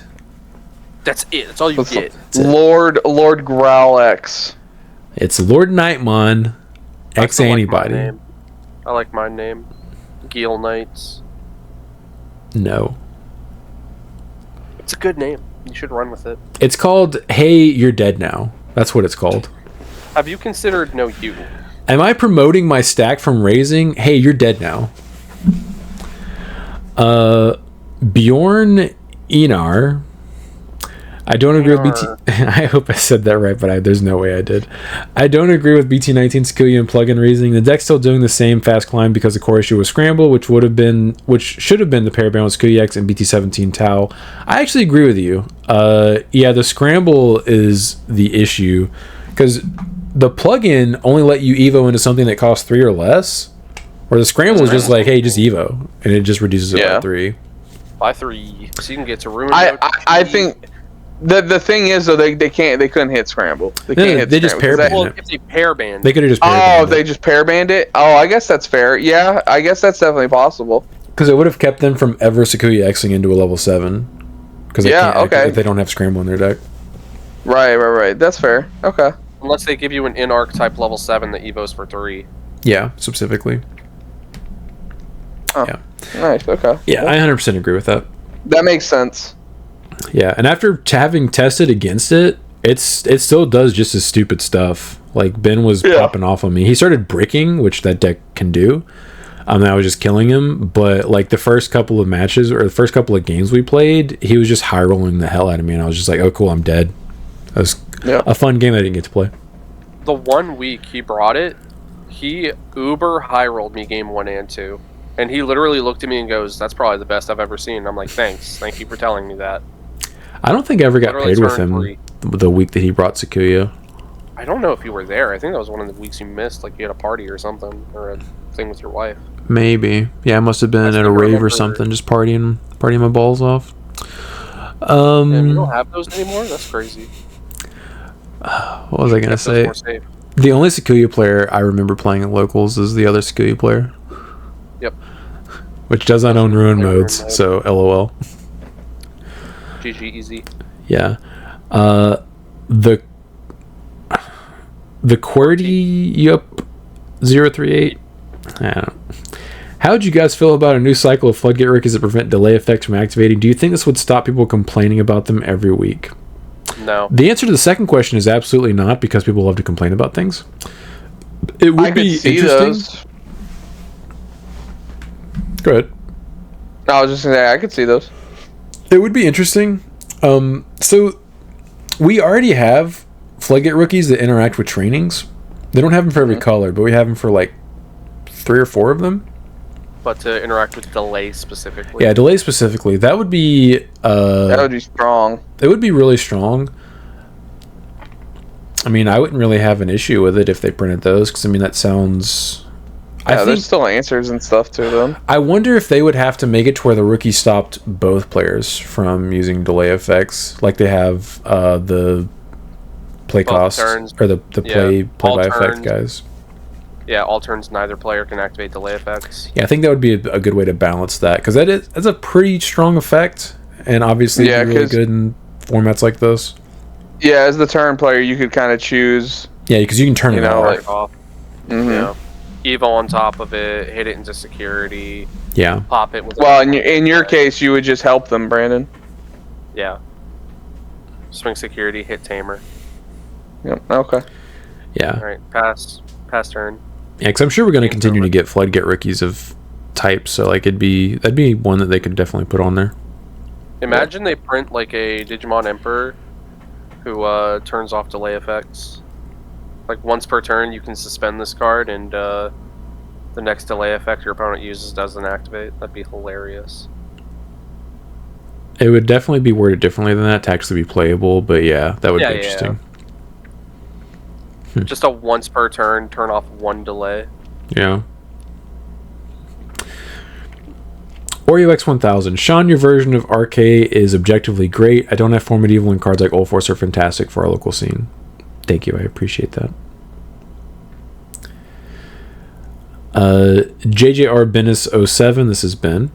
That's it. That's all you get. Lord Growl X. It's Lord Nightmon X anybody. I like my name. Gil Knights. No. It's a good name. You should run with it. It's called Hey, You're Dead Now. That's what it's called. Have you considered No You? Am I promoting my stack from raising? Hey, you're dead now. Bjorn Enar. I don't agree with BT. I hope I said that right, but there's no way I did. I don't agree with BT19 Sakuya and plug-in raising. The deck's still doing the same fast climb because the core issue was Scramble, which should have been the pair band with Sakuya X and BT17 Tau. I actually agree with you. Yeah, the Scramble is the issue because the plug-in only let you Evo into something that costs 3 or less, where the Scramble is just like, hey, just Evo, and it just reduces it by 3. By 3, so you can get to Ruin. I think the thing is though they couldn't hit Scramble. They just pair band it. If they pair band, they could have just pair band it. They just pair band it. Oh, I guess that's fair. Yeah, I guess that's definitely possible. Because it would have kept them from ever Sakuya Xing into a level 7. Because if they don't have Scramble in their deck. Right. That's fair. Okay. Unless they give you an in-archetype level 7 that evos for 3. Yeah, specifically. Oh, yeah. Nice, okay. Yeah, I 100% agree with that. That makes sense. Yeah, and after having tested against it, it still does just as stupid stuff. Like, Ben was popping off on me. He started bricking, which that deck can do. I was just killing him, but like the first couple of matches, or the first couple of games we played, he was just high rolling the hell out of me, and I was just like, oh cool, I'm dead. That was a fun game I didn't get to play. The 1 week he brought it, he uber high rolled me game 1 and 2. And he literally looked at me and goes, that's probably the best I've ever seen. I'm like, thanks. Thank you for telling me that. I don't think I ever got paid with him the week that he brought Sakuya. I don't know if you were there. I think that was one of the weeks you missed. Like you had a party or something, or a thing with your wife. Maybe. Yeah, I must have been at a rave or something, just partying my balls off. And we don't have those anymore? That's crazy. What was I going to say? The only Sakuya player I remember playing in locals is the other Sakuya player. Yep. Which does not own ruin modes, so LOL. GG easy. Yeah. The QWERTY Yup 038. I don't know. How would you guys feel about a new cycle of Floodgate Rickies that prevent delay effects from activating? Do you think this would stop people complaining about them every week? No. The answer to the second question is absolutely not, because people love to complain about things. It would be interesting. Those. Go ahead. I was just going to say, I could see those. It would be interesting. So, we already have Floodgate Rookies that interact with trainings. They don't have them for every color, but we have them for like 3 or 4 of them. but to interact with delay specifically. Yeah, delay specifically. That would be... that would be strong. It would be really strong. I mean, I wouldn't really have an issue with it if they printed those, because, I mean, that sounds... Yeah, there's still answers and stuff to them. I wonder if they would have to make it to where the rookie stopped both players from using delay effects, like they have the play cost, or the play-by effect guys. Yeah, all turns neither player can activate delay effects. Yeah, I think that would be a good way to balance that, because that's a pretty strong effect, and obviously really good in formats like this. Yeah, as the turn player, you could kind of choose. Yeah, because you can turn it off. Yeah. Evo on top of it, hit it into security. Yeah. Pop it with. Well, in your case, you would just help them, Brandon. Yeah. Swing security, hit tamer. Yep. Okay. Yeah. All right. Pass turn. Yeah, because I'm sure we're going to continue to get floodgate rookies of types, so like that'd be one that they could definitely put on there. Imagine they print like a Digimon Emperor who turns off delay effects. Like once per turn, you can suspend this card, and the next delay effect your opponent uses doesn't activate. That'd be hilarious. It would definitely be worded differently than that to actually be playable, but yeah, that would be interesting. Yeah. Just a once per turn, turn off one delay. Yeah. Oreo X1000. Sean, your version of RK is objectively great. I don't have Form Medieval, and cards like Old Force are fantastic for our local scene. Thank you, I appreciate that. JJR Bennis 07, this has been.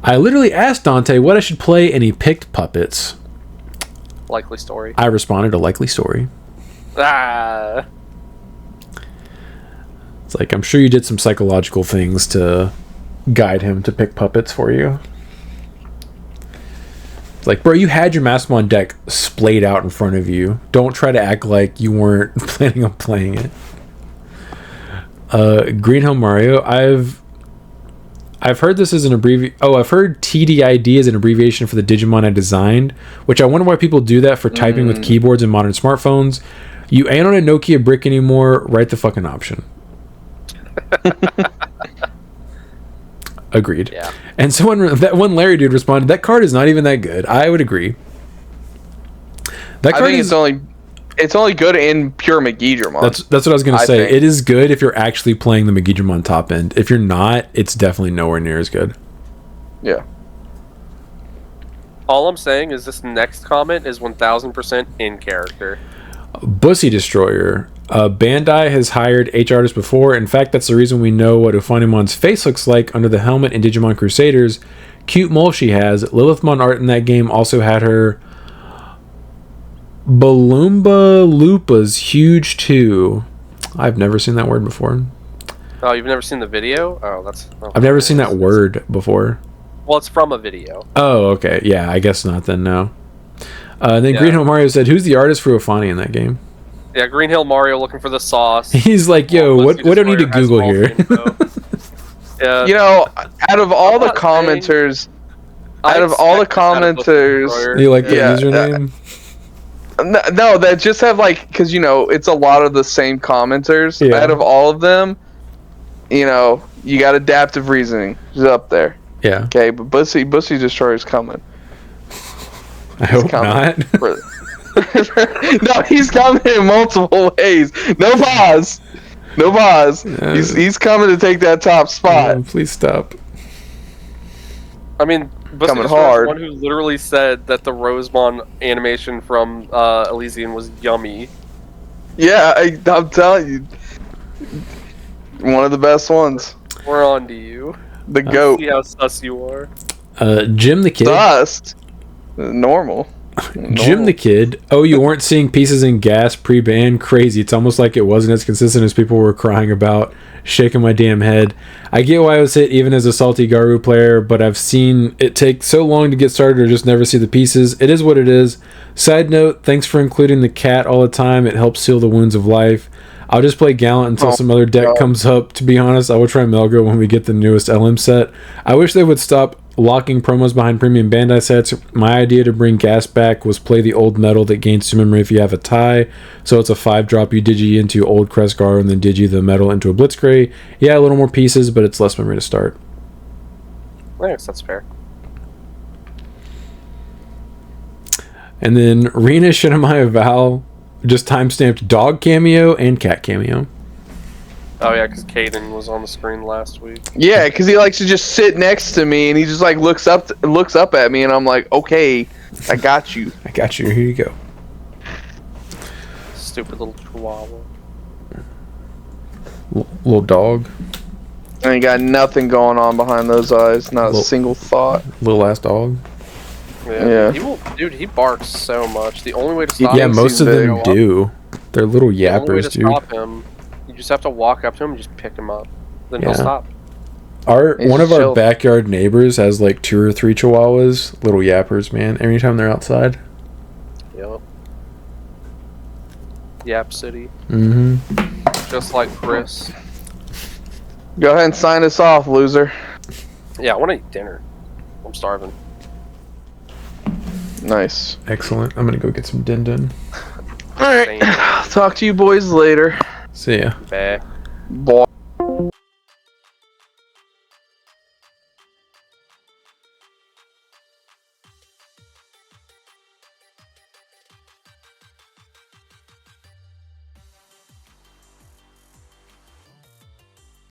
I literally asked Dante what I should play, and he picked Puppets. Likely Story. I responded a Likely Story. Ah. It's like, I'm sure you did some psychological things to guide him to pick Puppets for you. It's like, bro, you had your Mastermon deck splayed out in front of you. Don't try to act like you weren't planning on playing it. Green Hill Mario, I've heard this as an abbreviation. Oh, I've heard TDID as an abbreviation for the Digimon I designed, which I wonder why people do that for typing with keyboards in modern smartphones. You ain't on a Nokia brick anymore. Write the fucking option. Agreed. Yeah. And that one Larry dude responded, that card is not even that good. I would agree. That card it's only good in pure Megidramon. That's what I was going to say. It is good if you're actually playing the Megidramon top end. If you're not, it's definitely nowhere near as good. Yeah. All I'm saying is this next comment is 1000% in character. Bussy Destroyer. Bandai has hired H artists before. In fact, that's the reason we know what Ufanimon's face looks like under the helmet in Digimon Crusaders. Cute mole she has. Lilithmon art in that game also had her Balloomba Lupa's huge too. I've never seen that word before. Oh, you've never seen the video? Oh, that's... Oh, I've never seen that word before. Well, it's from a video. Oh, okay. Yeah, I guess not then, no. Then Green Hill Mario said, who's the artist for Ufani in that game? Yeah, Green Hill Mario looking for the sauce. He's like, yo, what do I need to Google here? Yeah. You know, out of all the commenters... You like the username? No, that just have like, because you know it's a lot of the same commenters. Yeah. Out of all of them, you know, you got adaptive reasoning. He's up there. Yeah. Okay, but Bussy Destroyer's coming. I hope not. No, he's coming in multiple ways. No pause. He's coming to take that top spot. Oh, please stop. I mean, coming hard. One who literally said that the Rosemon animation from Elysian was yummy. Yeah, I'm telling you, one of the best ones. We're on to you. The goat. See how sus you are. Jim the Kid. Sus. Normal. Jim the Kid. Oh, you weren't seeing pieces in gas pre-ban? Crazy. It's almost like it wasn't as consistent as people were crying about. Shaking my damn head. I get why I was hit even as a salty Garu player, but I've seen it take so long to get started or just never see the pieces. It is what it is. Side note, thanks for including the cat all the time. It helps heal the wounds of life. I'll just play Gallant until some other deck comes up. To be honest, I will try Melgo when we get the newest LM set. I wish they would stop locking promos behind premium Bandai sets. My idea to bring gas back was play the old metal that gains 2 memory if you have a tie. So it's a 5-drop you digi into old Crestgar and then digi the metal into a Blitzcray. Yeah, a little more pieces, but it's less memory to start. I guess that's fair. And then Rena Shinamaya Val just timestamped dog cameo and cat cameo. Oh yeah, because Caden was on the screen last week. Yeah, because he likes to just sit next to me and he just like looks up at me and I'm like, okay, I got you. I got you. Here you go. Stupid little chihuahua. Little dog. I ain't got nothing going on behind those eyes. Not a single thought. Little ass dog. Yeah. Dude, he barks so much. The only way to stop him. Yeah, most of them do. They're little yappers, the only way to dude. Stop him, you just have to walk up to him and just pick him up. Then he'll stop. One of our backyard neighbors has like 2 or 3 chihuahuas. Little yappers, man. Anytime they're outside. Yep. Yap City. Mm-hmm. Just like Chris. Go ahead and sign us off, loser. Yeah, I want to eat dinner. I'm starving. Nice. Excellent. I'm gonna go get some din din. Alright. Talk to you boys later. See ya. Bye. Bye.